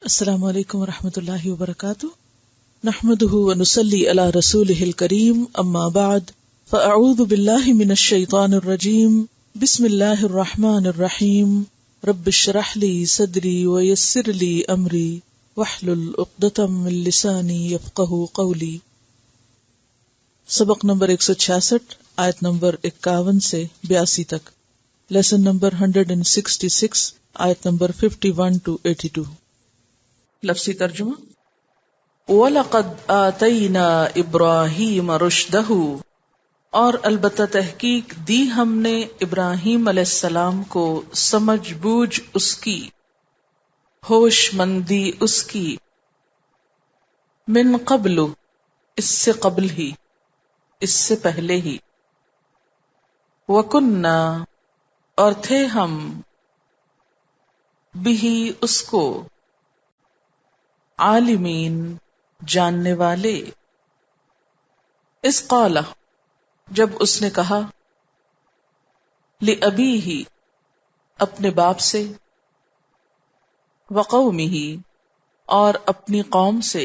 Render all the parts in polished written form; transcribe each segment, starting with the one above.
السلام علیکم ورحمۃ اللہ وبرکاتہ، نحمده ونصلی علی رسولہ الکریم، اما بعد فاعوذ باللہ من الشیطان الرجیم، بسم اللہ الرحمن الرحیم، رب اشرح لی صدری ویسر لی امری واحلل عقدۃ من لسانی یفقہوا قولی۔ سبق نمبر 166، آیت نمبر 51 سے 82 تک، لیسن نمبر 166، آیت نمبر 51 to 82۔ لفظی ترجمہ: وَلَقَدْ آتَيْنَا إِبْرَاهِيمَ رُشْدَهُ، اور البتہ تحقیق دی ہم نے ابراہیم علیہ السلام کو سمجھ بوجھ اس کی، ہوش مندی اس کی، من قبل، اس سے قبل ہی، اس سے پہلے ہی، وَكُنَّا، اور تھے ہم، بِهِ، اس کو، عالمین، جاننے والے۔ اس قال، جب اس نے کہا، لِأَبِيهِ، اپنے باپ سے، وَقَوْمِهِ، اور اپنی قوم سے،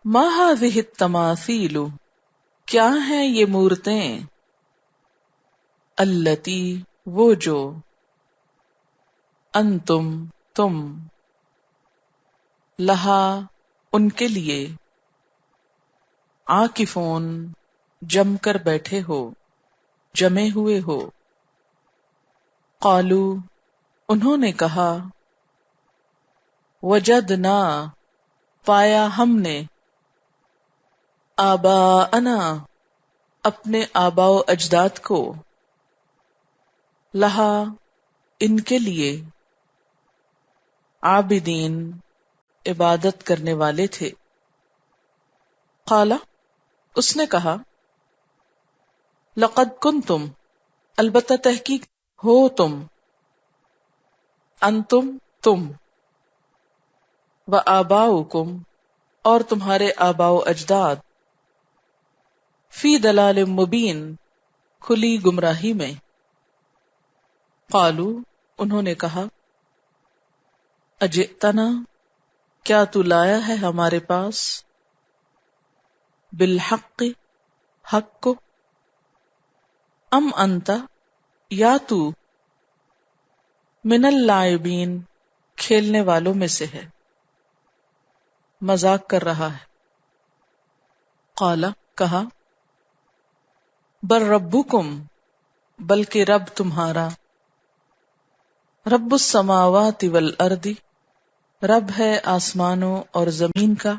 مَا هَٰذِهِ التَّمَاثِيلُ، کیا ہیں یہ مورتیں، الَّتِي، وہ جو، انتم، تم، لہا، ان کے لیے، عاکفون، جم کر بیٹھے ہو، جمے ہوئے ہو۔ قالو، انہوں نے کہا، وجدنا، پایا ہم نے، آباءنا، اپنے آباء و اجداد کو، لہا، ان کے لیے، عابدین، عبادت کرنے والے تھے۔ قالا، اس نے کہا، لقد کنتم، البتہ تحقیق ہو تم، انتم، تم، وآباؤکم، اور تمہارے آباء و اجداد، فی ضلال مبین، کھلی گمراہی میں۔ قالو، انہوں نے کہا، اجئتنا، کیا تو لایا ہے ہمارے پاس، بالحق، حق کو، ام انت، یا تو، من اللاعبین، کھیلنے والوں میں سے ہے، مذاق کر رہا ہے۔ قال، کہا، بل ربکم، بلکہ رب تمہارا، رب السماوات والارض، رب ہے آسمانوں اور زمین کا،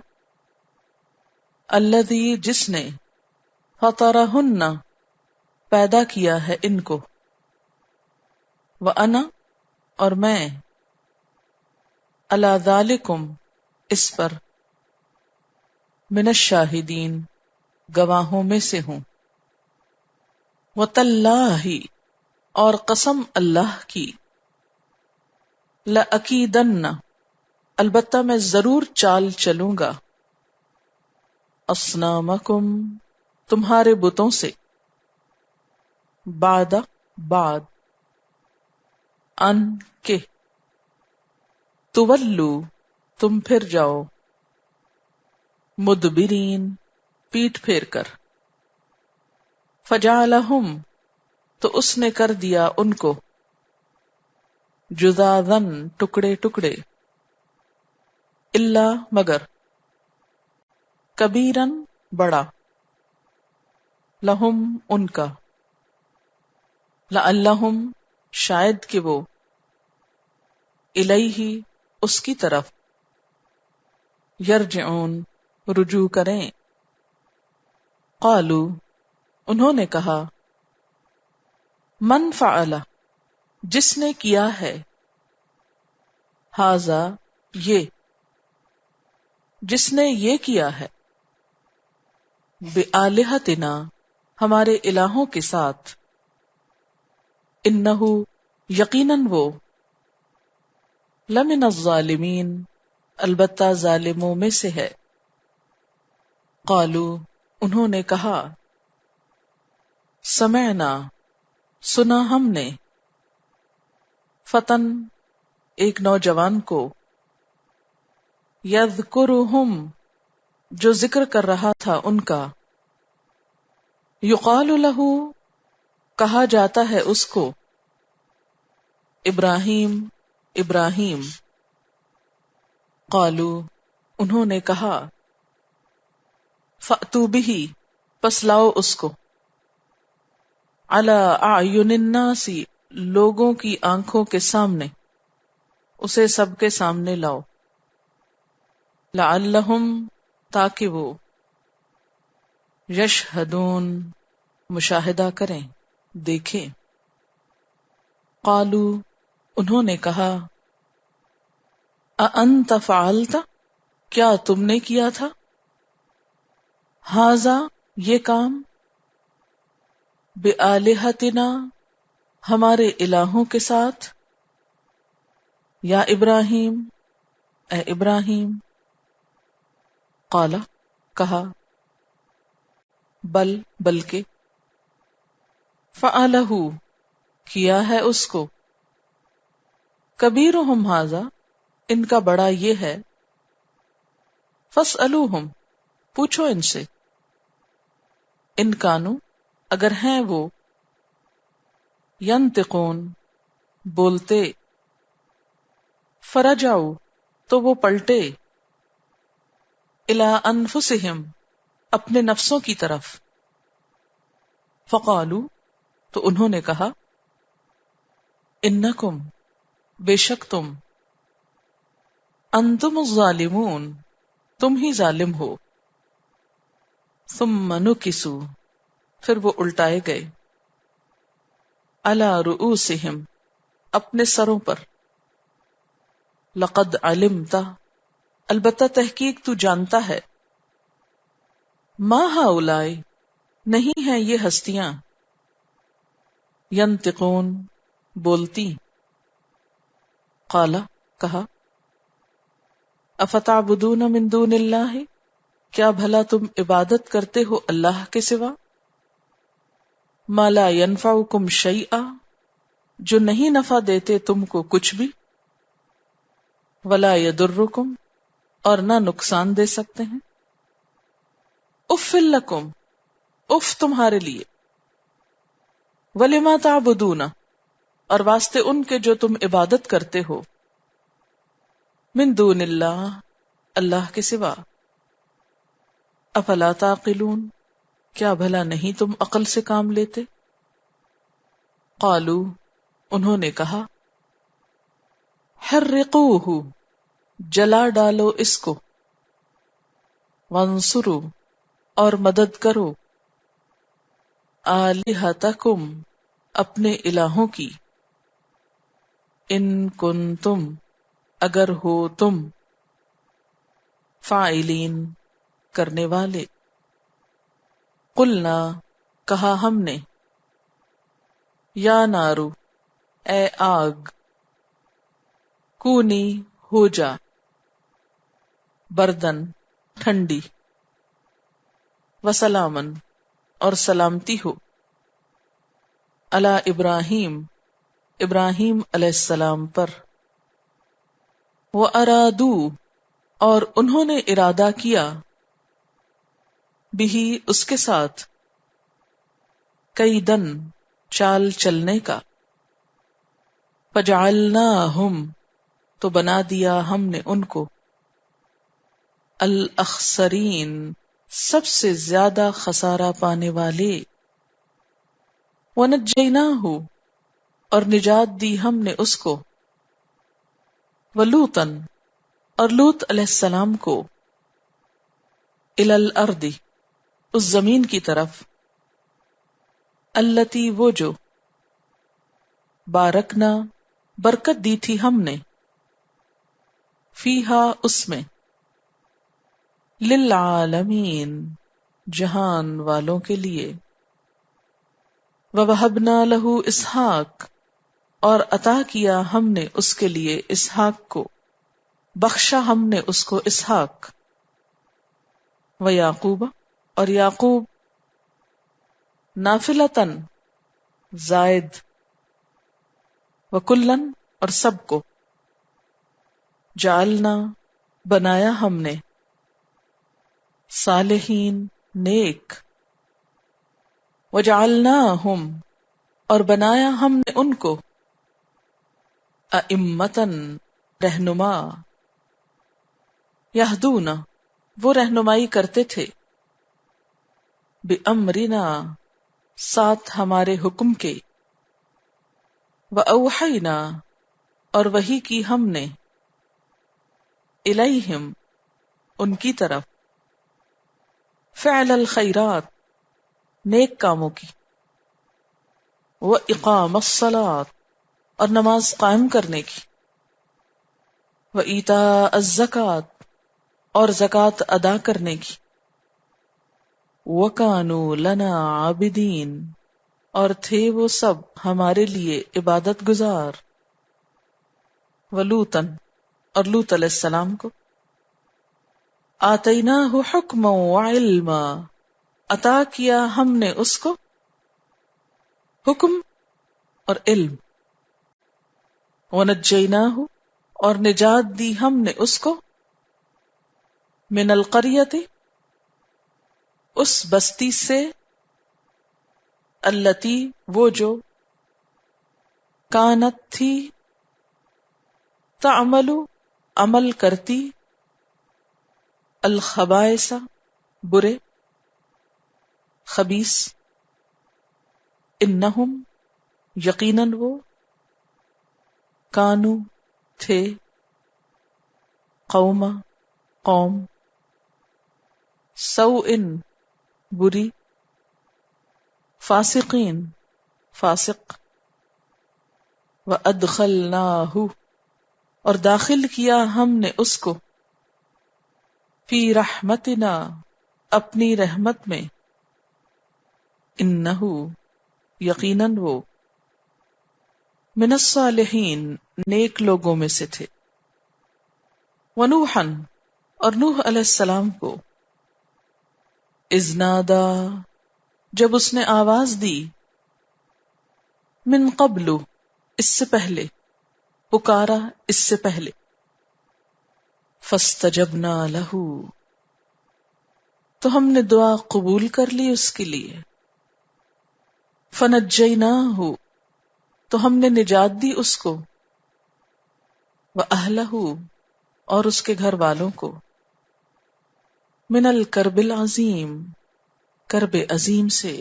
الذی، جس نے، فطرہن، پیدا کیا ہے ان کو، وَأَنَا، اور میں، عَلَى ذَلِكُمْ، اس پر، من الشاہدین، گواہوں میں سے ہوں۔ وَتَاللَّهِ، اور قسم اللہ کی، لَأَكِيدَنَّ، البتہ میں ضرور چال چلوں گا، اصنامکم، تمہارے بتوں سے، بعد، بعد، ان کے، تولو، تم پھر جاؤ، مدبرین، پیٹ پھیر کر۔ فجعلہم، تو اس نے کر دیا ان کو، جذاذاً، ٹکڑے ٹکڑے، الا، مگر، کبیرن، بڑا، لہم، ان کا، لعلہم، شاید کہ وہ، الیہ، اس کی طرف، یرجعون، رجوع کریں۔ قالو، انہوں نے کہا، من فعل، جس نے کیا ہے، ھذا، یہ، جس نے یہ کیا ہے، بآلہتنا، ہمارے الہوں کے ساتھ، انہ، یقیناً وہ، لمن الظالمین، البتہ ظالموں میں سے ہے۔ قالو، انہوں نے کہا، سمعنا، سنا ہم نے، فتن، ایک نوجوان کو، یذکرہم جو ذکر کر رہا تھا ان کا، یقال لہ کہا جاتا ہے اس کو، ابراہیم ابراہیم، قالو انہوں نے کہا، فأتوا بہ پس لاؤ اس کو، علی اعین الناس لوگوں کی آنکھوں کے سامنے، اسے سب کے سامنے لاؤ، لعلہم تاکہ وہ، یشہدون مشاہدہ کریں دیکھیں، قالو انہوں نے کہا، اانت فعلت کیا تم نے کیا تھا، ھذا یہ کام، بآلہتنا ہمارے الہوں کے ساتھ، یا ابراہیم اے ابراہیم، قال کہا، بل بلکہ، فعلہ کیا ہے اس کو، کبیرہم ھذا ان کا بڑا یہ ہے، فاسألوہم پوچھو ان سے، ان کانوا اگر ہیں وہ، ینطقون بولتے، فرجعوا تو وہ پلٹے، الی انفسہم اپنے نفسوں کی طرف، فقالوا تو انہوں نے کہا، انکم بے شک تم، انتم الظالمون تم ہی ظالم ہو، ثم نکسوا پھر وہ الٹائے گئے، علی رؤوسہم اپنے سروں پر، لقد علمت البتہ تحقیق تو جانتا ہے، ما ہؤلاء نہیں ہیں یہ ہستیاں، ینطقون بولتی، قال کہا، افتعبدون من دون اللہ کیا بھلا تم عبادت کرتے ہو اللہ کے سوا، ما لا ینفعکم شیئا جو نہیں نفع دیتے تم کو کچھ بھی، ولا یضرکم اور نہ نقصان دے سکتے ہیں، اف لکم اف تمہارے لیے، ولما تعبدون اور واسطے ان کے جو تم عبادت کرتے ہو، من دون اللہ اللہ کے سوا، افلا تعقلون کیا بھلا نہیں تم عقل سے کام لیتے، قالو انہوں نے کہا، حرقوہ جلا ڈالو اس کو، وانصروا اور مدد کرو، آلہتکم اپنے الہوں کی، ان کنتم اگر ہو تم، فاعلین کرنے والے، قلنا کہا ہم نے، یا نارو اے آگ، کونی ہو جا، بردن ٹھنڈی، وسلامن اور سلامتی ہو، علی ابراہیم ابراہیم علیہ السلام پر، وَأَرَادُوا اور انہوں نے ارادہ کیا، بِہِ اس کے ساتھ، کیدن چال چلنے کا، فَجَعَلْنَاهُمْ تو بنا دیا ہم نے ان کو، الاخسرین سب سے زیادہ خسارہ پانے والے، وَنَجَّيْنَاهُ اور نجات دی ہم نے اس کو، وَلُوطًا اور لوط علیہ السلام کو، الی الارض اس زمین کی طرف، التی وہ جو، بارکنا برکت دی تھی ہم نے، فیہا اس میں، للعالمین جہان والوں کے لیے، وَوَهَبْنَا لَهُ اسحاق اور عطا کیا ہم نے اس کے لیے اسحاق کو، بخشا ہم نے اس کو اسحاق، وَيَعْقُوبَ اور یعقوب، نافلتاً زائد، وَكُلًّا اور سب کو، جعلنا بنایا ہم نے، صالحین نیک، وجعلناہم اور بنایا ہم نے ان کو، ائمتن رہنما، یہدون وہ رہنمائی کرتے تھے، بامرنا ساتھ ہمارے حکم کے، واوحینا اور وحی کی ہم نے، الیہم ان کی طرف، فعل الخیرات نیک کاموں کی، واقام الصلاۃ اور نماز قائم کرنے کی، وایتاء الزکوٰۃ اور زکوٰۃ ادا کرنے کی، وکانوا لنا عابدین اور تھے وہ سب ہمارے لیے عبادت گزار، ولوطن اور لوط علیہ السلام کو، آتیناہ حکما وعلما عطا کیا ہم نے اس کو حکم اور علم، ونجیناہ اور نجات دی ہم نے اس کو، من القریۃ اس بستی سے، التی وہ جو، کانت تھی، تعمل عمل کرتی، الخبائث برے، خبیث، انہم یقیناً وہ، کانو تھے، قوم قوم، سوء بری، فاسقین فاسق، وادخلناہ اور داخل کیا ہم نے اس کو، فی رحمتنا اپنی رحمت میں، انہ یقیناً وہ، من الصالحین نیک لوگوں میں سے تھے، ونوحا اور نوح علیہ السلام کو، اذ نادا جب اس نے آواز دی، من قبل اس سے پہلے، پکارا اس سے پہلے، فاستجبنا لہ تو ہم نے دعا قبول کر لی اس کے لیے، فنجیناہ تو ہم نے نجات دی اس کو، واہلہ اور اس کے گھر والوں کو، من الکرب العظیم کرب عظیم سے،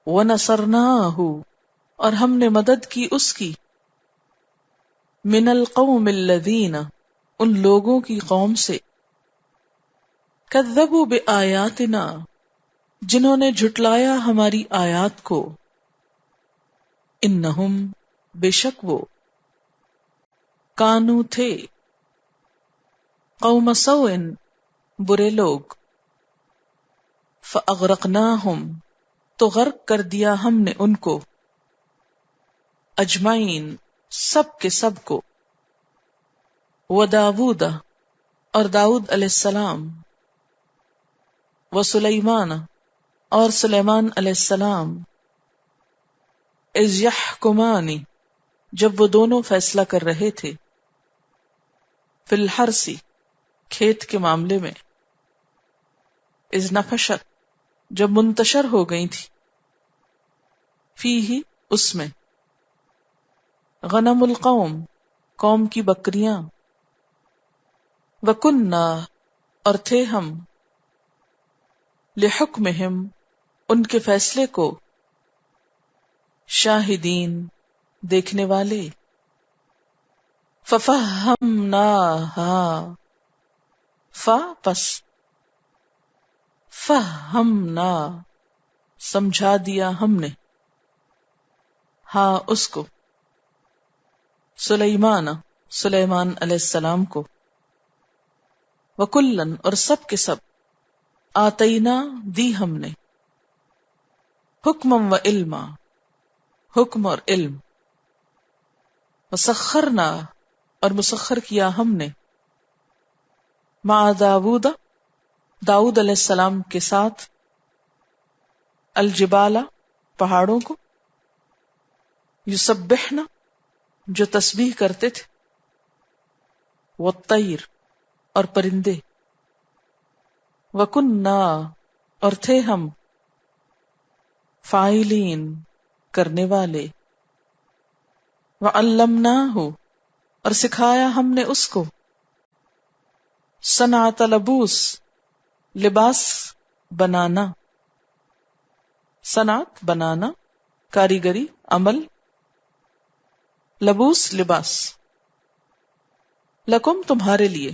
ونصرناہ اور ہم نے مدد کی اس کی، من القوم الذین ان لوگوں کی قوم سے، کذبوا بآیاتنا جنہوں نے جھٹلایا ہماری آیات کو، انہم بے شک وہ، کانو تھے، قوم سوء برے لوگ، فاغرقناہم تو غرق کر دیا ہم نے ان کو، اجمعین سب کے سب کو، وداود اور داؤد علیہ السلام، وسلیمان اور سلیمان علیہ السلام، اذ یحکمان جب وہ دونوں فیصلہ کر رہے تھے، فی الحرث کھیت کے معاملے میں، اذ نفشت جب منتشر ہو گئی تھی، فیہ اس میں، غنم القوم قوم کی بکریاں، وکننا اور تھے ہم، لحکمہم ان کے فیصلے کو، شاہدین دیکھنے والے، ففہمناہا پس فہمنا سمجھا دیا ہم نے، ہاں اس کو، سلیمان علیہ السلام کو، وکلن اور سب کے سب، آتینا دی ہم نے، حکمم و علما حکم اور علم، وسخرنا اور مسخر کیا ہم نے، مع داود داؤد علیہ السلام کے ساتھ، الجبال پہاڑوں کو، یسبحنا جو تسبیح کرتے تھے، والطیر اور پرندے، وکننا اور تھے ہم، فاعلین کرنے والے، وعلمناہ اور سکھایا ہم نے اس کو، صنعت لبوس لباس بنانا، صنعت بنانا، کاریگری، عمل، لبوس لباس، لکم تمہارے لیے،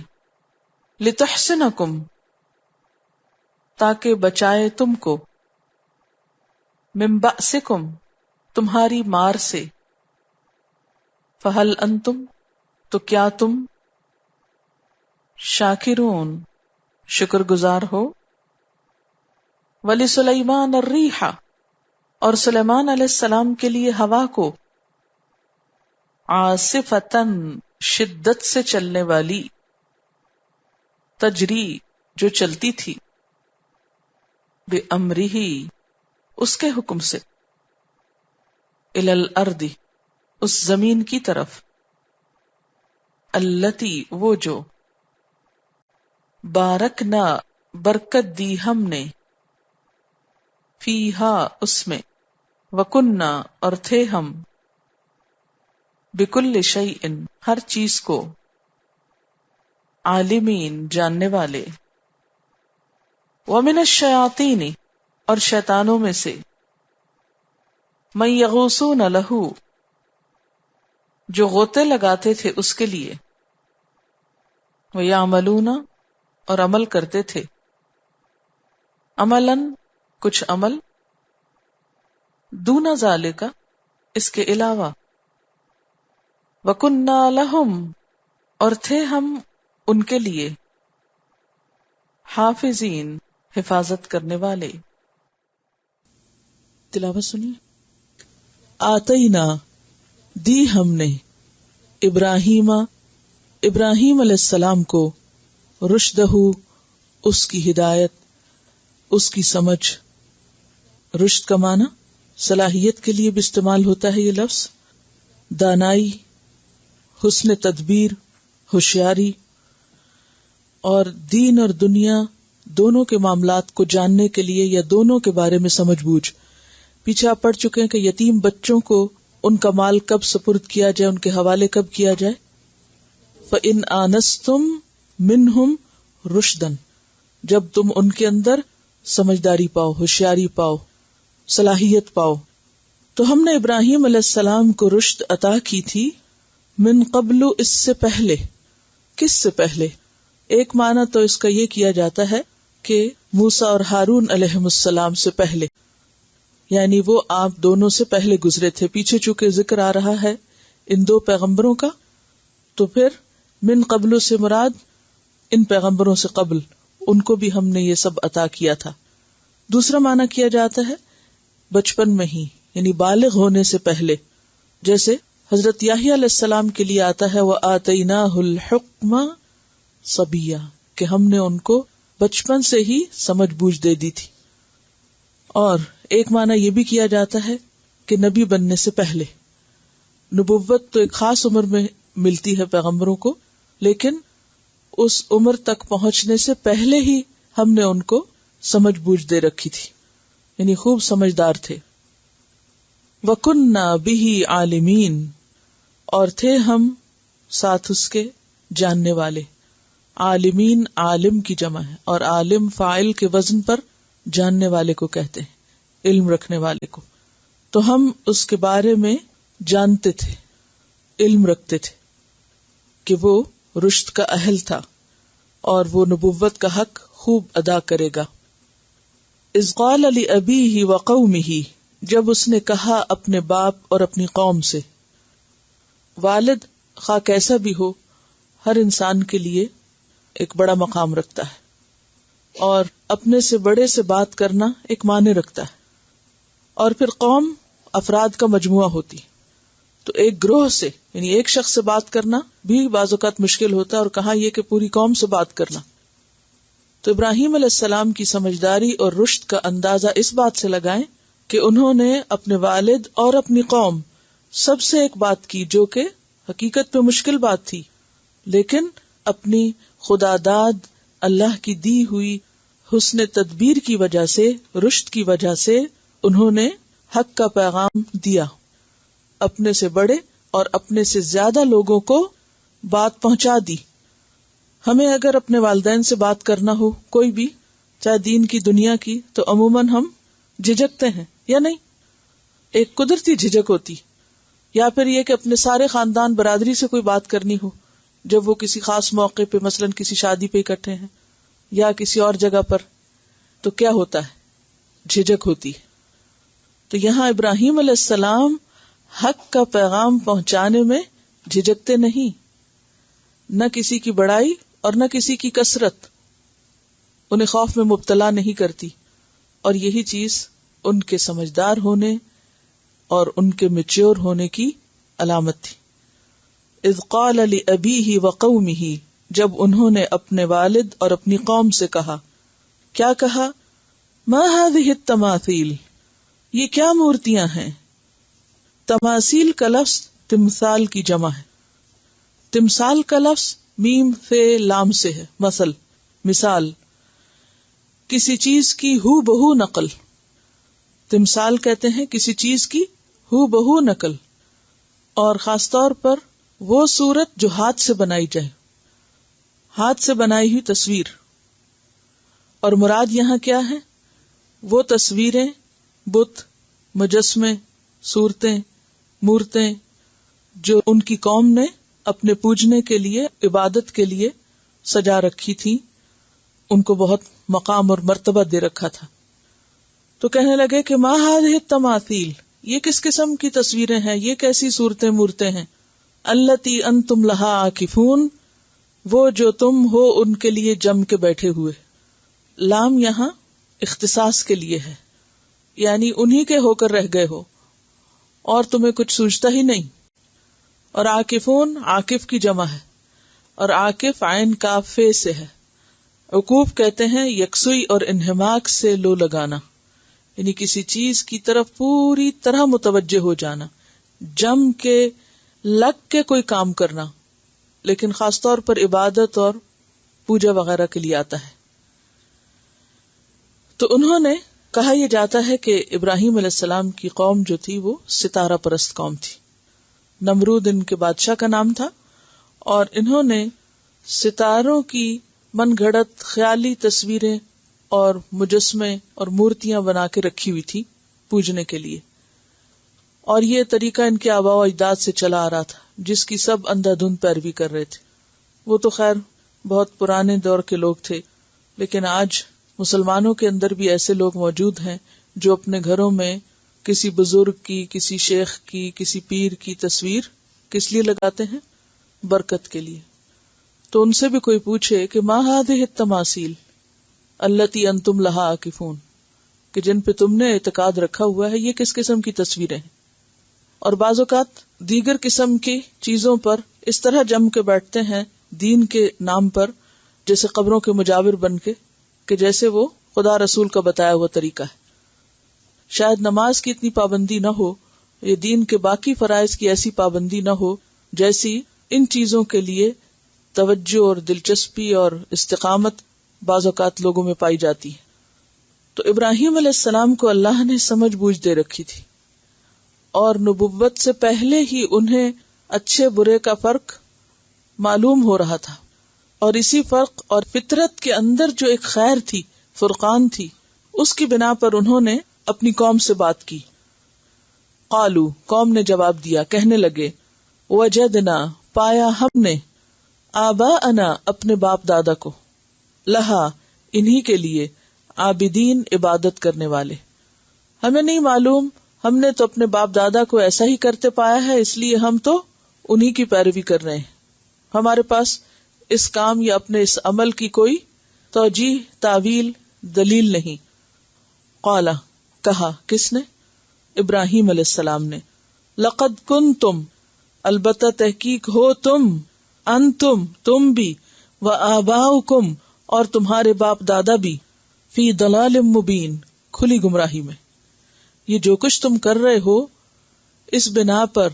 لتحسنکم تاکہ بچائے تم کو، من بأسکم تمہاری مار سے، فہل انتم تو کیا تم، شاکرون شکر گزار ہو، وَلِسُلَيْمَانَ الرِّيحَ اور سلیمان علیہ السلام کے لیے ہوا کو، عاصفتن شدت سے چلنے والی، تجری جو چلتی تھی، بِأَمْرِهِ اس کے حکم سے، إِلَى الْأَرْضِ اس زمین کی طرف، التی وہ جو، بارکنا برکت دی ہم نے، فیہا اس میں، وکننا اور تھے ہم، بکل شیء ہر چیز کو، عالمین جاننے والے، ومن الشیاطین اور شیطانوں میں سے، من یغوصون لہ جو غوطے لگاتے تھے اس کے لیے، ویعملون اور عمل کرتے تھے، عملاً کچھ عمل، دون ذالک اس کے علاوہ، وکننا لہم اور تھے ہم ان کے لیے، حافظین حفاظت کرنے والے۔ تلاوت سنیے۔ آتینا دی ہم نے، ابراہیم ابراہیم علیہ السلام کو، رشدہ اس کی ہدایت، اس کی سمجھ، رشد کا معنی صلاحیت کے لیے بھی استعمال ہوتا ہے یہ لفظ، دانائی، حسن تدبیر، ہوشیاری، اور دین اور دنیا دونوں کے معاملات کو جاننے کے لیے یا دونوں کے بارے میں سمجھ بوجھ۔ پیچھے آپ پڑھ چکے ہیں کہ یتیم بچوں کو ان کا مال کب سپرد کیا جائے، ان کے حوالے کب کیا جائے، فَإِنْ آنَسْتُمْ مِنْهُمْ رُشْدًا جب تم ان کے اندر سمجھداری پاؤ، ہوشیاری پاؤ، صلاحیت پاؤ۔ تو ہم نے ابراہیم علیہ السلام کو رشد عطا کی تھی، من قبل اس سے پہلے۔ کس سے پہلے؟ ایک معنی تو اس کا یہ کیا جاتا ہے کہ موسیٰ اور ہارون علیہم السلام سے پہلے، یعنی وہ آپ دونوں سے پہلے گزرے تھے۔ پیچھے چونکہ ذکر آ رہا ہے ان دو پیغمبروں کا، تو پھر من قبل سے مراد ان پیغمبروں سے قبل، ان کو بھی ہم نے یہ سب عطا کیا تھا۔ دوسرا معنی کیا جاتا ہے بچپن میں ہی، یعنی بالغ ہونے سے پہلے، جیسے حضرت یحییٰ علیہ السلام کے لیے آتا ہے وَآتَيْنَاهُ الْحُکْمَ صَبِيًّا کہ ہم نے ان کو بچپن سے ہی سمجھ بوجھ دے دی تھی۔ اور ایک معنی یہ بھی کیا جاتا ہے کہ نبی بننے سے پہلے۔ نبوت تو ایک خاص عمر میں ملتی ہے پیغمبروں کو، لیکن اس عمر تک پہنچنے سے پہلے ہی ہم نے ان کو سمجھ بوجھ دے رکھی تھی، یعنی خوب سمجھدار تھے۔ وَكُنَّا بِهِ عَالِمِينَ اور تھے ہم ساتھ اس کے جاننے والے۔ عالمین عالم کی جمع ہے، اور عالم فاعل کے وزن پر جاننے والے کو کہتے ہیں، علم رکھنے والے کو۔ تو ہم اس کے بارے میں جانتے تھے، علم رکھتے تھے کہ وہ رشد کا اہل تھا اور وہ نبوت کا حق خوب ادا کرے گا۔ اذ قال لأبیہ وقومہ جب اس نے کہا اپنے باپ اور اپنی قوم سے۔ والد خواہ کیسا بھی ہو، ہر انسان کے لیے ایک بڑا مقام رکھتا ہے، اور اپنے سے بڑے سے بات کرنا ایک معنی رکھتا ہے، اور پھر قوم افراد کا مجموعہ ہوتی، تو ایک گروہ سے یعنی ایک شخص سے بات کرنا بھی بعض اوقات مشکل ہوتا ہے، اور کہاں یہ کہ پوری قوم سے بات کرنا۔ تو ابراہیم علیہ السلام کی سمجھداری اور رشد کا اندازہ اس بات سے لگائیں کہ انہوں نے اپنے والد اور اپنی قوم سب سے ایک بات کی جو کہ حقیقت پہ مشکل بات تھی، لیکن اپنی خدا داد اللہ کی دی ہوئی حسن تدبیر کی وجہ سے، رشد کی وجہ سے انہوں نے حق کا پیغام دیا، اپنے سے بڑے اور اپنے سے زیادہ لوگوں کو بات پہنچا دی۔ ہمیں اگر اپنے والدین سے بات کرنا ہو کوئی بھی، چاہے دین کی دنیا کی، تو عموماً ہم جھجکتے ہیں یا نہیں؟ ایک قدرتی جھجک ہوتی، یا پھر یہ کہ اپنے سارے خاندان برادری سے کوئی بات کرنی ہو جب وہ کسی خاص موقع پہ، مثلاً کسی شادی پہ اکٹھے ہیں یا کسی اور جگہ پر، تو کیا ہوتا ہے؟ جھجک ہوتی ہے۔ تو یہاں ابراہیم علیہ السلام حق کا پیغام پہنچانے میں جھجکتے نہیں، نہ کسی کی بڑائی اور نہ کسی کی کثرت انہیں خوف میں مبتلا نہیں کرتی، اور یہی چیز ان کے سمجھدار ہونے اور ان کے میچور ہونے کی علامت تھی۔ اذ قال لأبیہ وقومہ، جب انہوں نے اپنے والد اور اپنی قوم سے کہا، کیا کہا؟ ما هذه التماثیل، یہ کیا مورتیاں ہیں؟ تماثیل کا لفظ تمثال کی جمع ہے۔ تمثال کا لفظ میم سے لام سے ہے، مثال، کسی چیز کی ہو بہو نقل۔ تمثال کہتے ہیں کسی چیز کی ہو بہو نقل، اور خاص طور پر وہ صورت جو ہاتھ سے بنائی جائے، ہاتھ سے بنائی ہوئی تصویر۔ اور مراد یہاں کیا ہے؟ وہ تصویریں، بت، مجسمے، صورتیں، مورتیں جو ان کی قوم نے اپنے پوجنے کے لیے، عبادت کے لیے سجا رکھی تھی، ان کو بہت مقام اور مرتبہ دے رکھا تھا۔ تو کہنے لگے کہ ما هذه التماثیل، یہ کس قسم کی تصویریں ہیں، یہ کیسی صورتیں مورتیں ہیں؟ التی انتم لہا عاکفون، وہ جو تم ہو ان کے لیے جم کے بیٹھے ہوئے۔ لام یہاں اختصاص کے لیے ہے، یعنی انہی کے ہو کر رہ گئے ہو اور تمہیں کچھ سوچتا ہی نہیں۔ اور عاکفون عاکف کی جمع ہے، اور عاکف عین کاف فے سے ہے۔ عکوف کہتے ہیں یکسوئی اور انہماک سے لو لگانا، یعنی کسی چیز کی طرف پوری طرح متوجہ ہو جانا، جم کے لگ کے کوئی کام کرنا، لیکن خاص طور پر عبادت اور پوجا وغیرہ کے لیے آتا ہے۔ تو انہوں نے کہا یہ جاتا ہے کہ ابراہیم علیہ السلام کی قوم جو تھی وہ ستارہ پرست قوم تھی۔ نمرود ان کے بادشاہ کا نام تھا، اور انہوں نے ستاروں کی من گھڑت خیالی تصویریں اور مجسمے اور مورتیاں بنا کے رکھی ہوئی تھی پوجنے کے لیے، اور یہ طریقہ ان کے آباء و اجداد سے چلا آ رہا تھا، جس کی سب اندھا دھند پیروی کر رہے تھے۔ وہ تو خیر بہت پرانے دور کے لوگ تھے، لیکن آج مسلمانوں کے اندر بھی ایسے لوگ موجود ہیں جو اپنے گھروں میں کسی بزرگ کی، کسی شیخ کی، کسی پیر کی تصویر کس لیے لگاتے ہیں؟ برکت کے لیے۔ تو ان سے بھی کوئی پوچھے کہ ما هذه التماثیل التی انتم لہا عاکفون، کہ جن پہ تم نے اعتقاد رکھا ہوا ہے، یہ کس قسم کی تصویریں ہیں؟ اور بعض اوقات دیگر قسم کی چیزوں پر اس طرح جم کے بیٹھتے ہیں دین کے نام پر، جیسے قبروں کے مجاور بن کے، کہ جیسے وہ خدا رسول کا بتایا ہوا طریقہ ہے۔ شاید نماز کی اتنی پابندی نہ ہو، یہ دین کے باقی فرائض کی ایسی پابندی نہ ہو جیسی ان چیزوں کے لیے توجہ اور دلچسپی اور استقامت بعض اوقات لوگوں میں پائی جاتی ہے۔ تو ابراہیم علیہ السلام کو اللہ نے سمجھ بوجھ دے رکھی تھی، اور نبوت سے پہلے ہی انہیں اچھے برے کا فرق معلوم ہو رہا تھا، اور اسی فرق اور فطرت کے اندر جو ایک خیر تھی، فرقان تھی، اس کی بنا پر انہوں نے اپنی قوم سے بات کی۔ قالو، قوم نے جواب دیا، کہنے لگے، وجدنا، پایا ہم نے، آباءنا، اپنے باپ دادا کو، لہا، انہی کے لیے، عابدین، عبادت کرنے والے۔ ہمیں نہیں معلوم، ہم نے تو اپنے باپ دادا کو ایسا ہی کرتے پایا ہے، اس لیے ہم تو انہی کی پیروی کر رہے ہیں، ہمارے پاس اس کام یا اپنے اس عمل کی کوئی توجیہ، تعویل، دلیل نہیں۔ قالا، کہا، کس نے؟ ابراہیم علیہ السلام نے، لقد کنتم، البتہ تحقیق ہو تم، انتم، تم بھی، وآباؤکم، اور تمہارے باپ دادا بھی، فی ضلال مبین، کھلی گمراہی میں۔ یہ جو کچھ تم کر رہے ہو، اس بنا پر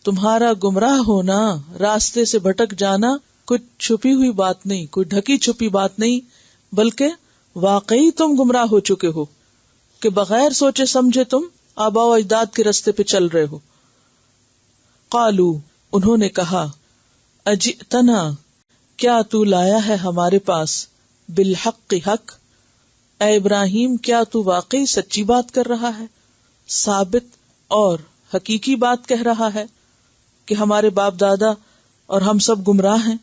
تمہارا گمراہ ہونا، راستے سے بھٹک جانا کچھ چھپی ہوئی بات نہیں، کوئی ڈھکی چھپی بات نہیں، بلکہ واقعی تم گمراہ ہو چکے ہو کہ بغیر سوچے سمجھے تم آباء و اجداد کے رستے پہ چل رہے ہو. قالو، انہوں نے کہا، اجئتنا، کیا تو لایا ہے ہمارے پاس، بالحق، حق، اے ابراہیم کیا تو واقعی سچی بات کر رہا ہے، ثابت اور حقیقی بات کہہ رہا ہے کہ ہمارے باپ دادا اور ہم سب گمراہ ہیں.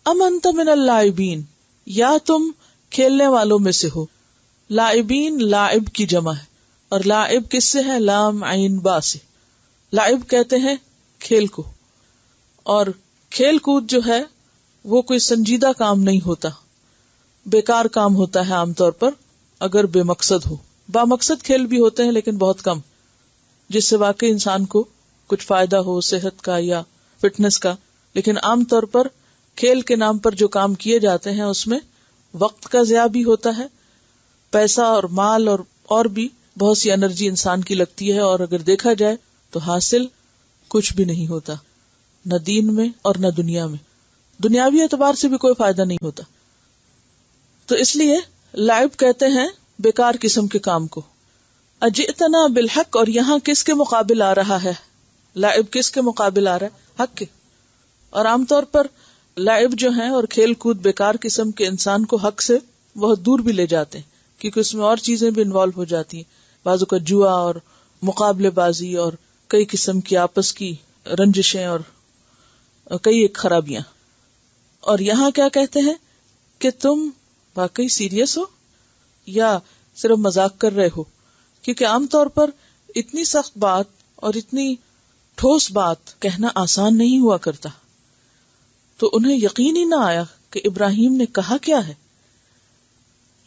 ام انت من اللاعبین، یا تم کھیلنے والوں میں سے ہو. لاعبین لاعب کی جمع ہے، اور لاعب کس سے ہے؟ لام عین با سے. لاعب کہتے ہیں کھیل کو، اور کھیل کود جو ہے وہ کوئی سنجیدہ کام نہیں ہوتا، بیکار کام ہوتا ہے عام طور پر اگر بے مقصد ہو. با مقصد کھیل بھی ہوتے ہیں لیکن بہت کم، جس سے واقعی انسان کو کچھ فائدہ ہو صحت کا یا فٹنس کا. لیکن عام طور پر کھیل کے نام پر جو کام کیے جاتے ہیں اس میں وقت کا ضیاع بھی ہوتا ہے، پیسہ اور مال اور بھی بہت سی انرجی انسان کی لگتی ہے، اور اگر دیکھا جائے تو حاصل کچھ بھی نہیں ہوتا، نہ دین میں اور نہ دنیا میں، دنیاوی اعتبار سے بھی کوئی فائدہ نہیں ہوتا. تو اس لیے لعب کہتے ہیں بیکار قسم کے کام کو. اجئتنا بالحق، اور یہاں کس کے مقابل آ رہا ہے؟ لعب کس کے مقابل آ رہا ہے؟ حق کے. اور عام طور پر لعب جو ہیں اور کھیل کود بیکار قسم کے انسان کو حق سے بہت دور بھی لے جاتے ہیں، کیونکہ اس میں اور چیزیں بھی انوالو ہو جاتی ہیں، بعضوں کا جوا اور مقابلے بازی اور کئی قسم کی آپس کی رنجشیں اور کئی ایک خرابیاں. اور یہاں کیا کہتے ہیں کہ تم واقعی سیریس ہو یا صرف مذاق کر رہے ہو، کیونکہ عام طور پر اتنی سخت بات اور اتنی ٹھوس بات کہنا آسان نہیں ہوا کرتا. تو انہیں یقین ہی نہ آیا کہ ابراہیم نے کہا کیا ہے.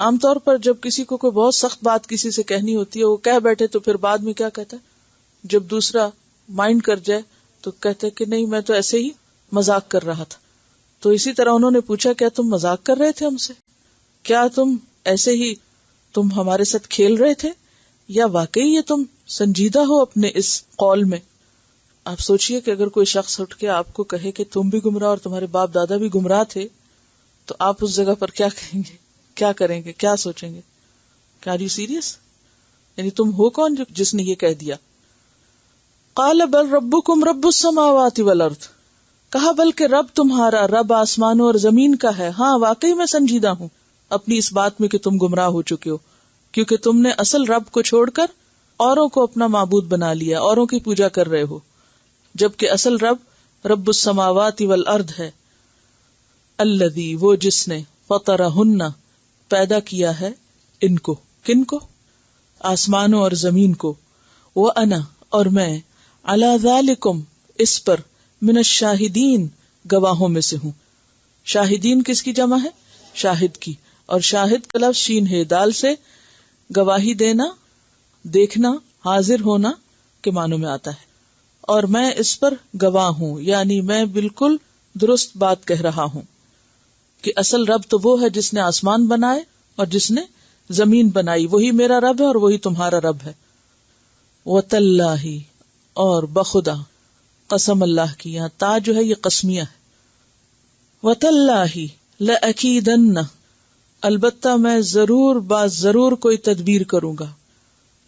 عام طور پر جب کسی کو کوئی بہت سخت بات کسی سے کہنی ہوتی ہے، وہ کہہ بیٹھے تو پھر بعد میں کیا کہتا ہے، جب دوسرا مائنڈ کر جائے تو کہتے کہ نہیں میں تو ایسے ہی مذاق کر رہا تھا. تو اسی طرح انہوں نے پوچھا کیا تم مذاق کر رہے تھے ہم سے؟ کیا تم ایسے ہی تم ہمارے ساتھ کھیل رہے تھے، یا واقعی یہ تم سنجیدہ ہو اپنے اس قول میں؟ آپ سوچئے کہ اگر کوئی شخص اٹھ کے آپ کو کہے کہ تم بھی گمراہ اور تمہارے باپ دادا بھی گمراہ تھے، تو آپ اس جگہ پر کیا کہیں گے، کیا کریں گے، کیا سوچیں گے؟ کیا یو سیریس؟ یعنی تم ہو کون جس نے یہ کہہ دیا؟ قال بل ربکم رب السماوات والارض، کہا بلکہ رب تمہارا رب آسمانوں اور زمین کا ہے. ہاں واقعی میں سنجیدہ ہوں اپنی اس بات میں کہ تم گمراہ ہو چکے ہو، کیونکہ تم نے اصل رب کو چھوڑ کر اوروں کو اپنا معبود بنا لیا، اوروں کی پوجا کر رہے ہو، جبکہ اصل رب رب السماوات والارض ہے. الذی، وہ جس نے، فطرہن، پیدا کیا ہے ان کو. کن کو؟ آسمانوں اور زمین کو. وَأَنَا، اور میں، عَلَى ذَلِكُمْ، اس پر، من الشاہدین، گواہوں میں سے ہوں. شاہدین کس کی جمع ہے؟ شاہد کی. اور شاہد کا لفظ شین ہے دال سے گواہی دینا، دیکھنا، حاضر ہونا کے معنوں میں آتا ہے. اور میں اس پر گواہ ہوں، یعنی میں بالکل درست بات کہہ رہا ہوں کہ اصل رب تو وہ ہے جس نے آسمان بنائے اور جس نے زمین بنائی، وہی میرا رب ہے اور وہی تمہارا رب ہے. وَتَاللَّهِ، اور بخدا، قسم اللہ کی، یہاں تا جو ہے یہ قسمیہ ہے. وَتَاللَّهِ لَأَكِيدَنَّ، البتہ میں ضرور ضرور کوئی تدبیر کروں گا.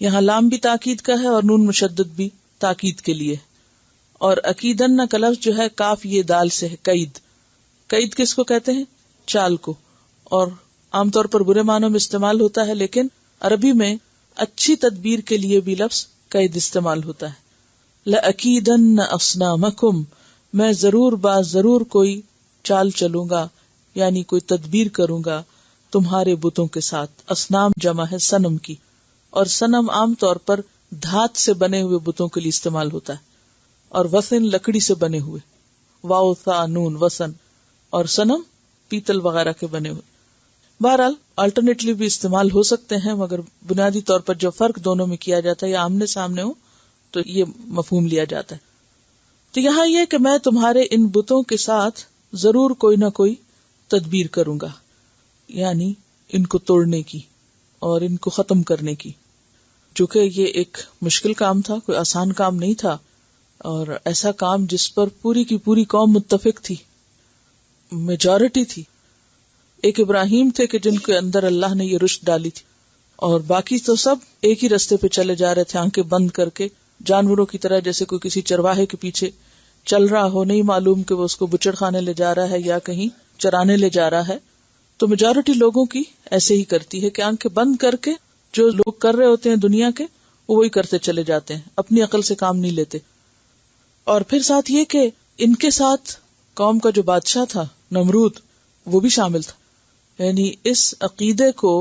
یہاں لام بھی تاکید کا ہے اور نون مشدد بھی تاکید کے لیے. اور عقیدن کا لفظ جو ہے کاف یہ دال سے ہے. قید، قید کس کو کہتے ہیں؟ چال کو. اور عام طور پر برے معنوں میں استعمال ہوتا ہے، لیکن عربی میں اچھی تدبیر کے لیے بھی لفظ قید استعمال ہوتا ہے. لَأَكِيدَنَّ أَصْنَامَكُمْ، میں ضرور کوئی چال چلوں گا، یعنی کوئی تدبیر کروں گا تمہارے بتوں کے ساتھ. اصنام جمع ہے صنم کی، اور صنم عام طور پر دھات سے بنے ہوئے بتوں کے لیے استعمال ہوتا ہے، اور وثن لکڑی سے بنے ہوئے، واو ثا نون وثن، اور صنم پیتل وغیرہ کے بنے ہوئے. بہرحال الٹرنیٹلی بھی استعمال ہو سکتے ہیں، مگر بنیادی طور پر جو فرق دونوں میں کیا جاتا ہے یا آمنے سامنے ہو تو یہ مفہوم لیا جاتا ہے. تو یہاں یہ کہ میں تمہارے ان بتوں کے ساتھ ضرور کوئی نہ کوئی تدبیر کروں گا، یعنی ان کو توڑنے کی اور ان کو ختم کرنے کی. چونکہ یہ ایک مشکل کام تھا، کوئی آسان کام نہیں تھا، اور ایسا کام جس پر پوری کی پوری قوم متفق تھی. میجورٹی تھی. ایک ابراہیم تھے کہ جن کے اندر اللہ نے یہ رشد ڈالی تھی، اور باقی تو سب ایک ہی رستے پہ چلے جا رہے تھے آنکھیں بند کر کے، جانوروں کی طرح، جیسے کوئی کسی چرواہے کے پیچھے چل رہا ہو، نہیں معلوم کہ وہ اس کو بچڑ خانے لے جا رہا ہے یا کہیں چرانے لے جا رہا ہے. تو میجورٹی لوگوں کی ایسے ہی کرتی ہے کہ آنکھیں بند کر کے جو لوگ کر رہے ہوتے ہیں دنیا کے، وہ وہی کرتے چلے جاتے ہیں، اپنی عقل سے کام نہیں لیتے. اور پھر ساتھ یہ کہ ان کے ساتھ قوم کا جو بادشاہ تھا نمرود، وہ بھی شامل تھا. یعنی اس عقیدے کو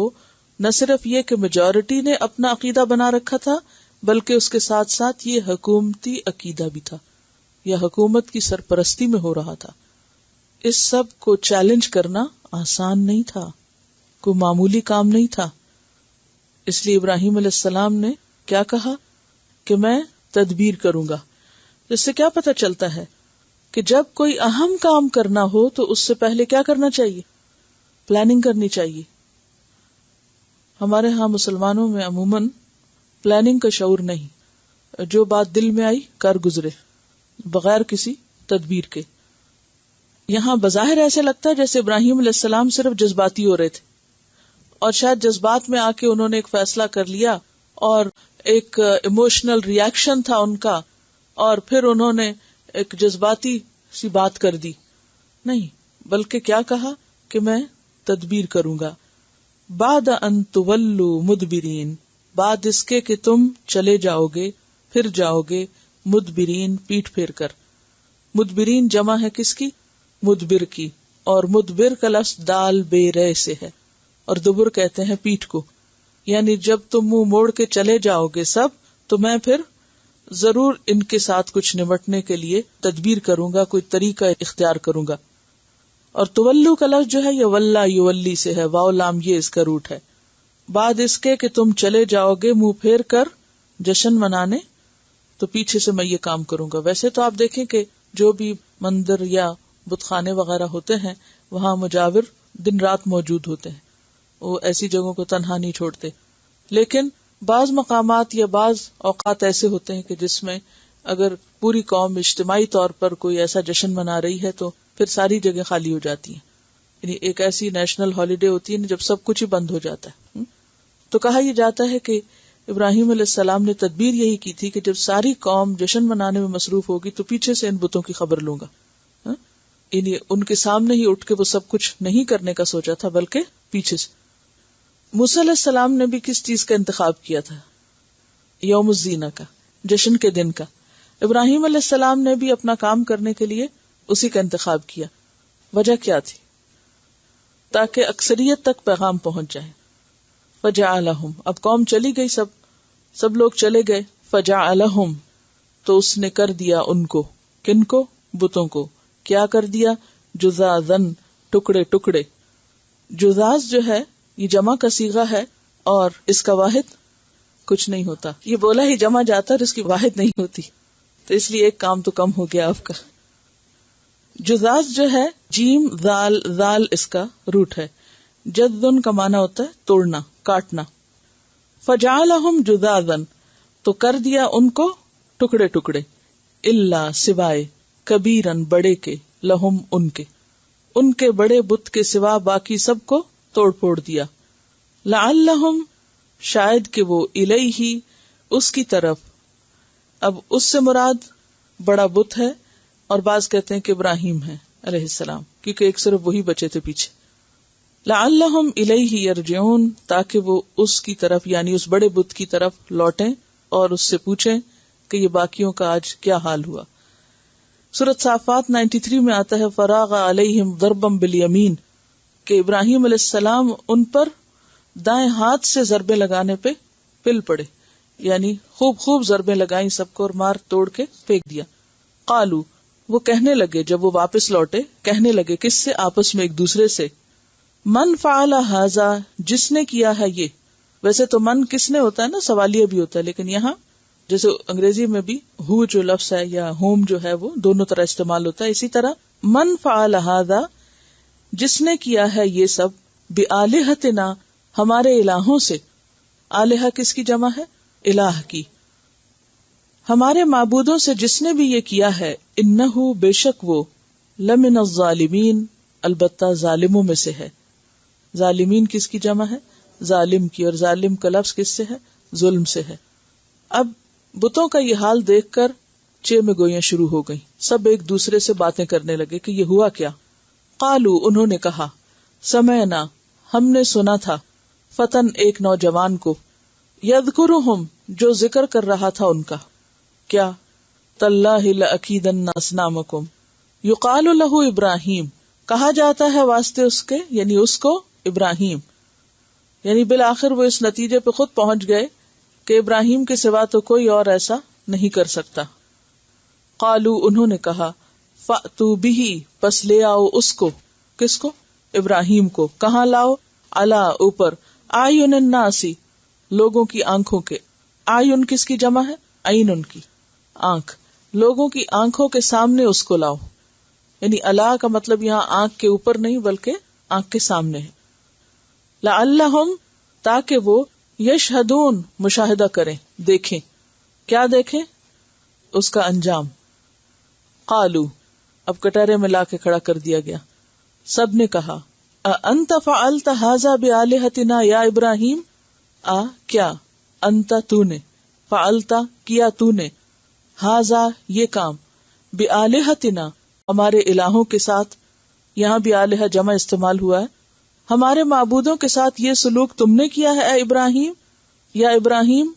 نہ صرف یہ کہ میجورٹی نے اپنا عقیدہ بنا رکھا تھا، بلکہ اس کے ساتھ ساتھ یہ حکومتی عقیدہ بھی تھا، یا حکومت کی سرپرستی میں ہو رہا تھا. اس سب کو چیلنج کرنا آسان نہیں تھا، کوئی معمولی کام نہیں تھا. اس لیے ابراہیم علیہ السلام نے کیا کہا کہ میں تدبیر کروں گا. اس سے کیا پتہ چلتا ہے کہ جب کوئی اہم کام کرنا ہو تو اس سے پہلے کیا کرنا چاہیے؟ پلاننگ کرنی چاہیے. ہمارے ہاں مسلمانوں میں عموماً پلاننگ کا شعور نہیں، جو بات دل میں آئی کر گزرے بغیر کسی تدبیر کے. یہاں بظاہر ایسے لگتا ہے جیسے ابراہیم علیہ السلام صرف جذباتی ہو رہے تھے، اور شاید جذبات میں آ کے انہوں نے ایک فیصلہ کر لیا اور ایک ایموشنل ریاکشن تھا ان کا، اور پھر انہوں نے ایک جذباتی سی بات کر دی. نہیں، بلکہ کیا کہا کہ میں تدبیر کروں گا. بعد ان تولوا مدبرین، بعد اس کے کہ تم چلے جاؤ گے، پھر جاؤ گے، مدبرین پیٹ پھیر کر. مدبرین جمع ہے کس کی؟ مدبر کی. اور مدبر کا لفظ دال بے رے سے ہے، اور دبر کہتے ہیں پیٹھ کو. یعنی جب تم منہ موڑ کے چلے جاؤ گے سب، تو میں پھر ضرور ان کے ساتھ کچھ نمٹنے کے لیے تدبیر کروں گا، کوئی طریقہ اختیار کروں گا. اور تولو کا لفظ جو ہے یہ ولّا یولی سے ہے، واو لام یہ اس کا روٹ ہے. بعد اس کے کہ تم چلے جاؤ گے منہ پھیر کر جشن منانے، تو پیچھے سے میں یہ کام کروں گا. ویسے تو آپ دیکھیں کہ جو بھی مندر یا بت خانے وغیرہ ہوتے ہیں وہاں مجاور دن رات موجود ہوتے ہیں، وہ ایسی جگہوں کو تنہا نہیں چھوڑتے. لیکن بعض مقامات یا بعض اوقات ایسے ہوتے ہیں کہ جس میں اگر پوری قوم اجتماعی طور پر کوئی ایسا جشن منا رہی ہے تو پھر ساری جگہ خالی ہو جاتی ہیں. یعنی ایک ایسی نیشنل ہالیڈے ہوتی ہے جب سب کچھ ہی بند ہو جاتا ہے. تو کہا یہ جاتا ہے کہ ابراہیم علیہ السلام نے تدبیر یہی کی تھی کہ جب ساری قوم جشن منانے میں مصروف ہوگی تو پیچھے سے ان بتوں کی خبر لوں گا. یعنی ان کے سامنے ہی اٹھ کے وہ سب کچھ نہیں کرنے کا سوچا تھا، بلکہ پیچھے سے. موسیٰ علیہ السلام نے بھی کس چیز کا انتخاب کیا تھا؟ یوم الزینہ کا، جشن کے دن کا. ابراہیم علیہ السلام نے بھی اپنا کام کرنے کے لیے اسی کا انتخاب کیا. وجہ کیا تھی؟ تاکہ اکثریت تک پیغام پہنچ جائے. فجعلہم، اب قوم چلی گئی، سب لوگ چلے گئے. فجعلہم، تو اس نے کر دیا ان کو. کن کو؟ بتوں کو. کیا کر دیا؟ جزازن، ٹکڑے ٹکڑے. جزاز جو ہے یہ جمع کا صیغہ ہے، اور اس کا واحد کچھ نہیں ہوتا. یہ بولا ہی جمع جاتا ہے، اس کی واحد نہیں ہوتی، تو اس لیے ایک کام تو کم ہو گیا آپ کا. جزاز جو ہے جیم زال، زال اس کا روٹ ہے. جذن کا معنی ہوتا ہے توڑنا، کاٹنا. فجعلہم جزازن، تو کر دیا ان کو ٹکڑے ٹکڑے. الا، سوائے، کبیرن، بڑے کے، لہم، ان کے بڑے بت کے سوا باقی سب کو توڑ پھوڑ دیا. لعلہم، شاید کہ وہ، الیہ، اس کی طرف. اب اس سے مراد بڑا بت ہے، اور بعض کہتے ہیں کہ ابراہیم ہے علیہ السلام، کیونکہ ایک صرف وہی بچے تھے پیچھے. لعلہم الیہ یرجعون، تاکہ وہ اس کی طرف یعنی اس بڑے بت کی طرف لوٹیں اور اس سے پوچھیں کہ یہ باقیوں کا آج کیا حال ہوا. سورۃ صافات 93 میں آتا ہے فراغ علیہم ضربا بالیمین، کہ ابراہیم علیہ السلام ان پر دائیں ہاتھ سے ضربے لگانے پہ پل پڑے، یعنی خوب ضربیں لگائیں سب کو اور مار توڑ کے پھینک دیا. قالو، وہ کہنے لگے جب وہ واپس لوٹے، کہنے لگے کس سے؟ آپس میں ایک دوسرے سے. من فعل ھذا، جس نے کیا ہے یہ. ویسے تو من کس نے ہوتا ہے نا، سوالیہ بھی ہوتا ہے، لیکن یہاں جیسے انگریزی میں بھی ہو جو لفظ ہے یا ہوم جو ہے وہ دونوں طرح استعمال ہوتا ہے، اسی طرح من فعل ھذا، جس نے کیا ہے یہ سب، بآلہتنا، ہمارے الہوں سے. آلہہ کس کی جمع ہے؟ الہ کی. ہمارے معبودوں سے جس نے بھی یہ کیا ہے، انہ، بے شک وہ، لمن الظالمین، البتہ ظالموں میں سے ہے. ظالمین کس کی جمع ہے؟ ظالم کی. اور ظالم کا لفظ کس سے ہے؟ ظلم سے ہے. اب بتوں کا یہ حال دیکھ کر چے میں گوئیاں شروع ہو گئیں. سب ایک دوسرے سے باتیں کرنے لگے کہ یہ ہوا کیا. قالو انہوں نے کہا سمعنا ہم نے سنا تھا فتن ایک نوجوان کو یذکرہم جو ذکر کر رہا تھا ان کا. کیا؟ تاللہ لأکیدن اصنامکم یقال لہ ابراہیم کہا جاتا ہے واسطے اس کے یعنی اس کو ابراہیم. یعنی بالآخر وہ اس نتیجے پہ خود پہنچ گئے کہ ابراہیم کے سوا تو کوئی اور ایسا نہیں کر سکتا. قالو انہوں نے کہا فأتوا بہ پس لے آؤ اس کو. کس کو؟ ابراہیم کو. کہاں لاؤ؟ علی اوپر اعین الناس لوگوں کی آنکھوں کے. اعین کس کی جمع ہے؟ عین ان کی آنکھ. لوگوں کی آنکھوں کے سامنے اس کو لاؤ. یعنی اللہ کا مطلب یہاں آنکھ کے اوپر نہیں بلکہ آنکھ کے سامنے ہے. لعلہم تاکہ وہ یشہدون مشاہدہ کریں دیکھیں. کیا دیکھیں؟ اس کا انجام. قالو اب کٹہرے میں لا کے کھڑا کر دیا گیا. سب نے کہا انت فعلت ھذا بآلہتنا یا ابراہیم کیا انت تو نے فعلت کیا تو نے ھذا یہ کام بآلہتنا ہمارے الہوں کے ساتھ. یہاں بھی آلہہ جمع استعمال ہوا ہے. ہمارے معبودوں کے ساتھ یہ سلوک تم نے کیا ہے اے ابراہیم یا ابراہیم.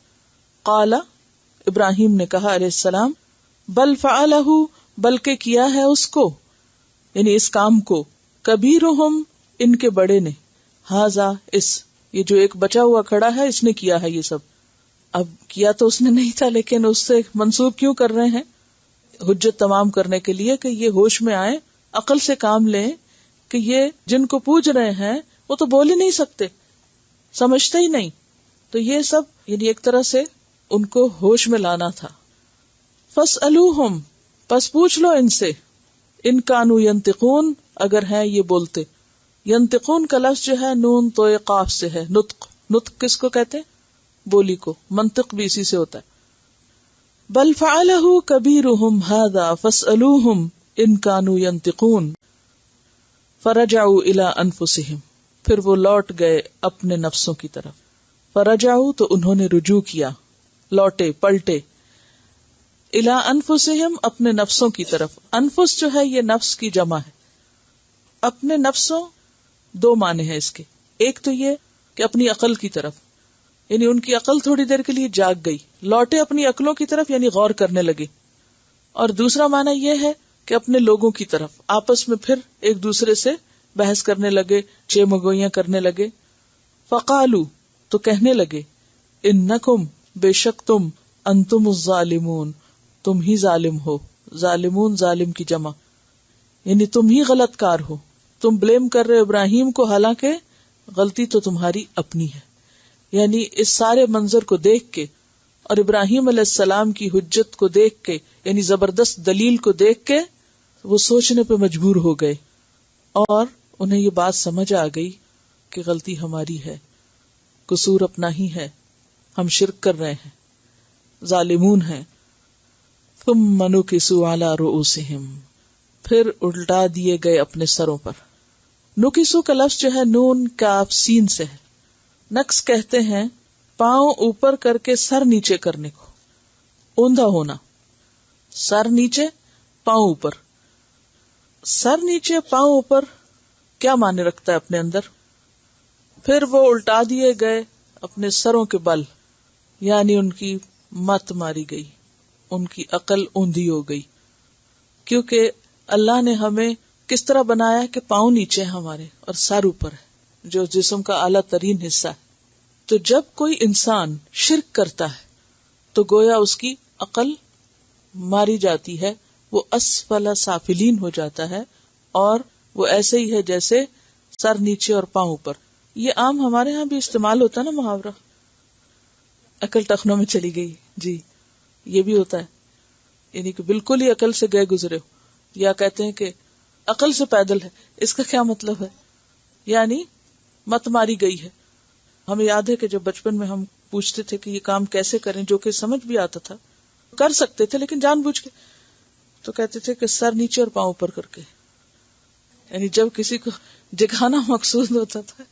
قال ابراہیم نے کہا علیہ السلام بل فعلہ بلکہ کیا ہے اس کو یعنی اس کام کو کبیرہم ان کے بڑے نے. ھذا اس یہ جو ایک بچا ہوا کھڑا ہے اس نے کیا ہے یہ سب. اب کیا تو اس نے نہیں تھا لیکن اس سے منسوب کیوں کر رہے ہیں؟ حجت تمام کرنے کے لیے کہ یہ ہوش میں آئے عقل سے کام لیں کہ یہ جن کو پوج رہے ہیں وہ تو بول ہی نہیں سکتے سمجھتے ہی نہیں. تو یہ سب یعنی ایک طرح سے ان کو ہوش میں لانا تھا. فاسألوہم پس پوچھ لو ان سے ان کانوا ینطقون اگر ہیں یہ بولتے. ینطقون کا لفظ جو ہے نون تو قاف سے ہے. نطق کس کو کہتے ہیں؟ بولی کو. منطق بھی اسی سے ہوتا ہے. بل فعلہ کبیرہم ھذا فاسألوہم ان کانوا ینطقون فرجعوا الی انفسہم پھر وہ لوٹ گئے اپنے نفسوں کی طرف. فرجعوا تو انہوں نے رجوع کیا لوٹے پلٹے. الی انفسہم اپنے نفسوں کی طرف. انفس جو ہے یہ نفس کی جمع ہے. اپنے نفسوں دو معنی ہیں اس کے. ایک تو یہ کہ اپنی عقل کی طرف یعنی ان کی عقل تھوڑی دیر کے لیے جاگ گئی لوٹے اپنی عقلوں کی طرف یعنی غور کرنے لگے. اور دوسرا معنی یہ ہے کہ اپنے لوگوں کی طرف آپس میں پھر ایک دوسرے سے بحث کرنے لگے چے مگوئیاں کرنے لگے. فقالو تو کہنے لگے انکم بے شک تم انتم الظالمون تم ہی ظالم ہو. ظالمون ظالم کی جمع یعنی تم ہی غلط کار ہو. تم بلیم کر رہے ابراہیم کو حالانکہ غلطی تو تمہاری اپنی ہے. یعنی اس سارے منظر کو دیکھ کے اور ابراہیم علیہ السلام کی حجت کو دیکھ کے یعنی زبردست دلیل کو دیکھ کے وہ سوچنے پہ مجبور ہو گئے اور انہیں یہ بات سمجھ آ گئی کہ غلطی ہماری ہے قصور اپنا ہی ہے ہم شرک کر رہے ہیں ظالمون ہیں. ثم نکسوا علی رؤوسہم پھر الٹا دیے گئے اپنے سروں پر. نکسو کا لفظ جو ہے نون کاف سین سے ہے. نقص کہتے ہیں پاؤں اوپر کر کے سر نیچے کرنے کو. اوندھا ہونا. سر نیچے پاؤں اوپر. سر نیچے پاؤں اوپر کیا معنی رکھتا ہے اپنے اندر؟ پھر وہ الٹا دیے گئے اپنے سروں کے بل یعنی ان کی مت ماری گئی ان کی عقل اوندھی ہو گئی. کیونکہ اللہ نے ہمیں کس طرح بنایا کہ پاؤں نیچے ہیں ہمارے اور سر اوپر ہے جو جسم کا اعلیٰ ترین حصہ ہے. تو جب کوئی انسان شرک کرتا ہے تو گویا اس کی عقل ماری جاتی ہے وہ اسفل سافلین ہو جاتا ہے اور وہ ایسے ہی ہے جیسے سر نیچے اور پاؤں اوپر. یہ عام ہمارے ہاں بھی استعمال ہوتا ہے نا محاورہ عقل ٹخنوں میں چلی گئی. جی یہ بھی ہوتا ہے یعنی کہ بالکل ہی عقل سے گئے گزرے ہو. یا کہتے ہیں کہ عقل سے پیدل ہے. اس کا کیا مطلب ہے؟ یعنی مت ماری گئی ہے. ہمیں یاد ہے کہ جب بچپن میں ہم پوچھتے تھے کہ یہ کام کیسے کریں جو کہ سمجھ بھی آتا تھا کر سکتے تھے لیکن جان بوجھ کے تو کہتے تھے کہ سر نیچے اور پاؤں اوپر کر کے. یعنی جب کسی کو جگانا مقصود ہوتا تھا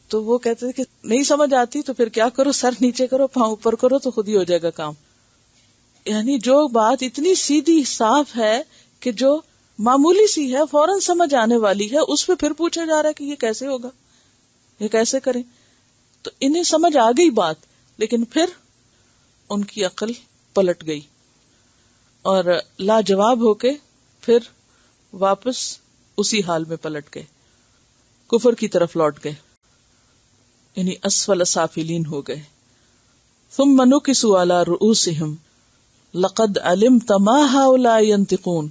تو وہ کہتے تھے کہ نہیں سمجھ آتی تو پھر کیا کرو، سر نیچے کرو، پاؤں اوپر کرو تو خود ہی ہو جائے گا کام. یعنی جو بات اتنی سیدھی صاف ہے کہ جو معمولی سی ہے، فوراً سمجھ آنے والی ہے، اس پہ پھر پوچھا جا رہا ہے کہ یہ کیسے ہوگا، یہ کیسے کریں. تو انہیں سمجھ آ گئی بات، لیکن پھر ان کی عقل پلٹ گئی اور لاجواب ہو کے پھر واپس اسی حال میں پلٹ گئے، کفر کی طرف لوٹ گئے، یعنی اسفل سافلین ہو گئے. ثم نکسوا علی رؤوسہم لقد علمت ما ہؤلاء ینطقون،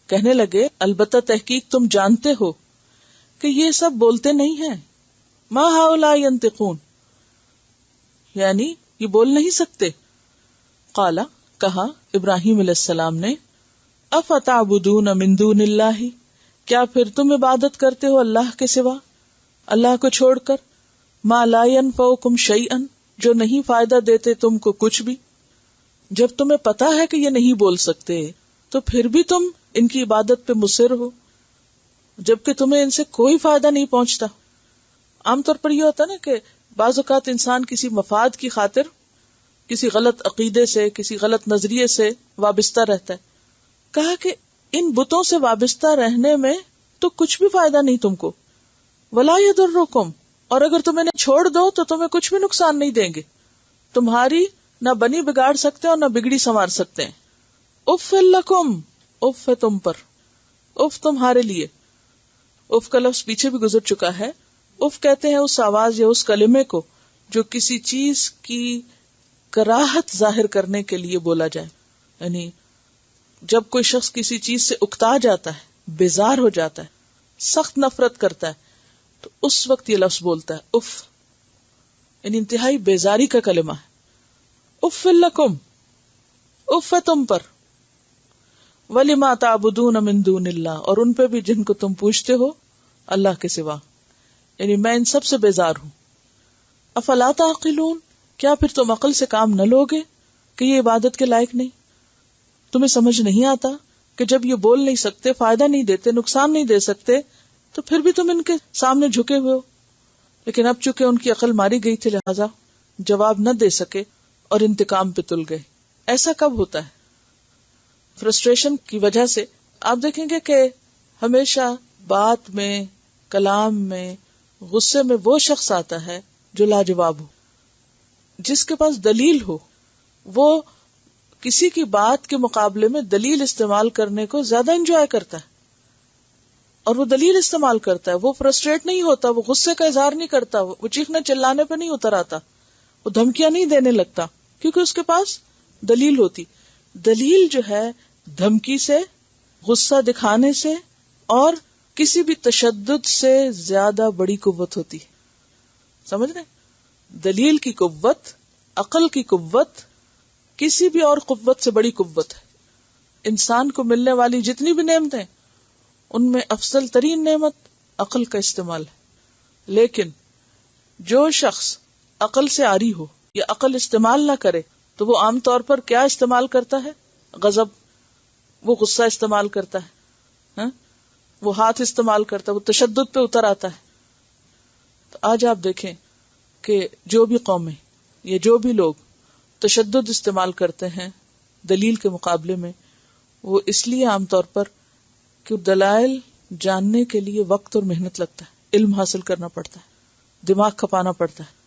کہنے لگے البتہ تحقیق تم جانتے ہو کہ یہ سب بولتے نہیں ہیں. ما ہؤلاء ینطقون یعنی یہ بول نہیں سکتے. قال کہا ابراہیم علیہ السلام نے افتعبدون من دون اللہ، کیا پھر تم عبادت کرتے ہو اللہ کے سوا، اللہ کو چھوڑ کر، ما لا ينفعکم شیئا، جو نہیں فائدہ دیتے تم کو کچھ بھی. جب تمہیں پتا ہے کہ یہ نہیں بول سکتے تو پھر بھی تم ان کی عبادت پہ مصر ہو، جبکہ تمہیں ان سے کوئی فائدہ نہیں پہنچتا. عام طور پر یہ ہوتا نا کہ بعض اوقات انسان کسی مفاد کی خاطر کسی غلط عقیدے سے، کسی غلط نظریے سے وابستہ رہتا ہے. کہا کہ ان بتوں سے وابستہ رہنے میں تو کچھ بھی فائدہ نہیں تم کو. ولا یضرکم، اور اگر تم انہیں چھوڑ دو تو تمہیں کچھ بھی نقصان نہیں دیں گے، تمہاری نہ بنی بگاڑ سکتے اور نہ بگڑی سنوار سکتے ہیں. اف لکم، اف ہے تم پر، اف تمہارے لیے. اف کا لفظ پیچھے بھی گزر چکا ہے. اف کہتے ہیں اس آواز یا اس کلمے کو جو کسی چیز کی کراہت ظاہر کرنے کے لیے بولا جائے. یعنی جب کوئی شخص کسی چیز سے اکتا جاتا ہے، بیزار ہو جاتا ہے، سخت نفرت کرتا ہے، تو اس وقت یہ لفظ بولتا ہے اف، یعنی انتہائی بیزاری کا کلمہ ہے. اف لکم، اف ہے تم پر. وَلِمَا تَعْبُدُونَ مِن دُونِ اللَّهِ، اور ان پہ بھی جن کو تم پوچھتے ہو اللہ کے سوا، یعنی میں ان سب سے بیزار ہوں. افلا تعقلون، کیا پھر تم عقل سے کام نہ لوگے کہ یہ عبادت کے لائق نہیں؟ تمہیں سمجھ نہیں آتا کہ جب یہ بول نہیں سکتے، فائدہ نہیں دیتے، نقصان نہیں دے سکتے، تو پھر بھی تم ان کے سامنے جھکے ہوئے ہو. لیکن اب چونکہ ان کی عقل ماری گئی تھی لہذا جواب نہ دے سکے اور انتقام پہ تل گئے. ایسا کب ہوتا ہے؟ فرسٹریشن کی وجہ سے. آپ دیکھیں گے کہ ہمیشہ بات میں، کلام میں، غصے میں وہ شخص آتا ہے جو لاجواب ہو، جس کے پاس دلیل ہو. وہ کسی کی بات کے مقابلے میں دلیل استعمال کرنے کو زیادہ انجوائے کرتا ہے، اور وہ دلیل استعمال کرتا ہے. وہ فرسٹریٹ نہیں ہوتا، وہ غصے کا اظہار نہیں کرتا، وہ چیخنے چلانے پہ نہیں اتر آتا، وہ دھمکیاں نہیں دینے لگتا، کیونکہ اس کے پاس دلیل ہوتی. دلیل جو ہے دھمکی سے، غصہ دکھانے سے اور کسی بھی تشدد سے زیادہ بڑی قوت ہوتی. سمجھ رہے؟ دلیل کی قوت، عقل کی قوت کسی بھی اور قوت سے بڑی قوت ہے. انسان کو ملنے والی جتنی بھی نعمتیں، ان میں افضل ترین نعمت عقل کا استعمال ہے. لیکن جو شخص عقل سے عاری ہو یا عقل استعمال نہ کرے تو وہ عام طور پر کیا استعمال کرتا ہے؟ غضب، وہ غصہ استعمال کرتا ہے، وہ ہاتھ استعمال کرتا ہے، وہ تشدد پہ اتر آتا ہے. تو آج آپ دیکھیں کہ جو بھی قومیں یا جو بھی لوگ تشدد استعمال کرتے ہیں دلیل کے مقابلے میں، وہ اس لیے عام طور پر کہ دلائل جاننے کے لیے وقت اور محنت لگتا ہے، علم حاصل کرنا پڑتا ہے، دماغ کھپانا پڑتا ہے.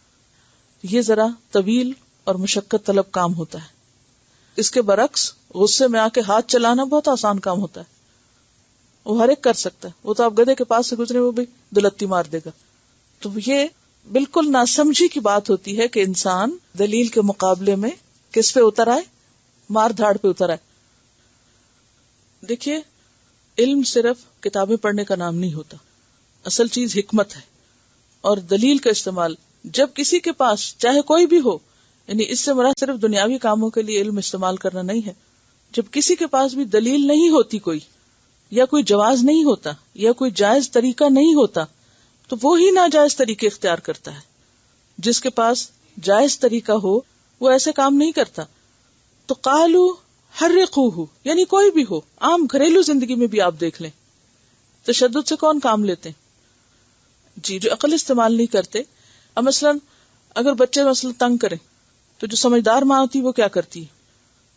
یہ ذرا طویل اور مشقت طلب کام ہوتا ہے. اس کے برعکس غصے میں آ کے ہاتھ چلانا بہت آسان کام ہوتا ہے، وہ ہر ایک کر سکتا ہے. وہ تو آپ گدھے کے پاس سے گزرے وہ بھی دلتی مار دے گا. تو یہ بالکل ناسمجھی کی بات ہوتی ہے کہ انسان دلیل کے مقابلے میں کس پہ اتر آئے؟ مار دھاڑ پہ اتر آئے. دیکھیے، علم صرف کتابیں پڑھنے کا نام نہیں ہوتا، اصل چیز حکمت ہے. اور دلیل کا استعمال جب کسی کے پاس چاہے کوئی بھی ہو، یعنی اس سے مراد صرف دنیاوی کاموں کے لیے علم استعمال کرنا نہیں ہے، جب کسی کے پاس بھی دلیل نہیں ہوتی کوئی، یا کوئی جواز نہیں ہوتا، یا کوئی جائز طریقہ نہیں ہوتا، تو وہی ناجائز طریقے اختیار کرتا ہے. جس کے پاس جائز طریقہ ہو وہ ایسے کام نہیں کرتا. تو قالو حرقوہ، یعنی کوئی بھی ہو، عام گھریلو زندگی میں بھی آپ دیکھ لیں تشدد سے کون کام لیتے ہیں؟ جی، جو عقل استعمال نہیں کرتے. اب مثلاً اگر بچے مثلا تنگ کریں تو جو سمجھدار ماں ہوتی وہ کیا کرتی ہے؟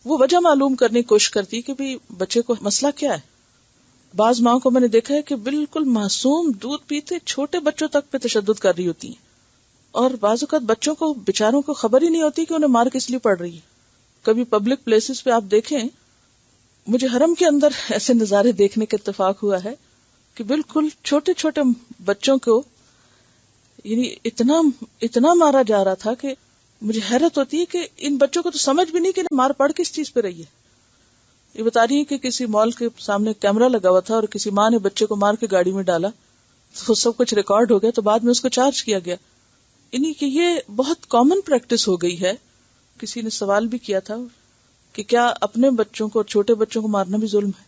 وہ وجہ معلوم کرنے کی کوشش کرتی ہے کہ بھی بچے کو مسئلہ کیا ہے. بعض ماں کو میں نے دیکھا ہے کہ بالکل معصوم دودھ پیتے چھوٹے بچوں تک پہ تشدد کر رہی ہوتی ہیں، اور بعض اوقات بچوں کو بےچاروں کو خبر ہی نہیں ہوتی کہ انہیں مار کس لیے پڑ رہی ہے. کبھی پبلک پلیسز پہ آپ دیکھیں، مجھے حرم کے اندر ایسے نظارے دیکھنے کا اتفاق ہوا ہے کہ بالکل چھوٹے چھوٹے بچوں کو یعنی اتنا مارا جا رہا تھا کہ مجھے حیرت ہوتی ہے کہ ان بچوں کو تو سمجھ بھی نہیں کہ مار پڑ کس چیز پہ رہی ہے. یہ بتا رہی ہے کہ کسی مال کے سامنے کیمرہ لگا ہوا تھا اور کسی ماں نے بچے کو مار کے گاڑی میں ڈالا، تو سب کچھ ریکارڈ ہو گیا، تو بعد میں اس کو چارج کیا گیا. یعنی کہ یہ بہت کامن پریکٹس ہو گئی ہے. کسی نے سوال بھی کیا تھا کہ کیا اپنے بچوں کو اور چھوٹے بچوں کو مارنا بھی ظلم ہے؟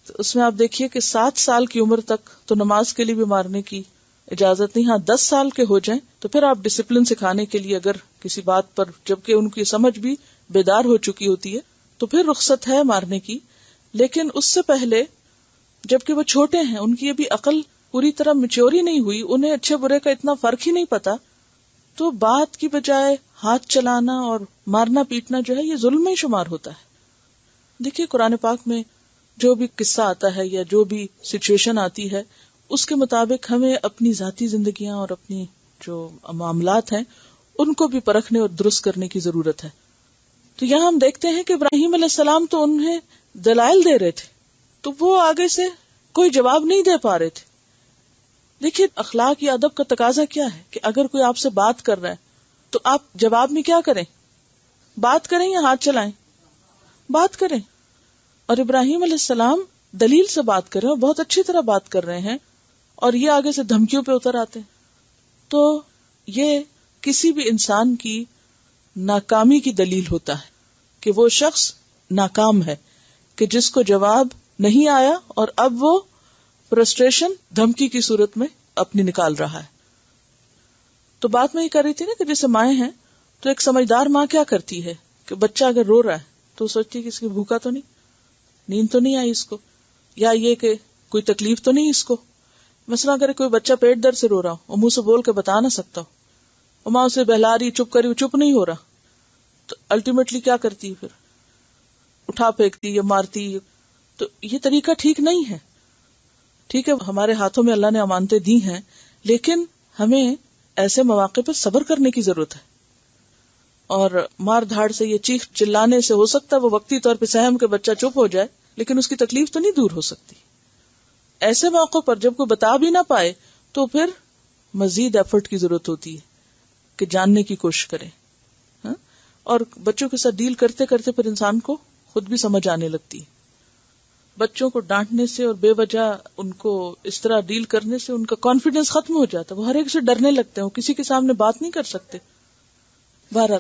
تو اس میں آپ دیکھیے کہ 7 سال کی عمر تک تو نماز کے لیے بھی مارنے کی اجازت نہیں. ہاں 10 سال کے ہو جائیں تو پھر آپ ڈسپلن سکھانے کے لیے اگر کسی بات پر، جبکہ ان کی سمجھ بھی بیدار ہو چکی ہوتی ہے، تو پھر رخصت ہے مارنے کی. لیکن اس سے پہلے جبکہ وہ چھوٹے ہیں، ان کی ابھی عقل پوری طرح میچور ہی نہیں ہوئی، انہیں اچھے برے کا اتنا فرق ہی نہیں پتا، تو بات کی بجائے ہاتھ چلانا اور مارنا پیٹنا جو ہے یہ ظلم میں شمار ہوتا ہے. دیکھیے قرآن پاک میں جو بھی قصہ آتا ہے یا جو بھی سچویشن آتی ہے، اس کے مطابق ہمیں اپنی ذاتی زندگیاں اور اپنی جو معاملات ہیں ان کو بھی پرکھنے اور درست کرنے کی ضرورت ہے. تو یہاں ہم دیکھتے ہیں کہ ابراہیم علیہ السلام تو انہیں دلائل دے رہے تھے، تو وہ آگے سے کوئی جواب نہیں دے پا رہے تھے. دیکھیے اخلاق یا ادب کا تقاضا کیا ہے کہ اگر کوئی آپ سے بات کر رہا ہے تو آپ جواب میں کیا کریں؟ بات کریں یا ہاتھ چلائیں؟ بات کریں. اور ابراہیم علیہ السلام دلیل سے بات کر رہے ہیں اور بہت اچھی طرح بات کر رہے ہیں، اور یہ آگے سے دھمکیوں پہ اتر آتے ہیں. تو یہ کسی بھی انسان کی ناکامی کی دلیل ہوتا ہے کہ وہ شخص ناکام ہے، کہ جس کو جواب نہیں آیا اور اب وہ فرسٹریشن دھمکی کی صورت میں اپنی نکال رہا ہے. تو بات میں یہ کر رہی تھی نا کہ جیسے مائیں ہیں تو ایک سمجھدار ماں کیا کرتی ہے کہ بچہ اگر رو رہا ہے تو سوچتی ہے کہ اس کی بھوکا تو نہیں، نیند تو نہیں آئی اس کو، یا یہ کہ کوئی تکلیف تو نہیں اس کو. مثلا اگر کوئی بچہ پیٹ درد سے رو رہا ہو اور منہ سے بول کے بتا نہ سکتا ہو، اور ماں اسے بہلا رہی، چپ کری، وہ چپ نہیں ہو رہا، تو الٹیمیٹلی کیا کرتی ہے؟ پھر اٹھا پھینکتی یا مارتی. تو یہ طریقہ ٹھیک نہیں ہے. ٹھیک ہے ہمارے ہاتھوں میں اللہ نے امانتیں دی ہیں، لیکن ہمیں ایسے مواقع پر صبر کرنے کی ضرورت ہے. اور مار دھاڑ سے، یہ چیخ چلانے سے ہو سکتا ہے وہ وقتی طور پہ سہم کے بچہ چپ ہو جائے، لیکن اس کی تکلیف تو نہیں دور ہو سکتی. ایسے موقع پر جب کوئی بتا بھی نہ پائے تو پھر مزید ایفرٹ کی ضرورت ہوتی ہے کہ جاننے کی کوشش کریں. اور بچوں کے ساتھ ڈیل کرتے کرتے پھر انسان کو خود بھی سمجھ آنے لگتی ہے. بچوں کو ڈانٹنے سے اور بے وجہ ان کو اس طرح ڈیل کرنے سے ان کا کانفیڈنس ختم ہو جاتا ہے، وہ ہر ایک سے ڈرنے لگتے ہیں، وہ کسی کے سامنے بات نہیں کر سکتے. بہرحال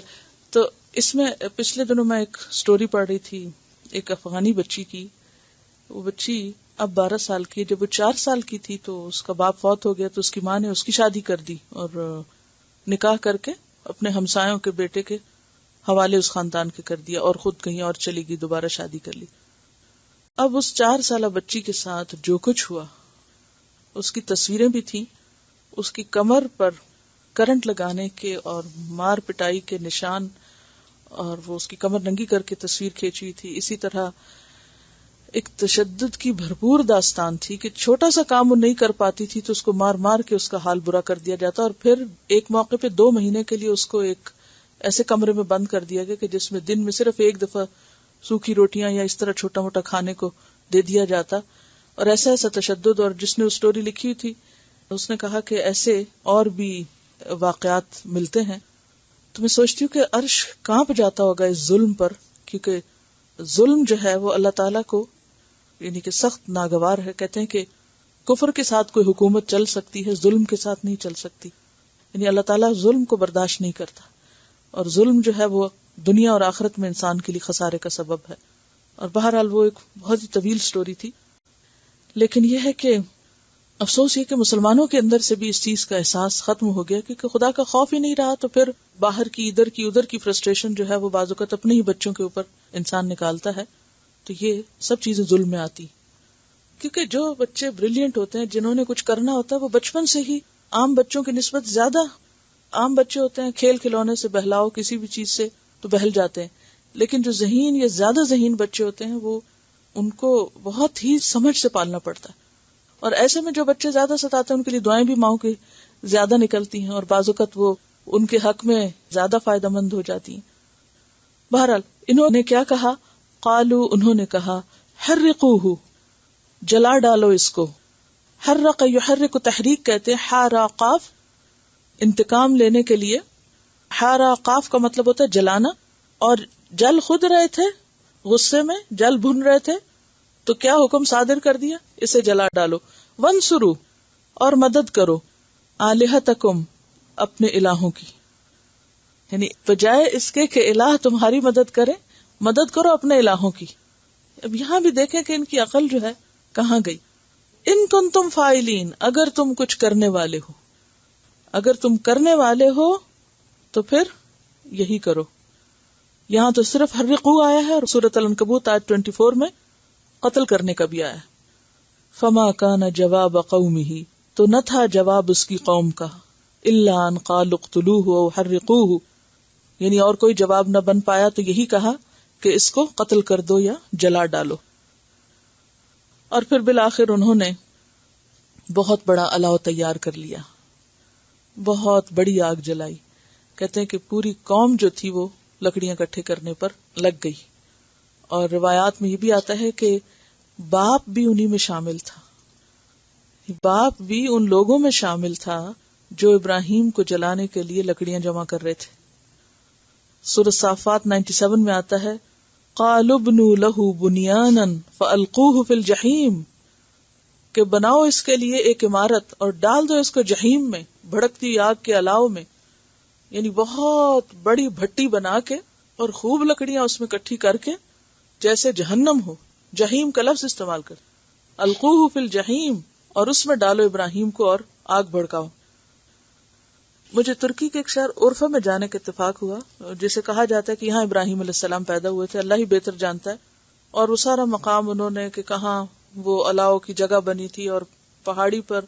تو اس میں پچھلے دنوں میں ایک سٹوری پڑھ رہی تھی ایک افغانی بچی کی. وہ بچی اب 12 سال کی، جب وہ 4 سال کی تھی تو اس کا باپ فوت ہو گیا، تو اس کی ماں نے اس کی شادی کر دی اور نکاح کر کے اپنے ہمسایوں کے بیٹے کے حوالے اس خاندان کے کر دیا، اور خود کہیں اور چلی گئی، دوبارہ شادی کر لی. اب اس 4 سالہ بچی کے ساتھ جو کچھ ہوا، اس کی تصویریں بھی تھیں، اس کی کمر پر کرنٹ لگانے کے اور مار پٹائی کے نشان، اور وہ اس کی کمر ننگی کر کے تصویر کھینچی ہوئی تھی. اسی طرح ایک تشدد کی بھرپور داستان تھی کہ چھوٹا سا کام وہ نہیں کر پاتی تھی تو اس کو مار مار کے اس کا حال برا کر دیا جاتا، اور پھر ایک موقع پہ 2 مہینے کے لیے اس کو ایک ایسے کمرے میں بند کر دیا گیا کہ جس میں دن میں صرف ایک دفعہ سوکھی روٹیاں یا اس طرح چھوٹا موٹا کھانے کو دے دیا جاتا. اور ایسا تشدد. اور جس نے وہ سٹوری لکھی تھی اس نے کہا کہ ایسے اور بھی واقعات ملتے ہیں. تو میں سوچتی ہوں کہ عرش کانپ جاتا ہوگا اس ظلم پر، کیونکہ ظلم جو ہے وہ اللہ تعالیٰ کو یعنی کہ سخت ناگوار ہے. کہتے ہیں کہ کفر کے ساتھ کوئی حکومت چل سکتی ہے، ظلم کے ساتھ نہیں چل سکتی. یعنی اللہ تعالیٰ ظلم کو برداشت نہیں کرتا، اور ظلم جو ہے وہ دنیا اور آخرت میں انسان کے لیے خسارے کا سبب ہے. اور بہرحال وہ ایک بہت ہی طویل سٹوری تھی. لیکن یہ ہے کہ افسوس یہ کہ مسلمانوں کے اندر سے بھی اس چیز کا احساس ختم ہو گیا، کیونکہ خدا کا خوف ہی نہیں رہا. تو پھر باہر کی ادھر کی فرسٹریشن جو ہے وہ بعض اوقات اپنے ہی بچوں کے اوپر انسان نکالتا ہے. تو یہ سب چیزیں ظلم میں آتی. کیونکہ جو بچے بریلینٹ ہوتے ہیں، جنہوں نے کچھ کرنا ہوتا ہے، وہ بچپن سے ہی عام بچوں کی نسبت زیادہ، عام بچے ہوتے ہیں کھیل کھلونے سے بہلاؤ کسی بھی چیز سے تو بہل جاتے ہیں، لیکن جو ذہین یا زیادہ ذہین بچے ہوتے ہیں وہ ان کو بہت ہی سمجھ سے پالنا پڑتا ہے. اور ایسے میں جو بچے زیادہ ستاتے ہیں ان کے لیے دعائیں بھی ماؤں کی زیادہ نکلتی ہیں، اور بعض اوقات وہ ان کے حق میں زیادہ فائدہ مند ہو جاتی ہیں. بہرحال انہوں نے کیا کہا؟ قالو، انہوں نے کہا، حرقوہ، جلا ڈالو اس کو. حرق یحرق تحریک کہتے ہیں، حارا قاف انتقام لینے کے لیے، حارا قاف کا مطلب ہوتا ہے جلانا، اور جل خود رہے تھے غصے میں، جل بھن رہے تھے تو کیا حکم صادر کر دیا؟ اسے جلا ڈالو. وانصروا، اور مدد کرو، آلہتکم، اپنے الہوں کی، یعنی بجائے اس کے کہ الہ تمہاری مدد کرے، مدد کرو اپنے الہوں کی. اب یہاں بھی دیکھیں کہ ان کی عقل جو ہے کہاں گئی. ان کنتم فاعلین، اگر تم کچھ کرنے والے ہو، اگر تم کرنے والے ہو تو پھر یہی کرو. یہاں تو صرف حرقو آیا ہے، اور سورۃ العنکبوت آیت 24 میں قتل کرنے کا بھی آیا ہے. فما کان جواب قومہ، تو نہ تھا جواب اس کی قوم کا، الا ان قالوا اقتلوہ او حرقوہ، یعنی اور کوئی جواب نہ بن پایا تو یہی کہا کہ اس کو قتل کر دو یا جلا ڈالو. اور پھر بالآخر انہوں نے بہت بڑا الاؤ تیار کر لیا، بہت بڑی آگ جلائی. کہتے ہیں کہ پوری قوم جو تھی وہ لکڑیاں اکٹھے کرنے پر لگ گئی. اور روایات میں یہ بھی آتا ہے کہ باپ بھی انہی میں شامل تھا، باپ بھی ان لوگوں میں شامل تھا جو ابراہیم کو جلانے کے لیے لکڑیاں جمع کر رہے تھے. سورۃ صافات 97 میں آتا ہے، قالوا ابنوا له بنیانا فالقوه فی الجحیم، کہ بناؤ اس کے لیے ایک عمارت اور ڈال دو اس کو جہیم میں، بھڑکتی آگ کے الاؤ میں. یعنی بہت بڑی بھٹی بنا کے اور خوب لکڑیاں اس میں اکٹھی کر کے جیسے جہنم ہو، جہیم کا لفظ استعمال کر، القوہ فی الجحیم، اور اس میں ڈالو ابراہیم کو اور آگ بھڑکاؤ. مجھے ترکی کے ایک شہر عرفہ میں جانے کا اتفاق ہوا، جسے کہا جاتا ہے کہ یہاں ابراہیم علیہ السلام پیدا ہوئے تھے، اللہ ہی بہتر جانتا ہے. اور وہ سارا مقام انہوں نے کہ کہاں وہ الاؤ کی جگہ بنی تھی، اور پہاڑی پر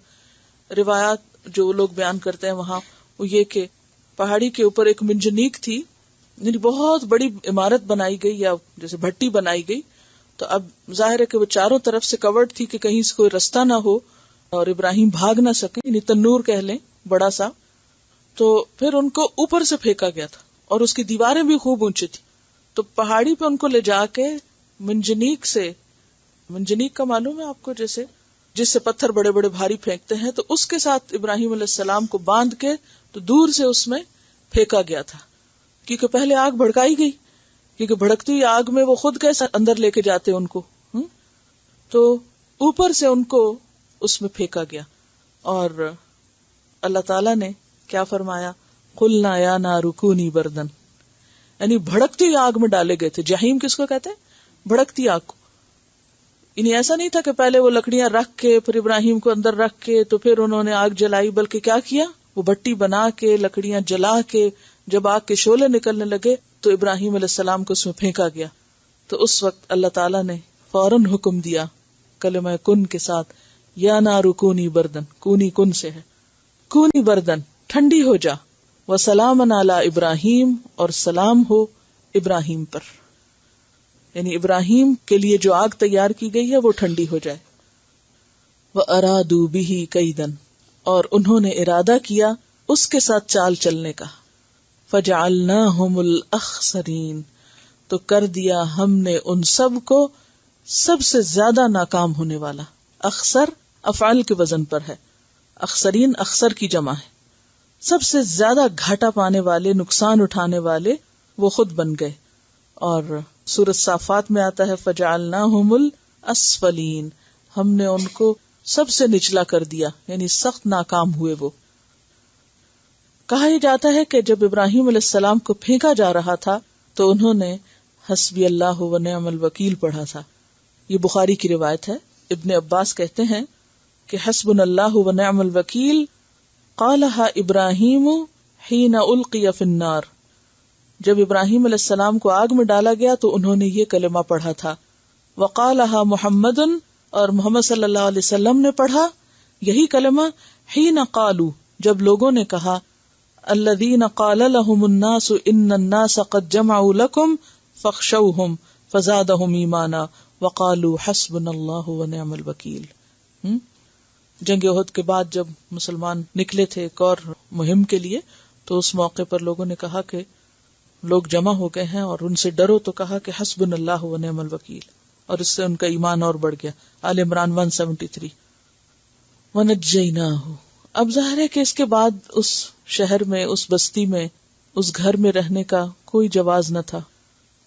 روایات جو لوگ بیان کرتے ہیں وہاں وہ یہ کہ پہاڑی کے اوپر ایک منجنیک تھی، یعنی بہت بڑی عمارت بنائی گئی یا جیسے بھٹی بنائی گئی. تو اب ظاہر ہے کہ وہ چاروں طرف سے کورڈ تھی کہ کہیں سے کوئی رستہ نہ ہو اور ابراہیم بھاگ نہ سکے، یعنی تنور کہہ لیں بڑا سا. تو پھر ان کو اوپر سے پھینکا گیا تھا اور اس کی دیواریں بھی خوب اونچی تھی. تو پہاڑی پہ ان کو لے جا کے منجنیک سے، منجنیک کا معلوم ہے آپ کو، جیسے جس سے پتھر بڑے بڑے بھاری پھینکتے ہیں، تو اس کے ساتھ ابراہیم علیہ السلام کو باندھ کے تو دور سے اس میں پھینکا گیا تھا. کیونکہ پہلے آگ بھڑکائی گئی، کیونکہ بھڑکتی ہوئی آگ میں وہ خود کیسے اندر لے کے جاتے ان کو، تو اوپر سے ان کو اس میں پھینکا گیا. اور اللہ تعالیٰ نے کیا فرمایا؟ قلنا یا نار کونی بردن، یعنی بھڑکتی ہوئی آگ میں ڈالے گئے تھے. جہیم کس کو کہتے ہیں؟ بھڑکتی آگ کو. یعنی ایسا نہیں تھا کہ پہلے وہ لکڑیاں رکھ کے پھر ابراہیم کو اندر رکھ کے تو پھر انہوں نے آگ جلائی، بلکہ کیا کیا؟ وہ بھٹی بنا کے لکڑیاں جلا کے جب آگ کے شعلے نکلنے لگے تو ابراہیم علیہ السلام کو اس میں پھینکا گیا. تو اس وقت اللہ تعالیٰ نے فوراً حکم دیا کلمہ کن کے ساتھ، یا نار کونی بردن، کونی کن سے ہے، کونی بردن، ٹھنڈی ہو جا، وسلام علی ابراہیم، اور سلام ہو ابراہیم پر، یعنی ابراہیم کے لیے جو آگ تیار کی گئی ہے وہ ٹھنڈی ہو جائے. وَأَرَادُوا بِهِ كَيْدًا، اور انہوں نے ارادہ کیا اس کے ساتھ چال چلنے کا. فَجَعَلْنَاهُمُ الْأَخْسَرِينَ، تو کر دیا ہم نے ان سب کو سب سے زیادہ ناکام ہونے والا. اخسر افعال کے وزن پر ہے، اخسرین اخسر کی جمع ہے. سب سے زیادہ گھاٹا پانے والے، نقصان اٹھانے والے وہ خود بن گئے. اور سورۃ صافات میں آتا ہے فَجَعَلْنَاهُمُ الْأَسْفَلِينَ، ہم نے ان کو سب سے نچلا کر دیا، یعنی سخت ناکام ہوئے. وہ کہا یہ جاتا ہے کہ جب ابراہیم علیہ السلام کو پھینکا جا رہا تھا تو انہوں نے حسبی اللہ و نعم الوکیل پڑھا تھا. یہ بخاری کی روایت ہے. ابن عباس کہتے ہیں کہ حسبنا اللہ و نعم الوکیل قالها ابراہیم حین القی فی النار، جب ابراہیم علیہ السلام کو آگ میں ڈالا گیا تو انہوں نے یہ کلمہ پڑھا تھا. وقالها محمد اور محمد صلی اللہ علیہ وسلم نے پڑھا یہی کلمہ حین قالوا، جب لوگوں نے کہا الذین قال لهم الناس ان الناس قد جمعوا لكم فاخشوهم فزادهم ایمانا وقالوا حسبنا اللہ ونعم الوکیل۔ جنگ احد کے بعد جب مسلمان نکلے تھے ایک اور مہم کے لیے، تو اس موقع پر لوگوں نے کہا کہ لوگ جمع ہو گئے ہیں اور ان سے ڈرو، تو کہا کہ حسبنا اللہ ونعم الوکیل، اور اس سے ان کا ایمان اور بڑھ گیا۔ آل عمران 173۔ وَنَجَّيْنَاهُ، اب ظاہر ہے کہ اس کے بعد اس شہر میں، اس بستی میں، اس گھر میں رہنے کا کوئی جواز نہ تھا،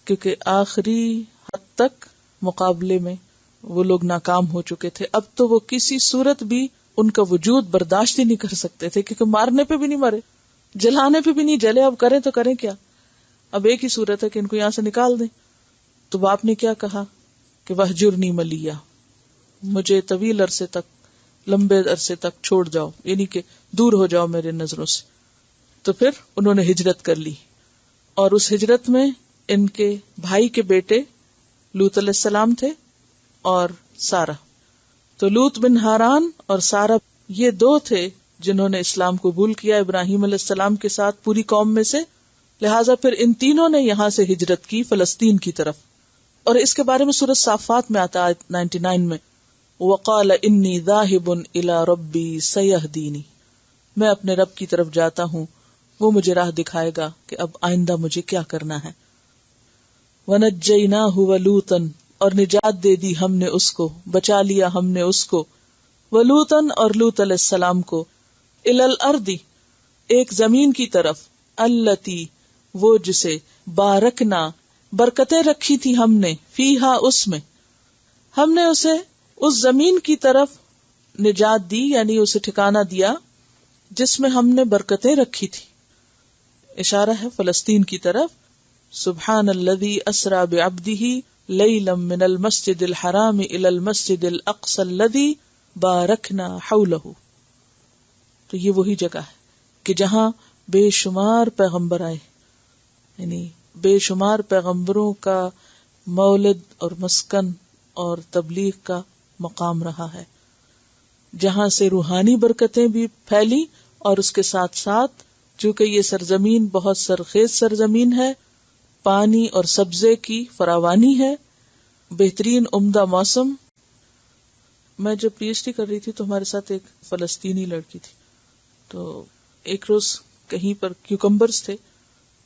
کیونکہ آخری حد تک مقابلے میں وہ لوگ ناکام ہو چکے تھے۔ اب تو وہ کسی صورت بھی ان کا وجود برداشت ہی نہیں کر سکتے تھے، کیونکہ مارنے پہ بھی نہیں مرے، جلانے پہ بھی نہیں جلے، اب کریں تو کریں کیا؟ اب ایک ہی صورت ہے کہ ان کو یہاں سے نکال دیں۔ تو باپ نے کیا کہا کہ وَہْجُرْنِی مَلِيًّا، مجھے طویل عرصے تک، لمبے عرصے تک چھوڑ جاؤ، یعنی کہ دور ہو جاؤ میرے نظروں سے۔ تو پھر انہوں نے ہجرت کر لی، اور اس ہجرت میں ان کے بھائی کے بیٹے لوط علیہ السلام تھے اور سارہ۔ تو لوط بن ہاران اور سارہ یہ دو تھے جنہوں نے اسلام قبول کیا ابراہیم علیہ السلام کے ساتھ پوری قوم میں سے، لہٰذا پھر ان تینوں نے یہاں سے ہجرت کی فلسطین کی طرف۔ اور اس کے بارے میں سورۃ صافات میں آتا ہے 99 میں، وَقَالَ إِنِّي ذَاهِبٌ إِلَىٰ رَبِّي سَيَهْدِينِ، میں اپنے رب کی طرف جاتا ہوں، وہ مجھے راہ دکھائے گا کہ اب آئندہ مجھے کیا کرنا ہے۔ وَنَجَّيْنَاهُ وَلُوطًا، اور نجات دے دی ہم نے اس کو، بچا لیا ہم نے اس کو، وَلُوطًا، اور لوط علیہ السلام کو، إِلَى الْأَرْضِ، ایک زمین کی طرف، الَّتِي، وہ جسے، بارکنا، برکتیں رکھی تھی ہم نے، فیہا، اس میں، ہم نے اسے اس زمین کی طرف نجات دی، یعنی اسے ٹھکانہ دیا جس میں ہم نے برکتیں رکھی تھی۔ اشارہ ہے فلسطین کی طرف۔ سبحان الذی اسری بعبدہ لیلا من المسجد الحرام الی المسجد الاقصی الذی بارکنا حولہ۔ تو یہ وہی جگہ ہے کہ جہاں بے شمار پیغمبر آئے، یعنی بے شمار پیغمبروں کا مولد اور مسکن اور تبلیغ کا مقام رہا ہے، جہاں سے روحانی برکتیں بھی پھیلی، اور اس کے ساتھ ساتھ چونکہ یہ سرزمین بہت سرخیز سرزمین ہے، پانی اور سبزے کی فراوانی ہے، بہترین عمدہ موسم۔ میں جب پی ایچ ڈی کر رہی تھی تو ہمارے ساتھ ایک فلسطینی لڑکی تھی، تو ایک روز کہیں پر کیوکمبرز تھے،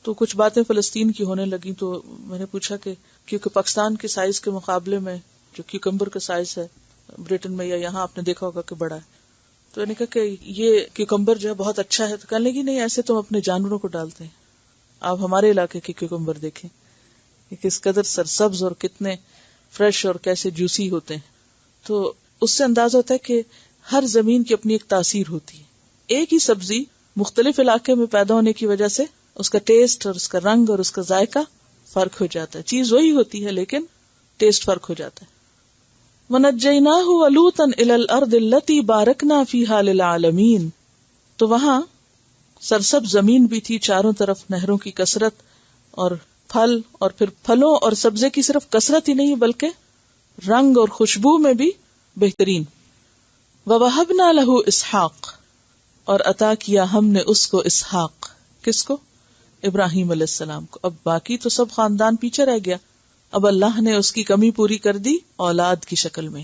تو کچھ باتیں فلسطین کی ہونے لگی، تو میں نے پوچھا کہ کیونکہ پاکستان کے سائز کے مقابلے میں جو کیوکمبر کا سائز ہے برٹن میں یا یہاں آپ نے دیکھا ہوگا کہ بڑا ہے، تو میں نے کہا کہ یہ کیوکمبر جو ہے بہت اچھا ہے، تو کہنے لگی نہیں، ایسے تو ہم اپنے جانوروں کو ڈالتے ہیں، آپ ہمارے علاقے کے کیوکمبر دیکھیں کہ کس قدر سرسبز اور کتنے فریش اور کیسے جوسی ہوتے ہیں۔ تو اس سے اندازہ ہوتا ہے کہ ہر زمین کی اپنی ایک تاثیر ہوتی ہے، ایک ہی سبزی مختلف علاقے میں پیدا ہونے کی وجہ سے اس کا ٹیسٹ اور اس کا رنگ اور اس کا ذائقہ فرق ہو جاتا ہے، چیز وہی ہوتی ہے لیکن ٹیسٹ فرق ہو جاتا ہے۔ وَنَجَّيْنَاهُ وَلُوطًا إِلَى الْأَرْضِ الَّتِي بَارَكْنَا فِيهَا لِلْعَالَمِينَ، تو وہاں سرسبز زمین بھی تھی، چاروں طرف نہروں کی کثرت اور پھل، اور پھر پھلوں اور سبزے کی صرف کثرت ہی نہیں بلکہ رنگ اور خوشبو میں بھی بہترین۔ وَوَهَبْنَا لَهُ إِسْحَاقَ، اور عطا کیا ہم نے اس کو اسحاق، کس کو؟ ابراہیم علیہ السلام کو۔ اب باقی تو سب خاندان پیچھے رہ گیا، اب اللہ نے اس کی کمی پوری کر دی اولاد کی شکل میں،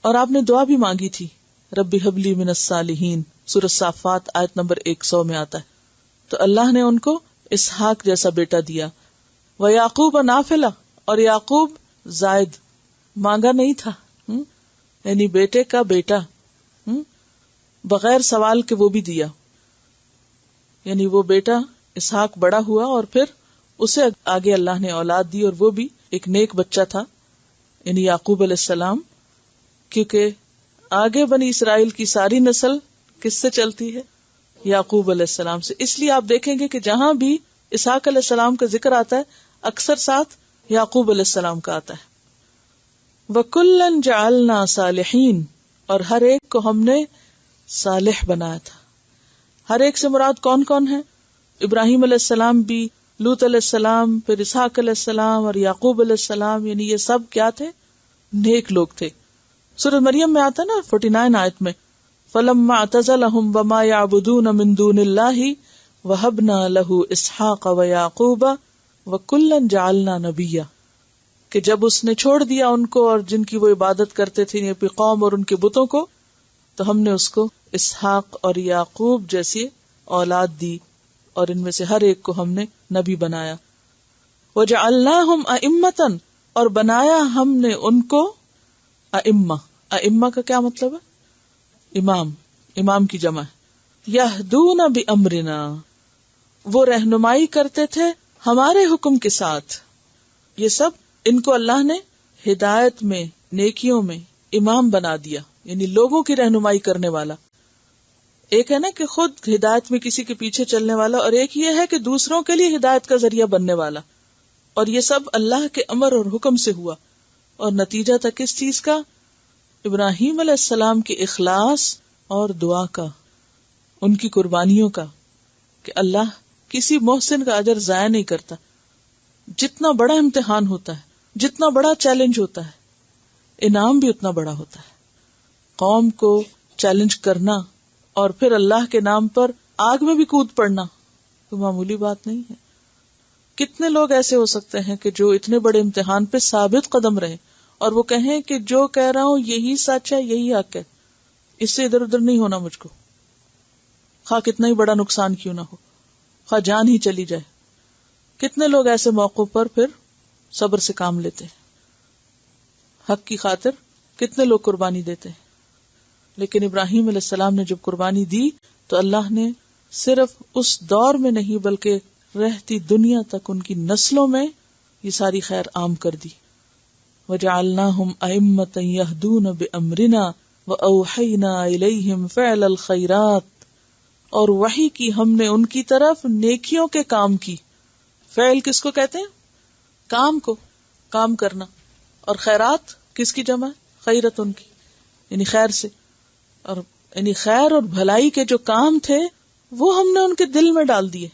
اور آپ نے دعا بھی مانگی تھی، رب هب لی من الصالحین، سورۃ صافات آیت نمبر 100 میں آتا ہے۔ تو اللہ نے ان کو اسحاق جیسا بیٹا دیا۔ وَيَعْقُوبَ نَافِلَةً، اور یعقوب زائد، مانگا نہیں تھا، یعنی بیٹے کا بیٹا، بغیر سوال کے وہ بھی دیا، یعنی وہ بیٹا اسحاق بڑا ہوا اور پھر اسے آگے اللہ نے اولاد دی، اور وہ بھی ایک نیک بچہ تھا، یعنی یعقوب علیہ السلام، کیونکہ آگے بنی اسرائیل کی ساری نسل کس سے چلتی ہے؟ یعقوب علیہ السلام سے۔ اس لیے آپ دیکھیں گے کہ جہاں بھی اسحاق علیہ السلام کا ذکر آتا ہے اکثر ساتھ یعقوب علیہ السلام کا آتا ہے۔ وَكُلًّا جَعَلْنَا صَالِحِينَ، اور ہر ایک کو ہم نے صالح بنایا تھا۔ ہر ایک سے مراد کون کون ہے؟ ابراہیم علیہ السلام بھی، لوط علیہ السلام، پھر اسحاق علیہ السلام اور یعقوب علیہ السلام، یعنی یہ سب کیا تھے؟ نیک لوگ تھے۔ سورۃ مریم میں آتا نا 49 آیت میں فَلَمَّا اعْتَزَلَهُمْ وَمَا يَعْبُدُونَ مِن دُونِ اللَّهِ وَهَبْنَا لَهُ إِسْحَاقَ وَيَعْقُوبَ وَكُلًّا جَعَلْنَا نَبِيًّا، کہ جب اس نے چھوڑ دیا ان کو اور جن کی وہ عبادت کرتے تھے اپنی قوم اور ان کے بتوں کو، تو ہم نے اس کو اسحاق اور یعقوب جیسی اولاد دی اور ان میں سے ہر ایک کو ہم نے نبی بنایا۔ وَجَعَلْنَاهُمْ أَئِمَّةً، اور بنایا ہم نے ان کو ائمہ۔ ائمہ کا کیا مطلب ہے؟ امام، امام کی جمع ہے۔ یہدون بامرنا، وہ رہنمائی کرتے تھے ہمارے حکم کے ساتھ۔ یہ سب ان کو اللہ نے ہدایت میں، نیکیوں میں امام بنا دیا، یعنی لوگوں کی رہنمائی کرنے والا۔ ایک ہے نا کہ خود ہدایت میں کسی کے پیچھے چلنے والا، اور ایک یہ ہے کہ دوسروں کے لیے ہدایت کا ذریعہ بننے والا، اور یہ سب اللہ کے امر اور حکم سے ہوا۔ اور نتیجہ تھا کس چیز کا؟ ابراہیم علیہ السلام کے اخلاص اور دعا کا، ان کی قربانیوں کا، کہ اللہ کسی محسن کا اجر ضائع نہیں کرتا۔ جتنا بڑا امتحان ہوتا ہے، جتنا بڑا چیلنج ہوتا ہے، انعام بھی اتنا بڑا ہوتا ہے۔ قوم کو چیلنج کرنا اور پھر اللہ کے نام پر آگ میں بھی کود پڑنا کوئی معمولی بات نہیں ہے۔ کتنے لوگ ایسے ہو سکتے ہیں کہ جو اتنے بڑے امتحان پہ ثابت قدم رہے اور وہ کہیں کہ جو کہہ رہا ہوں یہی سچ ہے، یہی حق ہے، اس سے ادھر ادھر نہیں ہونا مجھ کو، خواہ کتنا ہی بڑا نقصان کیوں نہ ہو، خواہ جان ہی چلی جائے۔ کتنے لوگ ایسے موقعوں پر پھر صبر سے کام لیتے ہیں، حق کی خاطر کتنے لوگ قربانی دیتے ہیں۔ لیکن ابراہیم علیہ السلام نے جب قربانی دی تو اللہ نے صرف اس دور میں نہیں بلکہ رہتی دنیا تک ان کی نسلوں میں یہ ساری خیر عام کر دی۔ وَجَعَلْنَاهُمْ أَئِمَّةً يَهْدُونَ بِأَمْرِنَا وَأَوْحَيْنَا إِلَيْهِمْ فِعْلَ الْخَيْرَاتِ، اور وحی کی ہم نے ان کی طرف نیکیوں کے کام کی۔ فعل کس کو کہتے ہیں؟ کام کو، کام کرنا۔ اور خیرات کس کی جمع؟ خیرت، ان کی، یعنی خیر سے، اور یعنی خیر اور بھلائی کے جو کام تھے وہ ہم نے ان کے دل میں ڈال دیے۔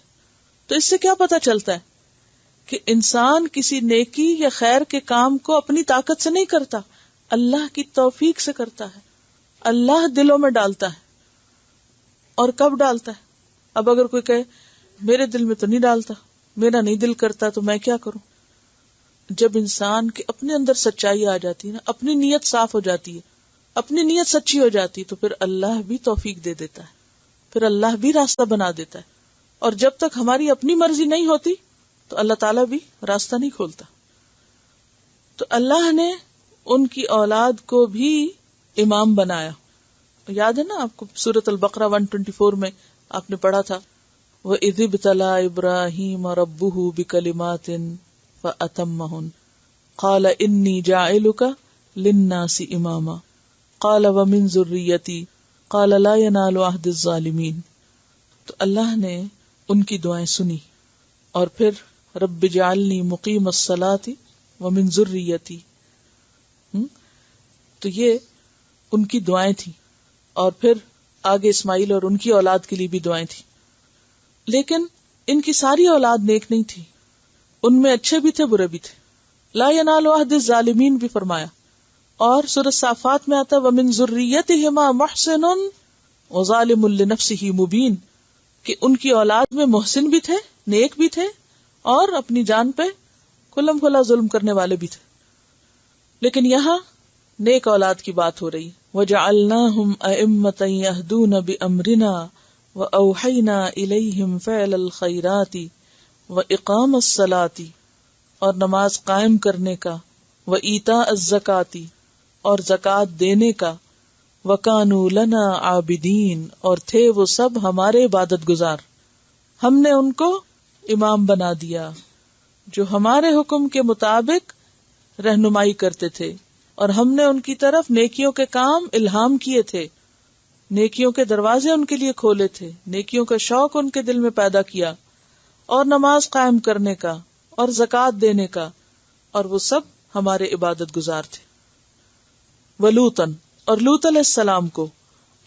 تو اس سے کیا پتہ چلتا ہے کہ انسان کسی نیکی یا خیر کے کام کو اپنی طاقت سے نہیں کرتا، اللہ کی توفیق سے کرتا ہے، اللہ دلوں میں ڈالتا ہے۔ اور کب ڈالتا ہے؟ اب اگر کوئی کہے میرے دل میں تو نہیں ڈالتا، میرا نہیں دل کرتا، تو میں کیا کروں؟ جب انسان کے اپنے اندر سچائی آ جاتی ہے نا، اپنی نیت صاف ہو جاتی ہے، اپنی نیت سچی ہو جاتی، تو پھر اللہ بھی توفیق دے دیتا ہے، پھر اللہ بھی راستہ بنا دیتا ہے۔ اور جب تک ہماری اپنی مرضی نہیں ہوتی تو اللہ تعالیٰ بھی راستہ نہیں کھولتا۔ تو اللہ نے ان کی اولاد کو بھی امام بنایا۔ یاد ہے نا آپ کو سورۃ البقرہ 124 میں آپ نے پڑھا تھا، وَإِذِ ابْتَلَىٰ إِبْرَاهِيمَ رَبُّهُ بِكَلِمَاتٍ فَأَتَمَّهُنَّ قَالَ إِنِّي جَاعِلُكَ لِلنَّاسِ إِمَامًا قَالَ وَمِن ذُرِّيَّتِي قَالَ لَا يَنَالُ عَهْدِ الظَّالِمِينَ۔ تو اللہ نے ان کی دعائیں سنی، اور پھر رب اجعلنی مقیم الصلاۃ ومن ذریتی، تو یہ ان کی دعائیں تھیں، اور پھر آگے اسماعیل اور ان کی اولاد کے لیے بھی دعائیں تھیں۔ لیکن ان کی ساری اولاد نیک نہیں تھی، ان میں اچھے بھی تھے برے بھی تھے۔ لا ینال عہد الظالمین بھی فرمایا، اور سورۃ صافات میں آتا ومن ذریتہما محسن وظالم لنفسہ مبین، کہ ان کی اولاد میں محسن بھی تھے، نیک بھی تھے، اور اپنی جان پہ کھلم کھلا ظلم کرنے والے بھی تھے۔ لیکن یہاں نیک اولاد کی بات ہو رہی، وَجَعَلْنَاهُمْ أَئِمَّةً يَهْدُونَ بِأَمْرِنَا وَأَوْحَيْنَا إِلَيْهِمْ فِعْلَ الْخَيْرَاتِ وَإِقَامَ الصَّلَاةِ، اور نماز قائم کرنے کا، وَإِيتَاءَ الزَّكَاةِ، اور زکوٰۃ دینے کا، وَكَانُوا لَنَا عَابِدِينَ، اور تھے وہ سب ہمارے عبادت گزار۔ ہم نے ان کو امام بنا دیا جو ہمارے حکم کے مطابق رہنمائی کرتے تھے، اور ہم نے ان کی طرف نیکیوں کے کام الہام کیے تھے، نیکیوں کے دروازے ان کے لیے کھولے تھے، نیکیوں کا شوق ان کے دل میں پیدا کیا، اور نماز قائم کرنے کا اور زکوٰۃ دینے کا، اور وہ سب ہمارے عبادت گزار تھے۔ ولوطن، اور لوط علیہ السلام کو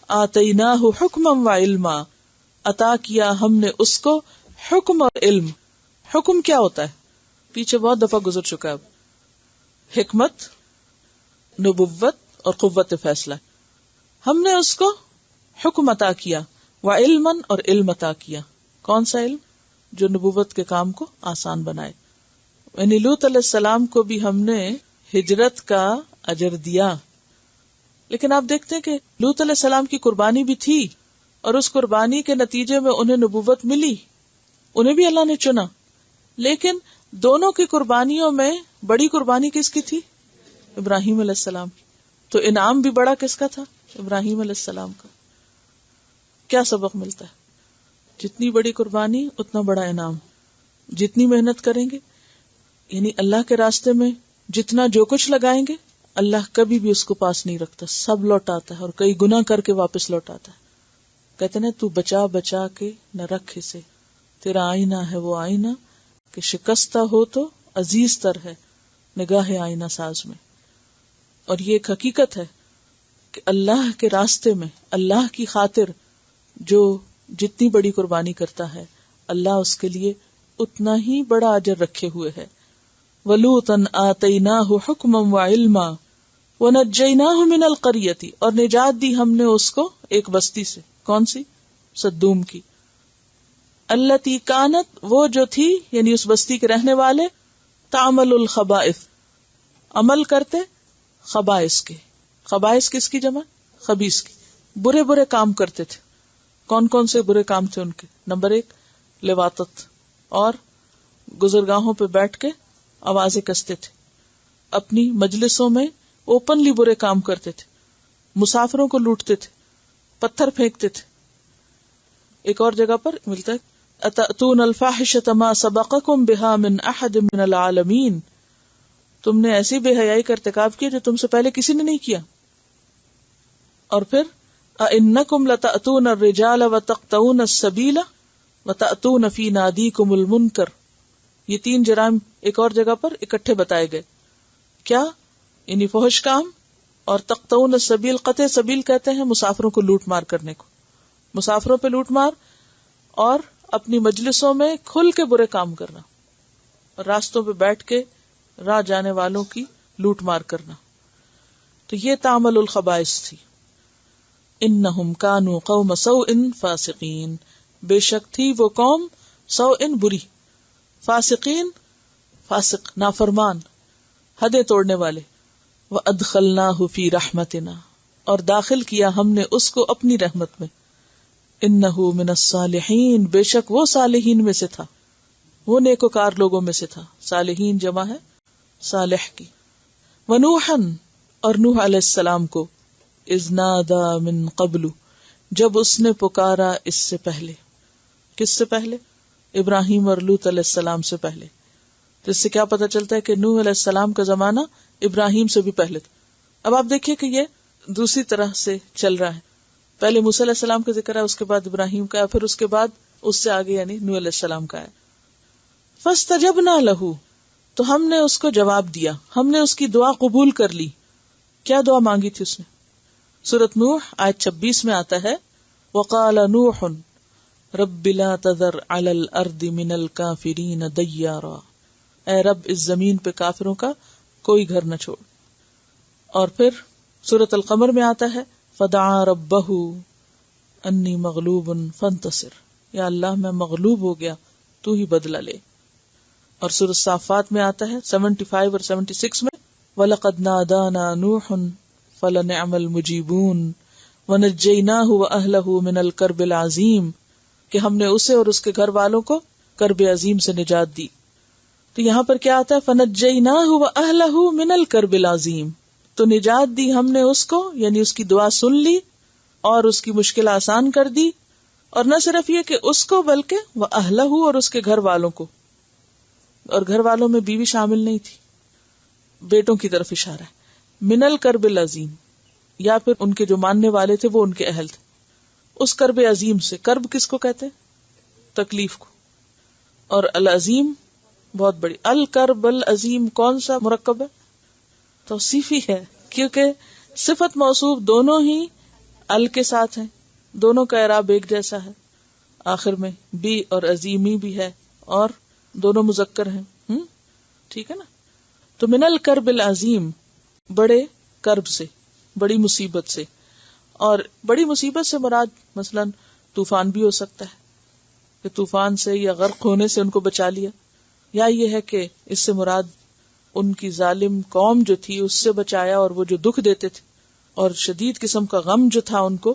آتیناہ حکما وعلما، عطا کیا ہم نے اس کو حکم اور علم۔ حکم کیا ہوتا ہے؟ پیچھے بہت دفعہ گزر چکا ہے۔ حکمت، نبوت اور قوت فیصلہ. ہم نے اس کو حکم عطا کیا، وعلما، اور علم عطا کیا. کون سا علم؟ جو نبوت کے کام کو آسان بنائے. یعنی لوط علیہ السلام کو بھی ہم نے ہجرت کا اجر دیا. لیکن آپ دیکھتے ہیں کہ لوط علیہ السلام کی قربانی بھی تھی، اور اس قربانی کے نتیجے میں انہیں نبوت ملی، انہیں بھی اللہ نے چنا. لیکن دونوں کی قربانیوں میں بڑی قربانی کس کی تھی؟ ابراہیم علیہ السلام. تو انعام بھی بڑا کس کا تھا؟ ابراہیم علیہ السلام کا. کیا سبق ملتا ہے؟ جتنی بڑی قربانی اتنا بڑا انعام. جتنی محنت کریں گے، یعنی اللہ کے راستے میں جتنا جو کچھ لگائیں گے، اللہ کبھی بھی اس کو پاس نہیں رکھتا، سب لوٹاتا ہے، اور کئی گناہ کر کے واپس لوٹاتا ہے. کہتے ہیں تو بچا بچا کے نہ رکھ اسے، تیرا آئینہ ہے وہ آئینہ کہ شکستہ ہو تو عزیز تر ہے نگاہ آئینہ ساز میں. اور یہ ایک حقیقت ہے کہ اللہ کے راستے میں اللہ کی خاطر جو جتنی بڑی قربانی کرتا ہے، اللہ اس کے لیے اتنا ہی بڑا اجر رکھے ہوئے ہے. وَلُوطًا آتَيْنَاهُ حُكْمًا وَعِلْمًا وَنَجَّيْنَاهُ مِنَ الْقَرْيَةِ، اور نجات دی ہم نے اس کو ایک بستی سے. کون سی؟ سدوم کی. الَّتِي كَانَتْ، وہ جو تھی، یعنی اس بستی کے رہنے والے، تَعْمَلُ الْخَبَائِث، عمل کرتے خبائث کے. خبائث کس کی جمع؟ خبیث کی. برے برے کام کرتے تھے. کون کون سے برے کام تھے ان کے؟ نمبر 1 لواطت، اور گزرگاہوں پہ بیٹھ کے آوازیں کستے تھے. اپنی مجلسوں میں اوپنلی برے کام کرتے تھے. مسافروں کو لوٹتے تھے، پتھر پھینکتے تھے. ایک اور جگہ پر ملتا ہے اتأتون الفاحشۃ ما سبقکم بها من احد من العالمین، تم نے ایسی بے حیائی کا ارتکاب کیا جو تم سے پہلے کسی نے نہیں کیا. اور پھر اِنَّكُمْ لَتَأْتُونَ الرِّجَالَ وَتَقْطَعُونَ السَّبِيلَ وَتَأْتُونَ فِي نَادِيكُمُ الْمُنْكَرَ. یہ 3 جرائم ایک اور جگہ پر اکٹھے بتائے گئے. کیا؟ یعنی فحش کام، اور تقطعون السبیل، قطع سبیل کہتے ہیں مسافروں کو لوٹ مار کرنے کو. مسافروں پہ لوٹ مار، اور اپنی مجلسوں میں کھل کے برے کام کرنا، اور راستوں پہ بیٹھ کے راہ جانے والوں کی لوٹ مار کرنا. تو یہ تعمل الخبائث تھی. انہم کانوا قوم سوء فاسقین، بے شک تھی وہ قوم سوء بری، فاسقین فاسق نافرمان، حدیں توڑنے والے. وادخلناہ فی رحمتنا، اور داخل کیا ہم نے اس کو اپنی رحمت میں. انہ من الصالحین، بے شک وہ صالحین میں سے تھا، وہ نیکوکار لوگوں میں سے تھا. صالحین جمع ہے صالح کی. ونوحا، اور نوح علیہ السلام کو، اذ نادا من قبل، جب اس نے پکارا اس سے پہلے. کس سے پہلے؟ ابراہیم اور لوط علیہ السلام سے پہلے. تو اس سے کیا پتہ چلتا ہے کہ نوح علیہ السلام کا زمانہ ابراہیم سے بھی پہلے تھا. اب آپ دیکھیے کہ یہ دوسری طرح سے چل رہا ہے. پہلے موسیٰ علیہ السلام کا ذکر ہے، اس کے بعد ابراہیم کا ہے، پھر اس کے بعد اس سے آگے یعنی نوح علیہ السلام کا ہے. فاستجبنا لہ، تو ہم نے اس کو جواب دیا، ہم نے اس کی دعا قبول کر لی. کیا دعا مانگی تھی اس نے؟ سورۃ نوح آیت 26 میں آتا ہے وقال نوح رب لا تذر علی الارض من الکافرین دیارا، اے رب اس زمین پہ کافروں کا کوئی گھر نہ چھوڑ. اور پھر سورۃ القمر میں آتا ہے فدعا ربہ انی مغلوب فانتصر، یا اللہ میں مغلوب ہو گیا تو ہی بدلہ لے. اور سورۃ صافات میں آتا ہے 75 اور 76 میں وَلَقَدْ نَادَانَا نُوحٌ فَلَنِعْمَ الْمُجِيبُونَ وَنَجَّيْنَاهُ وَأَهْلَهُ مِنَ الْكَرْبِ الْعَظِيمِ، کہ ہم نے اسے اور اس کے گھر والوں کو کرب عظیم سے نجات دی. تو یہاں پر کیا آتا ہے فَنَجَّيْنَاهُ وَأَهْلَهُ مِنَ الْكَرْبِ الْعَظِيمِ، تو نجات دی ہم نے اس کو، یعنی اس کی دعا سن لی اور اس کی مشکل آسان کر دی. اور نہ صرف یہ کہ اس کو بلکہ وَأَهْلَهُ، اور اس کے گھر والوں کو. اور گھر والوں میں بیوی شامل نہیں تھی، بیٹوں کی طرف اشارہ ہے. من الکرب العظیم، یا پھر ان کے جو ماننے والے تھے وہ ان کے اہل تھے. اس کرب عظیم سے، کرب کس کو کہتے ہیں؟ تکلیف کو. اور العظیم بہت بڑی. الکرب العظیم کون سا مرکب ہے؟ توصیفی ہے، کیونکہ صفت موصوف دونوں ہی ال کے ساتھ ہیں، دونوں کا اعراب ایک جیسا ہے. آخر میں بھی اور عظیمی بھی ہے، اور دونوں مذکر ہیں. ٹھیک ہے نا. تو من الکرب العظیم، بڑے کرب سے. بڑی مصیبت سے. اور بڑی مصیبت سے مراد مثلا طوفان بھی ہو سکتا ہے کہ طوفان سے یا غرق ہونے سے ان کو بچا لیا، یا یہ ہے کہ اس سے مراد ان کی ظالم قوم جو تھی اس سے بچایا، اور وہ جو دکھ دیتے تھے اور شدید قسم کا غم جو تھا ان کو،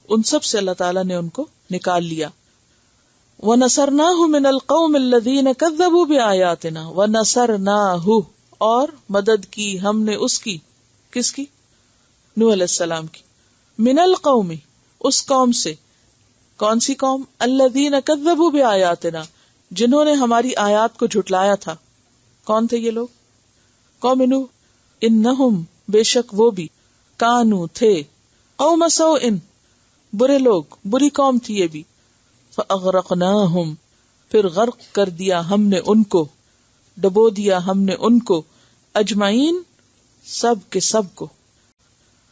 ان سب سے اللہ تعالیٰ نے ان کو نکال لیا. وَنَصَرْنَاهُ مِنَ الْقَوْمِ الَّذِينَ كَذَّبُوا بِآيَاتِنَا وَنَصَرْنَاهُ، اور مدد کی ہم نے اس کی، کس کی؟ نوح علیہ السلام کی. من القوم، اس قوم سے. کون سی قوم؟ الذین کذبوا بآیاتنا، جنہوں نے ہماری آیات کو جھٹلایا تھا. کون تھے یہ لوگ؟ قوم نوح. انہم، بے شک وہ بھی، کانو تھے، قوم سوء، برے لوگ، بری قوم تھی یہ بھی. فاغرقناہم، پھر غرق کر دیا ہم نے ان کو، ڈبو دیا ہم نے ان کو، اجمعین، سب کے سب کو.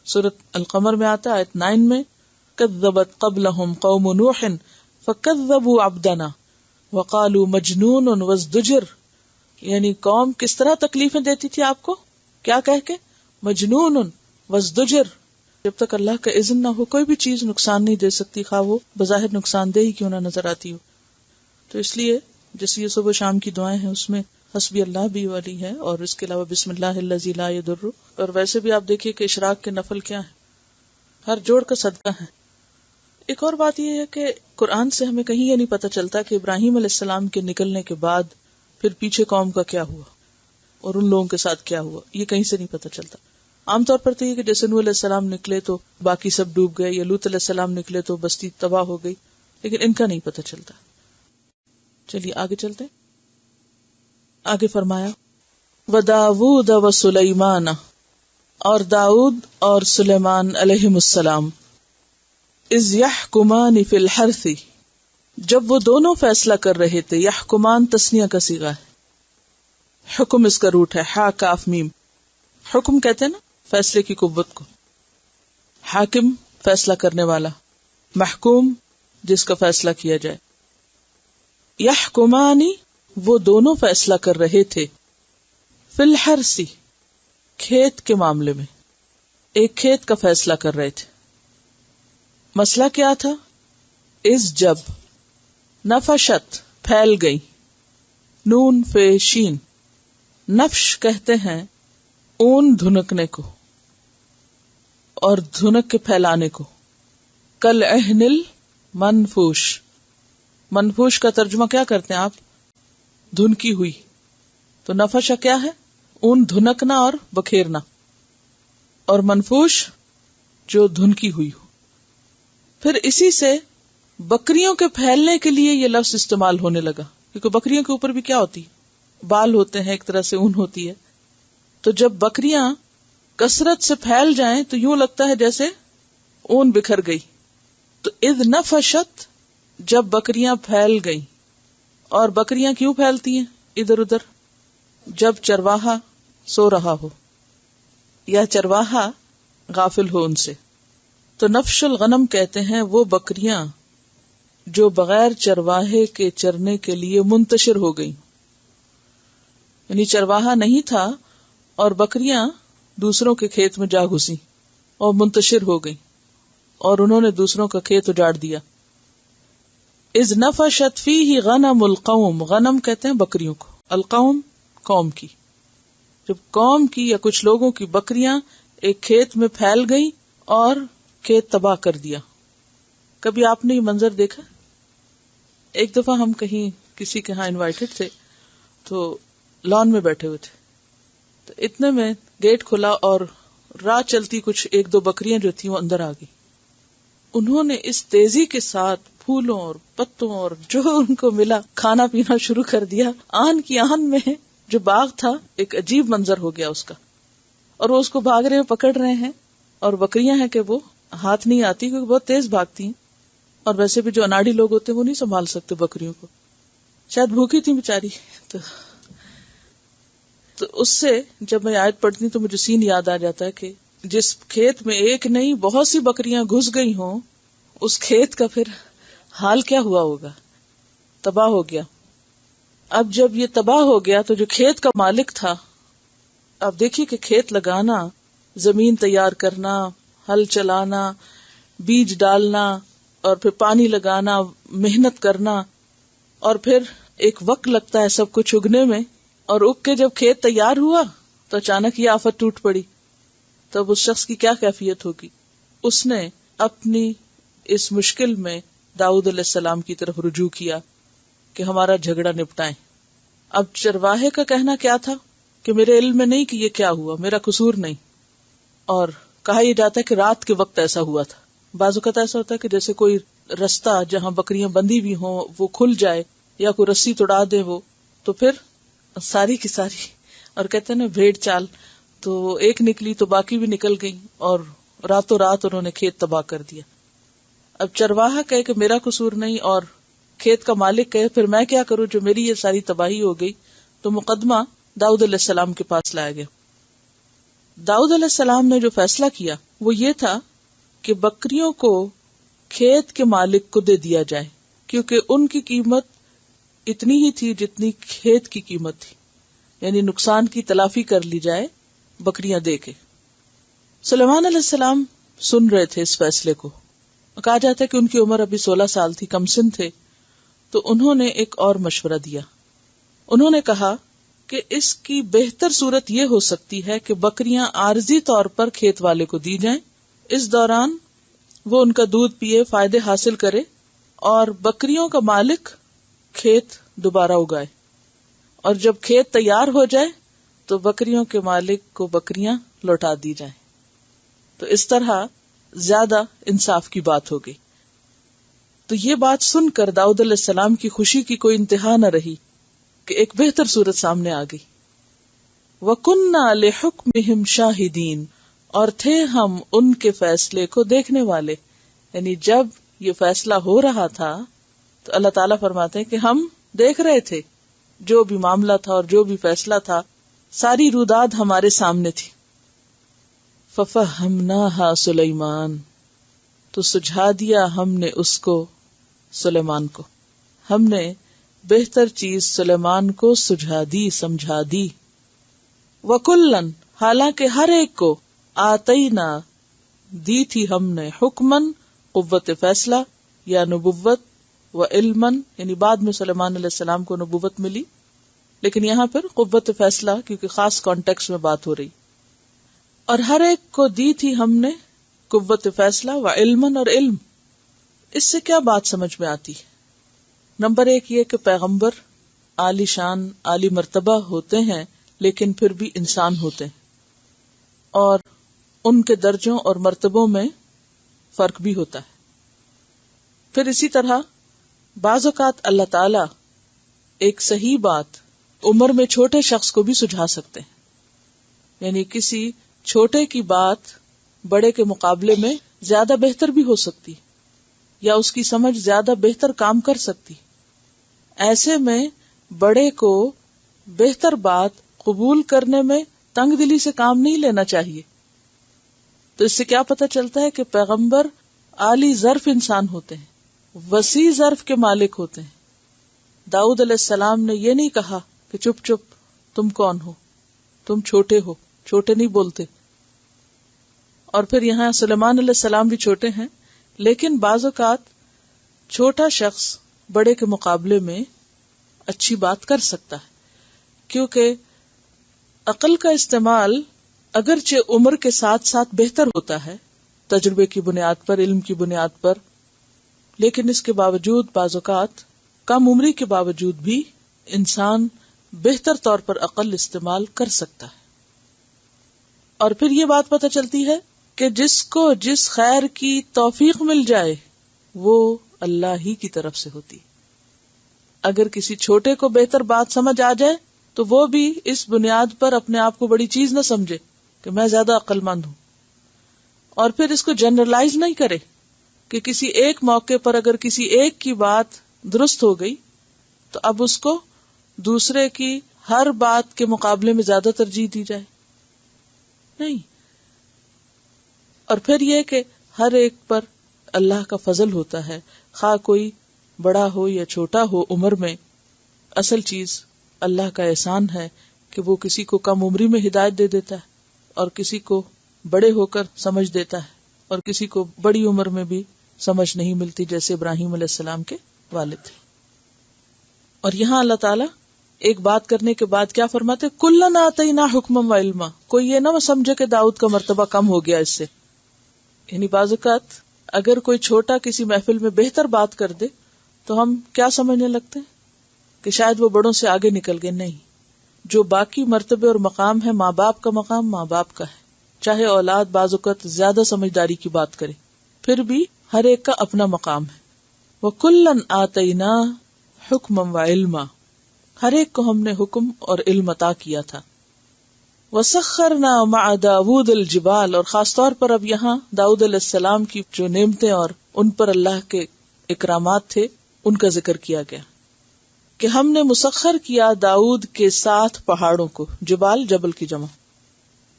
سورۃ القمر میں آتا ہے آیت 9 میں، کذبت قبلہم قوم نوح فکذبوا عبدنا وقالوا مجنون وازدجر. یعنی قوم کس طرح تکلیفیں دیتی تھی آپ کو، کیا کہہ کے؟ مجنون وازدجر. جب تک اللہ کا اذن نہ ہو کوئی بھی چیز نقصان نہیں دے سکتی، خواہ وہ بظاہر نقصان دہ ہی کیوں نہ نظر آتی ہو. تو اس لیے جیسے یہ صبح شام کی دعائیں ہیں اس میں حسبی اللہ بھی والی ہے، اور اس کے علاوہ بسم اللہ الذی لا یضر. اور ویسے بھی آپ دیکھیے کہ اشراق کے نفل کیا ہیں، ہر جوڑ کا صدقہ ہے. ایک اور بات یہ ہے کہ قرآن سے ہمیں کہیں یہ نہیں پتہ چلتا کہ ابراہیم علیہ السلام کے نکلنے کے بعد پھر پیچھے قوم کا کیا ہوا اور ان لوگوں کے ساتھ کیا ہوا، یہ کہیں سے نہیں پتہ چلتا. عام طور پر تو یہ کہ جیسے نوح علیہ السلام نکلے تو باقی سب ڈوب گئے، یا لوط علیہ السلام نکلے تو بستی تباہ ہو گئی، لیکن ان کا نہیں پتہ چلتا. چلیے آگے چلتے. آگے فرمایا وَدَاوُودَ وَسُلَيْمَانَ، اور داؤد اور سلیمان علیہم السلام، اذ یحکمان فی الحرث، جب وہ دونوں فیصلہ کر رہے تھے. یحکمان تسنیہ کا صیغہ ہے، حکم اس کا روٹ ہے ہا کاف میم. حکم کہتے ہیں نا فیصلے کی قوت کو. حاکم فیصلہ کرنے والا، محکوم جس کا فیصلہ کیا جائے. یحکمانی، وہ دونوں فیصلہ کر رہے تھے، فی الحرث، کھیت کے معاملے میں. ایک کھیت کا فیصلہ کر رہے تھے. مسئلہ کیا تھا؟ اس جب نفشت، پھیل گئی، نون فے شین. نفش کہتے ہیں اون دھنکنے کو اور دھنک کے پھیلانے کو. کل اہنل منفوش، منفوش کا ترجمہ کیا کرتے ہیں آپ؟ دھنکی ہوئی. تو نفشہ کیا ہے؟ اون دھنکنا اور بکھیرنا، اور منفوش جو دھنکی ہوئی ہو. پھر اسی سے بکریوں کے پھیلنے کے لیے یہ لفظ استعمال ہونے لگا، کیونکہ بکریوں کے اوپر بھی کیا ہوتی ہے؟ بال ہوتے ہیں، ایک طرح سے اون ہوتی ہے. تو جب بکریاں کثرت سے پھیل جائیں تو یوں لگتا ہے جیسے اون بکھر گئی. تو اذ نفشت، جب بکریاں پھیل گئیں. اور بکریاں کیوں پھیلتی ہیں ادھر ادھر؟ جب چرواہا سو رہا ہو یا چرواہا غافل ہو ان سے. تو نفش الغنم کہتے ہیں وہ بکریاں جو بغیر چرواہے کے چرنے کے لیے منتشر ہو گئیں. یعنی چرواہا نہیں تھا اور بکریاں دوسروں کے کھیت میں جا گھسی اور منتشر ہو گئیں اور انہوں نے دوسروں کا کھیت اجاڑ دیا. اذ نفشت فیہ غنم القوم، غنم کہتے ہیں بکریوں کو، القوم قوم کی. جب قوم کی یا کچھ لوگوں کی بکریاں ایک کھیت میں پھیل گئی اور کھیت تباہ کر دیا. کبھی آپ نے یہ منظر دیکھا؟ ایک دفعہ ہم کہیں کسی کے ہاں انوائٹڈ تھے تو لان میں بیٹھے ہوئے تھے، تو اتنے میں گیٹ کھلا اور راہ چلتی کچھ ایک دو بکریاں جو تھیں وہ اندر آ گئی. انہوں نے اس تیزی کے ساتھ پھولوں اور پتوں اور جو ان کو ملا کھانا پینا شروع کر دیا. آن کی آن میں جو باغ تھا ایک عجیب منظر ہو گیا اس کا، اور وہ اس کو بھاگ رہے ہیں، پکڑ رہے ہیں. اور بکریاں ہیں کہ وہ ہاتھ نہیں آتی کیونکہ بہت تیز بھاگتی ہیں، اور ویسے بھی جو اناڑی لوگ ہوتے ہیں وہ نہیں سنبھال سکتے بکریوں کو. شاید بھوکی تھی بیچاری. تو اس سے جب میں آیت پڑھتی ہوں تو مجھے سین یاد آ جاتا ہے کہ جس کھیت میں ایک نہیں بہت سی بکریاں گھس گئی ہوں، اس کھیت کا پھر حال کیا ہوا ہوگا؟ تباہ ہو گیا. اب جب یہ تباہ ہو گیا تو جو کھیت کا مالک تھا، اب دیکھیے کہ کھیت لگانا زمین تیار کرنا، ہل چلانا، بیج ڈالنا، اور پھر پانی لگانا، محنت کرنا، اور پھر ایک وقت لگتا ہے سب کچھ اگنے میں، اور اگ کے جب کھیت تیار ہوا تو اچانک یہ آفت ٹوٹ پڑی، تب اس شخص کی کیا کیفیت ہوگی؟ اس نے اپنی اس مشکل میں داؤد علیہ السلام کی طرف رجوع کیا کہ ہمارا جھگڑا نپٹائیں۔ اب چرواہے کا کہنا کیا تھا کہ میرے علم میں نہیں کہ یہ کیا ہوا، میرا قصور نہیں، اور کہا یہ جاتا ہے کہ رات کے وقت ایسا ہوا تھا۔ بعض اوقات ایسا ہوتا ہے کہ جیسے کوئی رستہ جہاں بکریاں بندھی ہوئی ہوں وہ کھل جائے، یا کوئی رسی توڑا دے وہ، تو پھر ساری کی ساری، اور کہتے ہیں نا بھیڑ چال، تو ایک نکلی تو باقی بھی نکل گئی، اور راتوں رات انہوں نے کھیت تباہ کر دیا۔ اب چرواہا کہے کہ میرا قصور نہیں، اور کھیت کا مالک کہے پھر میں کیا کروں جو میری یہ ساری تباہی ہو گئی، تو مقدمہ داؤد علیہ السلام کے پاس لایا گیا۔ داؤد علیہ السلام نے جو فیصلہ کیا وہ یہ تھا کہ بکریوں کو کھیت کے مالک کو دے دیا جائے، کیونکہ ان کی قیمت اتنی ہی تھی جتنی کھیت کی قیمت تھی، یعنی نقصان کی تلافی کر لی جائے بکریاں دے کے۔ سلیمان علیہ السلام سن رہے تھے اس فیصلے کو، کہا جاتا ہے کہ ان کی عمر ابھی 16 سال تھی، کم سن تھے، تو انہوں نے ایک اور مشورہ دیا۔ انہوں نے کہا کہ اس کی بہتر صورت یہ ہو سکتی ہے کہ بکریاں عارضی طور پر کھیت والے کو دی جائیں، اس دوران وہ ان کا دودھ پیے، فائدے حاصل کرے، اور بکریوں کا مالک کھیت دوبارہ اگائے، اور جب کھیت تیار ہو جائے تو بکریوں کے مالک کو بکریاں لوٹا دی جائیں۔ تو اس طرح زیادہ انصاف کی بات ہو گئی۔ تو یہ بات سن کر داؤد علیہ السلام کی خوشی کی کوئی انتہا نہ رہی کہ ایک بہتر صورت سامنے آ گئی۔ وَكُنَّا لِحُكْمِهِمْ شَاهِدِينَ، اور تھے ہم ان کے فیصلے کو دیکھنے والے، یعنی جب یہ فیصلہ ہو رہا تھا تو اللہ تعالیٰ فرماتے ہیں کہ ہم دیکھ رہے تھے، جو بھی معاملہ تھا اور جو بھی فیصلہ تھا ساری روداد ہمارے سامنے تھی۔ فَفَهَّمْنَاهَا سُلَيْمَانَ، تو سجھا دیا ہم نے اس کو سلیمان کو، ہم نے بہتر چیز سلیمان کو سجھا دی، سمجھا دی۔ وَكُلًّا، حالانکہ ہر ایک کو آتینا، دی تھی ہم نے، حکمن، قوت فیصلہ یا نبوت، و علمن، یعنی بعد میں سلیمان علیہ السلام کو نبوت ملی، لیکن یہاں پر قوت فیصلہ کیونکہ خاص کانٹیکس میں بات ہو رہی، اور ہر ایک کو دی تھی ہم نے قوت فیصلہ و علمن، اور علم۔ اس سے کیا بات سمجھ میں آتی ہے؟ نمبر ایک یہ کہ پیغمبر عالی شان، عالی مرتبہ ہوتے ہیں، لیکن پھر بھی انسان ہوتے ہیں، اور ان کے درجوں اور مرتبوں میں فرق بھی ہوتا ہے۔ پھر اسی طرح بعض اوقات اللہ تعالی ایک صحیح بات عمر میں چھوٹے شخص کو بھی سجھا سکتے ہیں، یعنی کسی چھوٹے کی بات بڑے کے مقابلے میں زیادہ بہتر بھی ہو سکتی، یا اس کی سمجھ زیادہ بہتر کام کر سکتی۔ ایسے میں بڑے کو بہتر بات قبول کرنے میں تنگ دلی سے کام نہیں لینا چاہیے۔ تو اس سے کیا پتہ چلتا ہے کہ پیغمبر عالی ظرف انسان ہوتے ہیں، وسیع ظرف کے مالک ہوتے ہیں۔ داؤد علیہ السلام نے یہ نہیں کہا کہ چپ چپ تم کون ہو، تم چھوٹے ہو، چھوٹے نہیں بولتے۔ اور پھر یہاں سلیمان علیہ السلام بھی چھوٹے ہیں، لیکن بعض اوقات چھوٹا شخص بڑے کے مقابلے میں اچھی بات کر سکتا ہے، کیونکہ عقل کا استعمال اگرچہ عمر کے ساتھ ساتھ بہتر ہوتا ہے، تجربے کی بنیاد پر، علم کی بنیاد پر، لیکن اس کے باوجود بعض اوقات کم عمری کے باوجود بھی انسان بہتر طور پر عقل استعمال کر سکتا ہے۔ اور پھر یہ بات پتہ چلتی ہے کہ جس کو جس خیر کی توفیق مل جائے وہ اللہ ہی کی طرف سے ہوتی۔ اگر کسی چھوٹے کو بہتر بات سمجھ آ جائے تو وہ بھی اس بنیاد پر اپنے آپ کو بڑی چیز نہ سمجھے کہ میں زیادہ عقل مند ہوں، اور پھر اس کو جنرلائز نہیں کرے کہ کسی ایک موقع پر اگر کسی ایک کی بات درست ہو گئی تو اب اس کو دوسرے کی ہر بات کے مقابلے میں زیادہ ترجیح دی جائے، نہیں۔ اور پھر یہ کہ ہر ایک پر اللہ کا فضل ہوتا ہے، خواہ کوئی بڑا ہو یا چھوٹا ہو عمر میں، اصل چیز اللہ کا احسان ہے کہ وہ کسی کو کم عمری میں ہدایت دے دیتا ہے اور کسی کو بڑے ہو کر سمجھ دیتا ہے اور کسی کو بڑی عمر میں بھی سمجھ نہیں ملتی، جیسے ابراہیم علیہ السلام کے والد تھے۔ اور یہاں اللہ تعالیٰ ایک بات کرنے کے بعد کیا فرماتے؟ کُلًا آتَيْنَا حُکْمًا وَعِلْمًا۔ کوئی یہ نہ سمجھے کہ داؤد کا مرتبہ کم ہو گیا اس سے، یعنی بعض اوقات اگر کوئی چھوٹا کسی محفل میں بہتر بات کر دے تو ہم کیا سمجھنے لگتے ہیں کہ شاید وہ بڑوں سے آگے نکل گئے۔ نہیں، جو باقی مرتبے اور مقام ہے، ماں باپ کا مقام ماں باپ کا ہے، چاہے اولاد بعض اوقات زیادہ سمجھداری کی بات کرے، پھر بھی ہر ایک کا اپنا مقام ہے۔ وَكُلًّا آتَيْنَا حُکْمًا وَعِلْمًا، ہر ایک کو ہم نے حکم اور علم عطا کیا تھا۔ وَسَخَّرْنَا مَعَ دَاوُودَ الْجِبَالَ، اور خاص طور پر اب یہاں داؤد علیہ السلام کی جو نعمتیں اور ان پر اللہ کے اکرامات تھے ان کا ذکر کیا گیا کہ ہم نے مسخر کیا داؤد کے ساتھ پہاڑوں کو۔ جبال جبل کی جمع،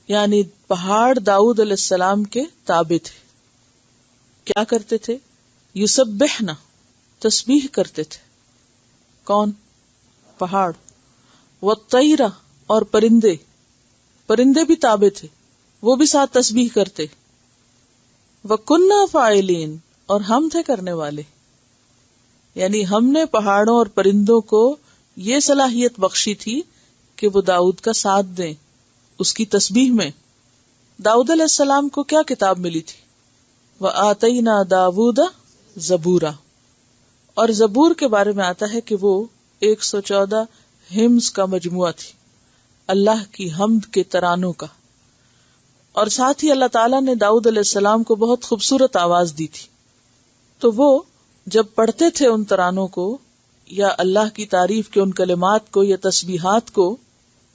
یعنی پہاڑ داؤد علیہ السلام کے تابع تھے۔ کیا کرتے تھے؟ یسبحنا، تسبیح کرتے تھے۔ کون؟ پہاڑ۔ والطیر، اور پرندے، پرندے بھی تابع تھے، وہ بھی ساتھ تسبیح کرتے۔ وَكُنَّا فَاعِلِينَ، اور ہم تھے کرنے والے، یعنی ہم نے پہاڑوں اور پرندوں کو یہ صلاحیت بخشی تھی کہ وہ داؤد کا ساتھ دیں اس کی تسبیح میں۔ داؤد علیہ السلام کو کیا کتاب ملی تھی؟ وَآتَيْنَا دَاوُودَ زَبُورًا، اور زبور کے بارے میں آتا ہے کہ وہ 114 ہمز کا مجموعہ تھی، اللہ کی حمد کے ترانوں کا۔ اور ساتھ ہی اللہ تعالیٰ نے داؤد علیہ السلام کو بہت خوبصورت آواز دی تھی، تو وہ جب پڑھتے تھے ان ترانوں کو یا اللہ کی تعریف کے ان کلمات کو یا تسبیحات کو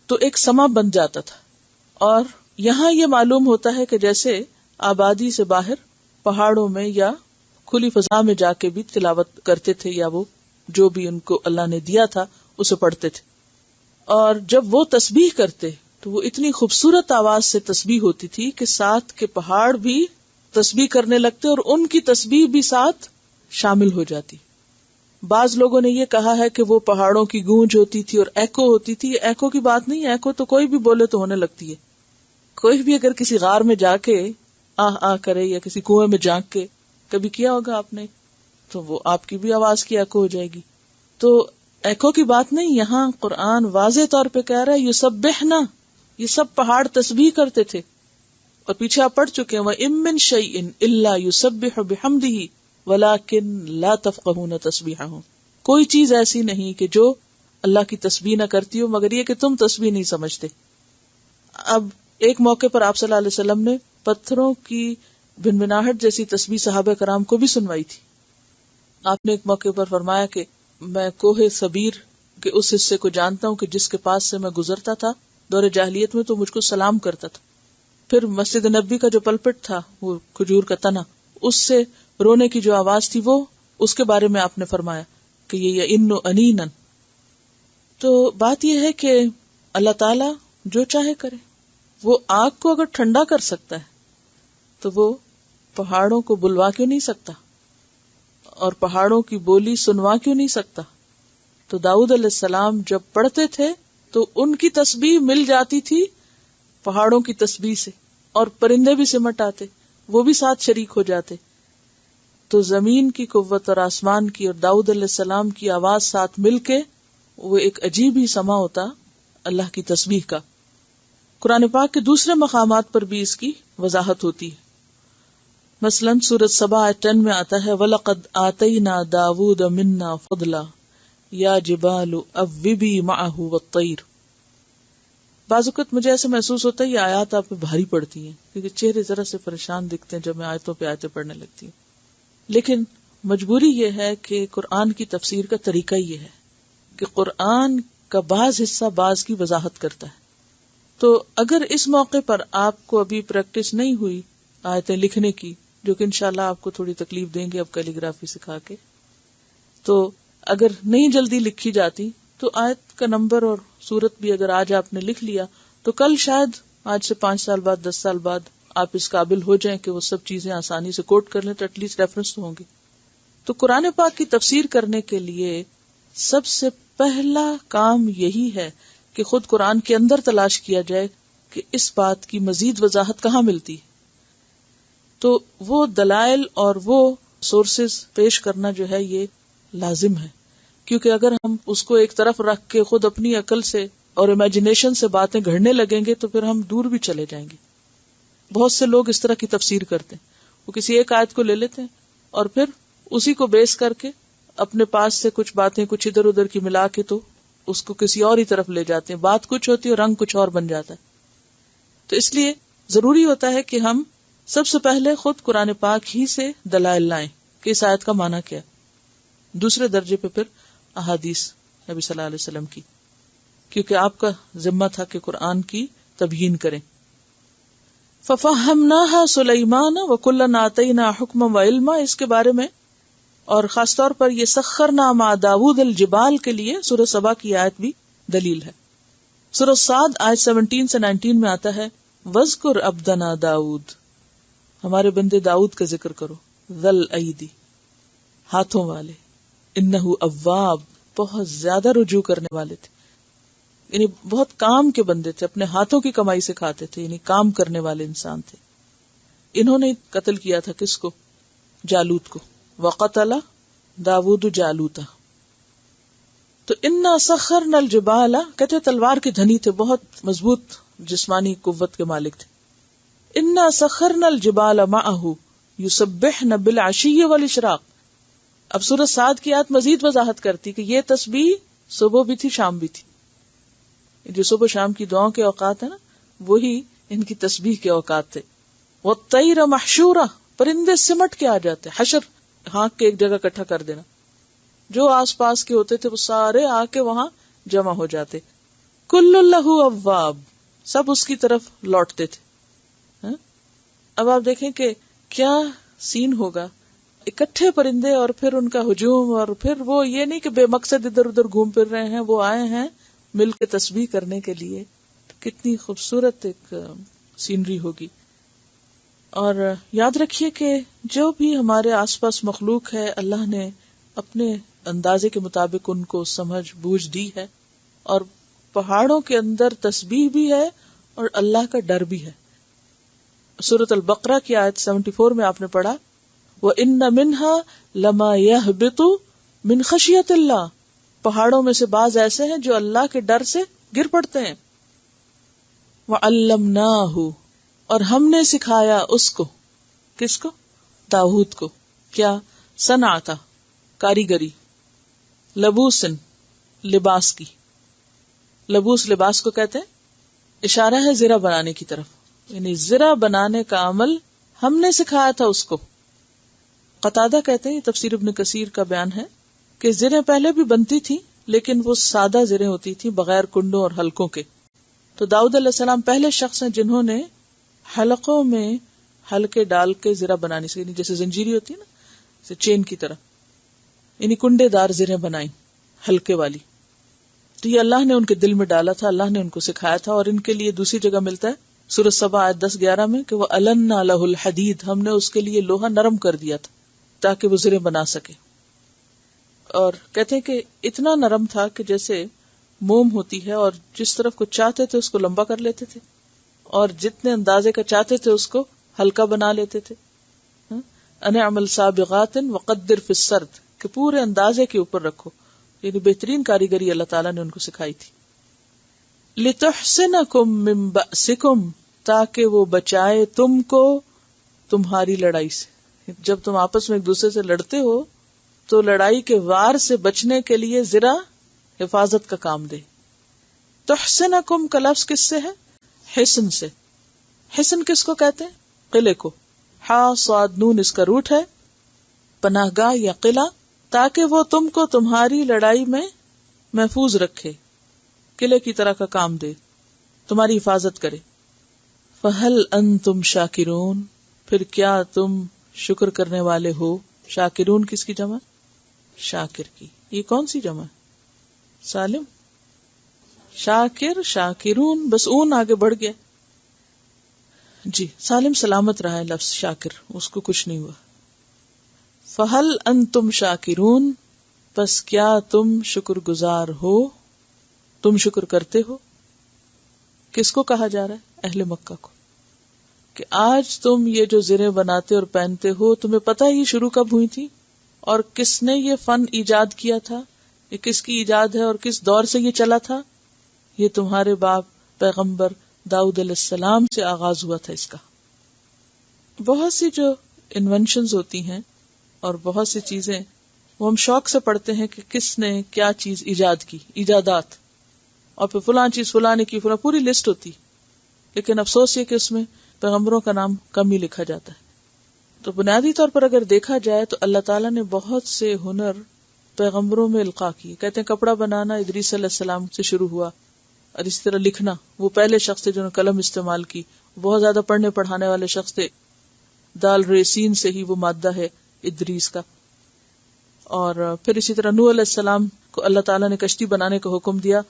تو ایک سما بن جاتا تھا۔ اور یہاں یہ معلوم ہوتا ہے کہ جیسے آبادی سے باہر پہاڑوں میں یا کھلی فضا میں جا کے بھی تلاوت کرتے تھے، یا وہ جو بھی ان کو اللہ نے دیا تھا اسے پڑھتے تھے، اور جب وہ تسبیح کرتے تو وہ اتنی خوبصورت آواز سے تسبیح ہوتی تھی کہ ساتھ کے پہاڑ بھی تسبیح کرنے لگتے اور ان کی تسبیح بھی ساتھ شامل ہو جاتی۔ بعض لوگوں نے یہ کہا ہے کہ وہ پہاڑوں کی گونج ہوتی تھی اور ایکو ہوتی تھی۔ یہ ایکو کی بات نہیں، ایکو تو کوئی بھی بولے تو ہونے لگتی ہے۔ کوئی بھی اگر کسی غار میں جا کے آہ کرے یا کسی کنویں میں جھانک کے، کبھی کیا ہوگا آپ نے، تو وہ آپ کی بھی آواز کی ایکو ہو جائے گی۔ تو ایکو کی بات نہیں، یہاں قرآن واضح طور پہ کہہ رہا ہے یسبحنا، یہ سب پہاڑ تسبیح کرتے تھے۔ اور پیچھے آپ پڑھ چکے ہیں وَإِن مِّن شَيْءٍ إِلَّا يُسَبِّحُ بِحَمْدِهِ وَلَكِن لَا تَفْقَهُونَ تَسْبِيحَهُم، کوئی چیز ایسی نہیں کہ جو اللہ کی تسبیح نہ کرتی ہو مگر یہ کہ تم تسبیح نہیں سمجھتے۔ اب ایک موقع پر آپ صلی اللہ علیہ وسلم نے پتھروں کی بھنبھناہٹ جیسی تسبیح صحابہ کرام کو بھی سنوائی تھی۔ آپ نے ایک موقع پر فرمایا کہ میں کوہ صبیر کے اس حصے کو جانتا ہوں کہ جس کے پاس سے میں گزرتا تھا دور جاہلیت میں تو مجھ کو سلام کرتا تھا۔ پھر مسجد نبی کا جو پلپٹ تھا، وہ کھجور کا تنا، اس سے رونے کی جو آواز تھی وہ اس کے بارے میں آپ نے فرمایا کہ یہ انو انینن۔ تو بات یہ ہے کہ اللہ تعالیٰ جو چاہے کرے، وہ آگ کو اگر ٹھنڈا کر سکتا ہے تو وہ پہاڑوں کو بلوا کیوں نہیں سکتا، اور پہاڑوں کی بولی سنوا کیوں نہیں سکتا؟ تو داؤد علیہ السلام جب پڑھتے تھے تو ان کی تسبیح مل جاتی تھی پہاڑوں کی تسبیح سے، اور پرندے بھی سمٹ آتے، وہ بھی ساتھ شریک ہو جاتے۔ تو زمین کی قوت اور آسمان کی اور داؤد علیہ السلام کی آواز ساتھ مل کے وہ ایک عجیب ہی سما ہوتا اللہ کی تسبیح کا۔ قرآن پاک کے دوسرے مقامات پر بھی اس کی وضاحت ہوتی ہے۔ مثلاً سورۃ سبا آیت 10 میں آتا ہے وَلَقَدْ آتَيْنَا دَاوُودَ مِنَّا فَضْلًا یا جبال اوبی معہ والطیر۔ بعض اوقات مجھے ایسے محسوس ہوتا ہے یہ آیات آپ پہ بھاری پڑتی ہیں کیونکہ چہرے ذرا سے پریشان دکھتے ہیں جب میں آیتوں پہ آیتیں پڑھنے لگتی ہوں، لیکن مجبوری یہ ہے کہ قرآن کی تفسیر کا طریقہ یہ ہے کہ قرآن کا بعض حصہ بعض کی وضاحت کرتا ہے۔ تو اگر اس موقع پر آپ کو ابھی پریکٹس نہیں ہوئی آیتیں لکھنے کی، جو کہ انشاءاللہ آپ کو تھوڑی تکلیف دیں گے اب کیلی گرافی سکھا کے، تو اگر نہیں جلدی لکھی جاتی تو آیت کا نمبر اور سورت بھی اگر آج آپ نے لکھ لیا تو کل شاید آج سے 5 سال بعد 10 سال بعد آپ اس قابل ہو جائیں کہ وہ سب چیزیں آسانی سے کوٹ کر لیں، تو ایٹ لیسٹ ریفرنس تو ہوں گے۔ تو قرآن پاک کی تفسیر کرنے کے لیے سب سے پہلا کام یہی ہے کہ خود قرآن کے اندر تلاش کیا جائے کہ اس بات کی مزید وضاحت کہاں ملتی. تو وہ دلائل اور وہ سورسز پیش کرنا جو ہے یہ لازم ہے، کیونکہ اگر ہم اس کو ایک طرف رکھ کے خود اپنی عقل سے اور امیجنیشن سے باتیں گھڑنے لگیں گے تو پھر ہم دور بھی چلے جائیں گے. بہت سے لوگ اس طرح کی تفسیر کرتے ہیں، وہ کسی ایک آیت کو لے لیتے ہیں اور پھر اسی کو بیس کر کے اپنے پاس سے کچھ باتیں کچھ ادھر ادھر کی ملا کے تو اس کو کسی اور ہی طرف لے جاتے ہیں. بات کچھ ہوتی ہے اور رنگ کچھ اور بن جاتا ہے. تو اس لیے ضروری ہوتا ہے کہ ہم سب سے پہلے خود قرآن پاک ہی سے دلائل لائیں کہ اس آیت کا معنی کیا. دوسرے درجے پہ پھر احادیث نبی صلی اللہ علیہ وسلم کی، کیونکہ آپ کا ذمہ تھا کہ قرآن کی تبیین کریں. فَفَهَّمْنَاهَا سُلَيْمَانَ وَكُلًّا آتَيْنَا حُكْمًا وَعِلْمًا، اس کے بارے میں اور خاص طور پر یہ سخرنا مع داود الجبال کے لیے سورہ سبا کی آیت بھی دلیل ہے. سورہ صاد آیت 17 سے 19 میں آتا ہے وَذْكُرْ عَبْدَنَا داود، ہمارے بندے داؤد کا ذکر کرو، ذل ایدی، ہاتھوں والے، انہ اواب، بہت زیادہ رجوع کرنے والے تھے، یعنی بہت کام کے بندے تھے، اپنے ہاتھوں کی کمائی سے کھاتے تھے، یعنی کام کرنے والے انسان تھے. انہوں نے قتل کیا تھا کس کو؟ جالوت کو. وقتل داود جالوتا. تو انا سخرنا الجبال، کہتے تلوار کے دھنی تھے، بہت مضبوط جسمانی قوت کے مالک تھے. انا سخرنا الجبال معه یسبحن بالعشی والاشراق. اب سورۃ صاد کی آیت مزید وضاحت کرتی کہ یہ تسبیح صبح بھی تھی شام بھی تھی. جو صبح شام کی دعاؤں کے اوقات ہیں نا، وہی ان کی تسبیح کے اوقات تھے. والطیر محشورہ، پرندے سمٹ کے آ جاتے، حشر ہانک کے ایک جگہ اکٹھا کر دینا، جو آس پاس کے ہوتے تھے وہ سارے آ کے وہاں جمع ہو جاتے. کل لہ اواب، سب اس کی طرف لوٹتے تھے. اب آپ دیکھیں کہ کیا سین ہوگا، اکٹھے پرندے اور پھر ان کا ہجوم، اور پھر وہ یہ نہیں کہ بے مقصد ادھر ادھر گھوم پھر رہے ہیں، وہ آئے ہیں مل کے تسبیح کرنے کے لیے. کتنی خوبصورت ایک سینری ہوگی. اور یاد رکھیے کہ جو بھی ہمارے آس پاس مخلوق ہے، اللہ نے اپنے اندازے کے مطابق ان کو سمجھ بوجھ دی ہے، اور پہاڑوں کے اندر تسبیح بھی ہے اور اللہ کا ڈر بھی ہے. سورۃ البقرہ کی آیت 74 میں آپ نے پڑھا وَإِنَّ مِنْهَا لَمَا يَهْبِطُ مِنْ خَشْيَةِ اللَّهِ، پہاڑوں میں سے بعض ایسے ہیں جو اللہ کے ڈر سے گر پڑتے ہیں. وَعَلَّمْنَاهُ، اور ہم نے سکھایا اس کو، کس کو؟ داؤد کو. کیا؟ صنعتا، کاریگری، لبوسن، لباس کی. لبوس لباس کو کہتے ہیں، اشارہ ہے زرہ بنانے کی طرف، یعنی زرہ بنانے کا عمل ہم نے سکھایا تھا اس کو. قتادہ کہتے ہیں، تفسیر ابن کثیر کا بیان ہے کہ زریں پہلے بھی بنتی تھی لیکن وہ سادہ زریں ہوتی تھی بغیر کنڈوں اور حلقوں کے. تو داؤد علیہ السلام پہلے شخص ہیں جنہوں نے حلقوں میں حلقے ڈال کے زرہ بنانی سے، یعنی جیسے زنجیری ہوتی ہے نا، جیسے چین کی طرح، یعنی کنڈے دار زریں بنائی حلقے والی. تو یہ اللہ نے ان کے دل میں ڈالا تھا، اللہ نے ان کو سکھایا تھا. اور ان کے لیے دوسری جگہ ملتا ہے سورۃ سبا آیت 10-11 میں کہ وَأَلَنَّا لَهُ الْحَدِيدَ، ہم نے اس کے لیے لوہا نرم کر دیا تھا تاکہ وہ زریں بنا سکے. اور کہتے ہیں کہ اتنا نرم تھا کہ جیسے موم ہوتی ہے، اور جس طرف کو چاہتے تھے اس کو لمبا کر لیتے تھے، اور جتنے اندازے کا چاہتے تھے اس کو ہلکا بنا لیتے تھے. ان اعمل سابغات وقدر فی السرد، کہ پورے اندازے کے اوپر رکھو، یعنی بہترین کاریگری اللہ تعالیٰ نے ان کو سکھائی تھی. لتحسنکم من بأسکم، تاکہ وہ بچائے تم کو تمہاری لڑائی سے. جب تم آپس میں ایک دوسرے سے لڑتے ہو تو لڑائی کے وار سے بچنے کے لیے ذرا حفاظت کا کام دے. تحسنکم کا لفظ کس سے ہے؟ حسن سے. حسن کس کو کہتے ہیں؟ قلعے کو. ہا صاد نون اس کا روٹ ہے، پناہ گاہ یا قلعہ، تاکہ وہ تم کو تمہاری لڑائی میں محفوظ رکھے، قلعے کی طرح کا کام دے، تمہاری حفاظت کرے. فَهَلْ أَنْتُمْ شَاكِرُونَ، پھر کیا تم شکر کرنے والے ہو. شاکرون کس کی جمع؟ شاکر کی. یہ کون سی جمع؟ سالم. شاکر، شاکرون، بس اون آگے بڑھ گیا. جی سالم سلامت رہا ہے لفظ شاکر، اس کو کچھ نہیں ہوا. فَهَلْ أَنْتُمْ شَاكِرُونَ، پس کیا تم شکر گزار ہو، تم شکر کرتے ہو. کس کو کہا جا رہا ہے؟ اہل مکہ کو کہ آج تم یہ جو زریں بناتے اور پہنتے ہو، تمہیں پتہ ہے یہ شروع کب ہوئی تھی اور کس نے یہ فن ایجاد کیا تھا، یہ کس کی ایجاد ہے اور کس دور سے یہ چلا تھا؟ یہ تمہارے باپ پیغمبر داؤد علیہ السلام سے آغاز ہوا تھا اس کا۔ بہت سی جو انونشنز ہوتی ہیں اور بہت سی چیزیں وہ ہم شوق سے پڑھتے ہیں کہ کس نے کیا چیز ایجاد کی، ایجادات، اور پھر فلاں چیز فلاں نے کی، فلاں پوری لسٹ ہوتی، لیکن افسوس یہ کہ اس میں پیغمبروں کا نام کم ہی لکھا جاتا ہے۔ تو بنیادی طور پر اگر دیکھا جائے تو اللہ تعالیٰ نے بہت سے ہنر پیغمبروں میں القاء کیے۔ کہتے ہیں کپڑا بنانا ادریس علیہ السلام سے شروع ہوا، اور اسی طرح لکھنا، وہ پہلے شخص تھے جنہوں نے قلم استعمال کی، بہت زیادہ پڑھنے پڑھانے والے شخص تھے، دال ریسین سے ہی وہ مادہ ہے ادریس کا۔ اور پھر اسی طرح نوح علیہ السلام کو اللہ تعالیٰ نے کشتی بنانے کا حکم دیا،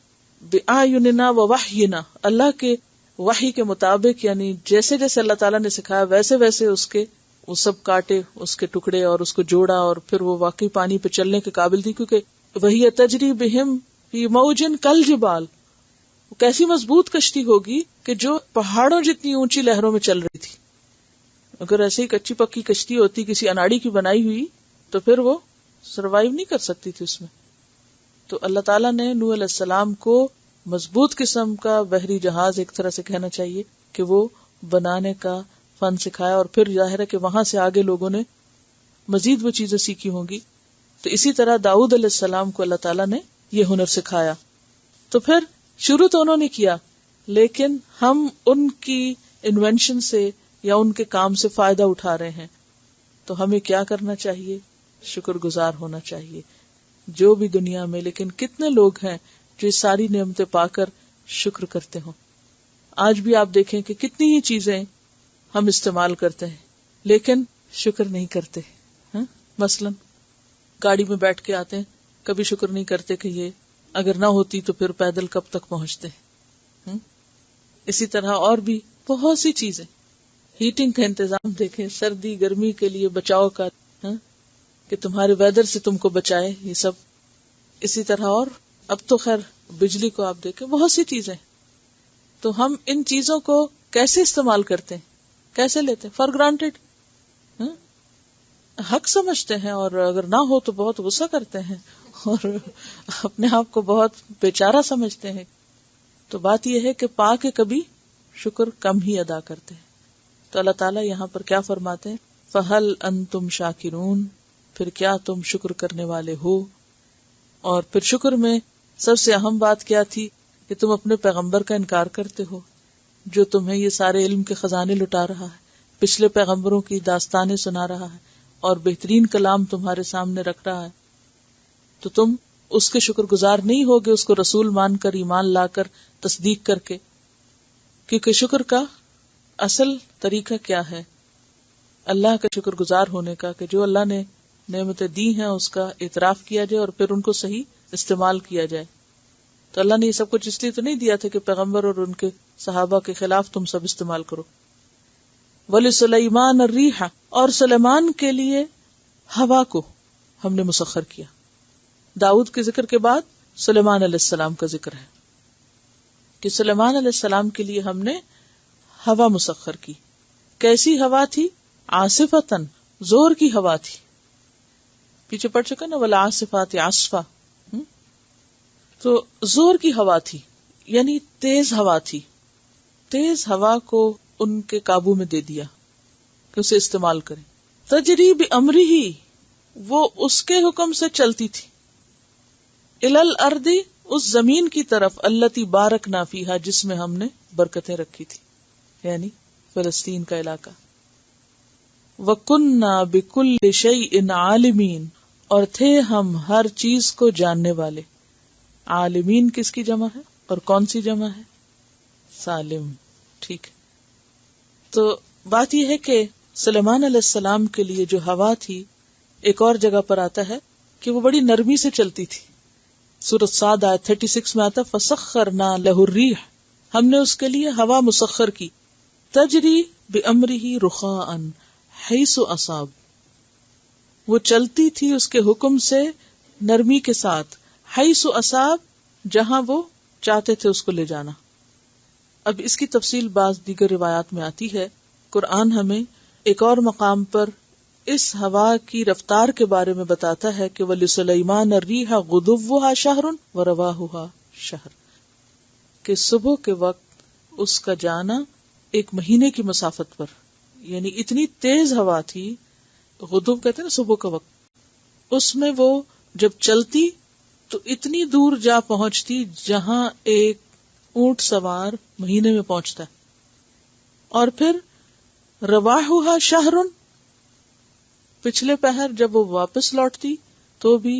بِأَعْيُنِنَا وَوَحْيِنَا، اللہ کے وحی کے مطابق، یعنی جیسے جیسے اللہ تعالیٰ نے سکھایا ویسے ویسے اس کے وہ سب کاٹے، اس کے ٹکڑے، اور اس کو جوڑا، اور پھر وہ واقعی پانی پہ چلنے کے قابل تھی، کیونکہ وَهِيَ تَجْرِي بِهِمْ فِي مَوْجٍ كَالْجِبَالِ، وہ کیسی مضبوط کشتی ہوگی کہ جو پہاڑوں جتنی اونچی لہروں میں چل رہی تھی۔ اگر ایسے ہی کچی پکی کشتی ہوتی کسی اناڑی کی بنائی ہوئی تو پھر وہ سروائیو نہیں کر سکتی تھی اس میں۔ تو اللہ تعالیٰ نے نوح علیہ السلام کو مضبوط قسم کا بحری جہاز، ایک طرح سے کہنا چاہیے کہ وہ بنانے کا فن سکھایا، اور پھر ظاہر ہے کہ وہاں سے آگے لوگوں نے مزید وہ چیزیں سیکھی ہوں گی۔ تو اسی طرح داؤد علیہ السلام کو اللہ تعالیٰ نے یہ ہنر سکھایا۔ تو پھر شروع تو انہوں نے کیا، لیکن ہم ان کی انوینشن سے یا ان کے کام سے فائدہ اٹھا رہے ہیں، تو ہمیں کیا کرنا چاہیے؟ شکر گزار ہونا چاہیے جو بھی دنیا میں۔ لیکن کتنے لوگ ہیں جو یہ ساری نعمتیں پا کر شکر کرتے ہوں؟ آج بھی آپ دیکھیں کہ کتنی ہی چیزیں ہم استعمال کرتے ہیں لیکن شکر نہیں کرتے۔ مثلا گاڑی میں بیٹھ کے آتے ہیں، کبھی شکر نہیں کرتے کہ یہ اگر نہ ہوتی تو پھر پیدل کب تک پہنچتے ہیں۔ اسی طرح اور بھی بہت سی چیزیں، ہیٹنگ کا انتظام دیکھیں، سردی گرمی کے لیے بچاؤ کا، کہ تمہارے ویدر سے تم کو بچائے، یہ سب۔ اسی طرح اور اب تو خیر بجلی کو آپ دیکھیں، بہت سی چیزیں۔ تو ہم ان چیزوں کو کیسے استعمال کرتے ہیں، کیسے لیتے ہیں؟ فار گرانٹیڈ، حق سمجھتے ہیں، اور اگر نہ ہو تو بہت غصہ کرتے ہیں اور اپنے آپ کو بہت بیچارہ سمجھتے ہیں۔ تو بات یہ ہے کہ پا کے کبھی شکر کم ہی ادا کرتے ہیں۔ تو اللہ تعالیٰ یہاں پر کیا فرماتے ہیں؟ فَهَلْ أَنْتُمْ شَاكِرُونَ، پھر کیا تم شکر کرنے والے ہو؟ اور پھر شکر میں سب سے اہم بات کیا تھی کہ تم اپنے پیغمبر کا انکار کرتے ہو جو تمہیں یہ سارے علم کے خزانے لٹا رہا ہے، پچھلے پیغمبروں کی داستانیں سنا رہا ہے اور بہترین کلام تمہارے سامنے رکھ رہا ہے۔ تو تم اس کے شکر گزار نہیں ہوگے، اس کو رسول مان کر، ایمان لا کر، تصدیق کر کے۔ کیونکہ شکر کا اصل طریقہ کیا ہے؟ اللہ کا شکر گزار ہونے کا، کہ جو اللہ نے نعمتیں دی ہیں اس کا اعتراف کیا جائے اور پھر ان کو صحیح استعمال کیا جائے۔ تو اللہ نے یہ سب کچھ اس لیے تو نہیں دیا تھا کہ پیغمبر اور ان کے صحابہ کے خلاف تم سب استعمال کرو۔ وَلِسُلَيْمَانَ الرِّيحَ، اور سلیمان کے لیے ہوا کو ہم نے مسخر کیا۔ داؤد کے ذکر کے بعد سلیمان علیہ السلام کا ذکر ہے کہ سلیمان علیہ السلام کے لیے ہم نے ہوا مسخر کی۔ کیسی ہوا تھی؟ عاصفتاً، زور کی ہوا تھی۔ پیچھے پڑھ چکا نا، وَالْعَاصِفَاتِ عَصْفًا، تو زور کی ہوا تھی، یعنی تیز ہوا تھی۔ تیز ہوا کو ان کے قابو میں دے دیا کہ اسے استعمال کریں۔ تجری بِأَمْرِهِ، وہ اس کے حکم سے چلتی تھی۔ إِلَى الْأَرْضِ، اس زمین کی طرف، الَّتِي بَارَكْنَا فِيهَا، جس میں ہم نے برکتیں رکھی تھی، یعنی فلسطین کا علاقہ۔ وَكُنَّا بِكُلِّ شَيْءٍ عَالِمِينَ، اور تھے ہم ہر چیز کو جاننے والے۔ عالمین کس کی جمع ہے اور کون سی جمع ہے؟ سالم، ٹھیک۔ تو بات یہ ہے کہ سلیمان علیہ السلام کے لیے جو ہوا تھی، ایک اور جگہ پر آتا ہے کہ وہ بڑی نرمی سے چلتی تھی۔ سورۃ صاد آیت 36 میں آتا، فَسَخَّرْنَا لَهُ الرِّيحَ، ہم نے اس کے لیے ہوا مسخر کی، تجری بِأَمْرِهِ رُخَاءً حَيْثُ أَصَابَ، وہ چلتی تھی اس کے حکم سے نرمی کے ساتھ، حیث اصاب، جہاں وہ چاہتے تھے اس کو لے جانا۔ اب اس کی تفصیل بعض دیگر روایات میں آتی ہے. قرآن ہمیں ایک اور مقام پر اس ہوا کی رفتار کے بارے میں بتاتا ہے کہ وَلِسُلَيْمَانَ الرِّيحَ غُدُوُّهَا شَهْرٌ وَرَوَاحُهَا شَهْرٌ، کہ صبح کے وقت اس کا جانا ایک مہینے کی مسافت پر، یعنی اتنی تیز ہوا تھی. غدو کہتے ہیں نا صبح کا وقت، اس میں وہ جب چلتی تو اتنی دور جا پہنچتی جہاں ایک اونٹ سوار مہینے میں پہنچتا ہے. اور پھر رواحُہا شہرٌ، پچھلے پہر جب وہ واپس لوٹتی تو بھی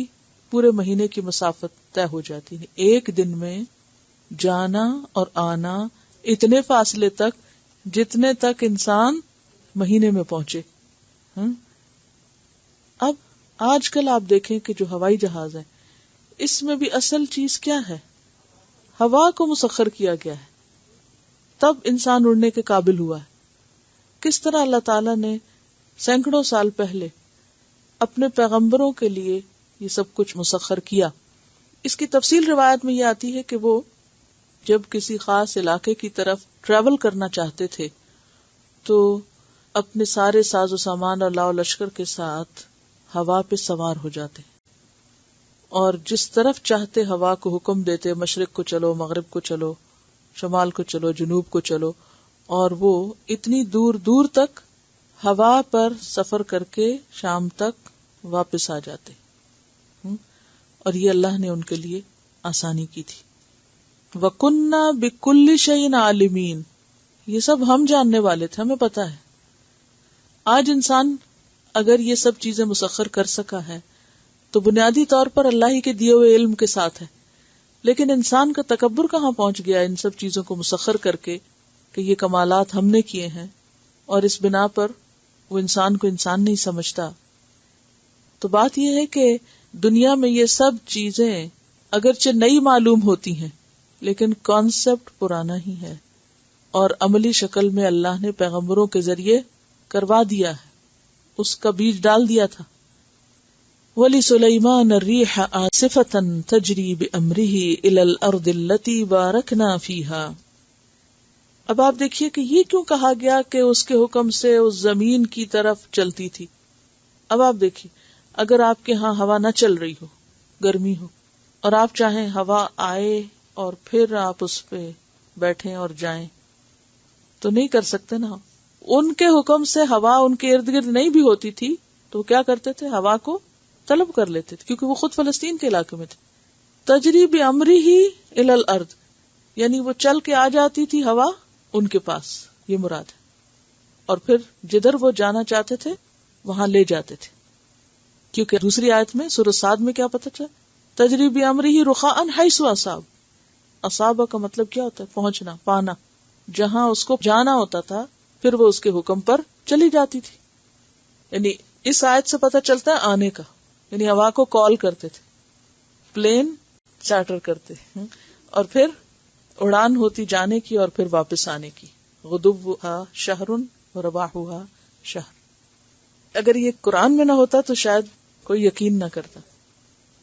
پورے مہینے کی مسافت طے ہو جاتی ہے. ایک دن میں جانا اور آنا اتنے فاصلے تک جتنے تک انسان مہینے میں پہنچے. اب آج کل آپ دیکھیں کہ جو ہوائی جہاز ہے اس میں بھی اصل چیز کیا ہے؟ ہوا کو مسخر کیا گیا ہے، تب انسان اڑنے کے قابل ہوا ہے. کس طرح اللہ تعالیٰ نے سینکڑوں سال پہلے اپنے پیغمبروں کے لیے یہ سب کچھ مسخر کیا. اس کی تفصیل روایت میں یہ آتی ہے کہ وہ جب کسی خاص علاقے کی طرف ٹریول کرنا چاہتے تھے تو اپنے سارے ساز و سامان اور لاؤ لشکر کے ساتھ ہوا پہ سوار ہو جاتے اور جس طرف چاہتے ہوا کو حکم دیتے، مشرق کو چلو، مغرب کو چلو، شمال کو چلو، جنوب کو چلو، اور وہ اتنی دور دور تک ہوا پر سفر کر کے شام تک واپس آ جاتے. اور یہ اللہ نے ان کے لیے آسانی کی تھی. وَكُنَّا بِكُلِّ شَيْءٍ عَالِمِينَ، یہ سب ہم جاننے والے تھے، ہمیں پتا ہے. آج انسان اگر یہ سب چیزیں مسخر کر سکا ہے تو بنیادی طور پر اللہ ہی کے دیے ہوئے علم کے ساتھ ہے. لیکن انسان کا تکبر کہاں پہنچ گیا ان سب چیزوں کو مسخر کر کے کہ یہ کمالات ہم نے کیے ہیں، اور اس بنا پر وہ انسان کو انسان نہیں سمجھتا. تو بات یہ ہے کہ دنیا میں یہ سب چیزیں اگرچہ نئی معلوم ہوتی ہیں لیکن کانسیپٹ پرانا ہی ہے، اور عملی شکل میں اللہ نے پیغمبروں کے ذریعے کروا دیا ہے، اس کا بیج ڈال دیا تھا. وَلِسُلَيْمَانَ الرِّيحَ عَاصِفَةً تَجْرِي بِأَمْرِهِ إِلَى الْأَرْضِ الَّتِي بَارَكْنَا فِيهَا. اب آپ دیکھیے کہ یہ کیوں کہا گیا کہ اس کے حکم سے اس زمین کی طرف چلتی تھی. اب آپ دیکھیے اگر آپ کے ہاں ہوا نہ چل رہی ہو، گرمی ہو، اور آپ چاہیں ہوا آئے اور پھر آپ اس پہ بیٹھیں اور جائیں تو نہیں کر سکتے نا. ان کے حکم سے ہوا ان کے ارد گرد نہیں بھی ہوتی تھی تو وہ کیا کرتے تھے؟ ہوا کو طلب کر لیتے تھے، کیونکہ وہ خود فلسطین کے علاقے میں تھے. تجری بامرہ الی الارض، یعنی وہ چل کے آ جاتی تھی ہوا ان کے پاس، یہ مراد ہے. اور پھر جدھر وہ جانا چاہتے تھے وہاں لے جاتے تھے. کیونکہ دوسری آیت میں سورۃ صاد میں کیا پتہ چلا؟ تجری بامرہ رخاء حیث اصاب. اصاب کا مطلب کیا ہوتا ہے؟ پہنچنا، پانا. جہاں اس کو جانا ہوتا تھا پھر وہ اس کے حکم پر چلی جاتی تھی. یعنی اس آیت سے پتہ چلتا ہے آنے کا، یعنی ہوا کو کال کرتے تھے، پلین چارٹر کرتے اور پھر اڑان ہوتی جانے کی اور پھر واپس آنے کی. غدوہا شہر ورواحوہا شہر. اگر یہ قرآن میں نہ ہوتا تو شاید کوئی یقین نہ کرتا.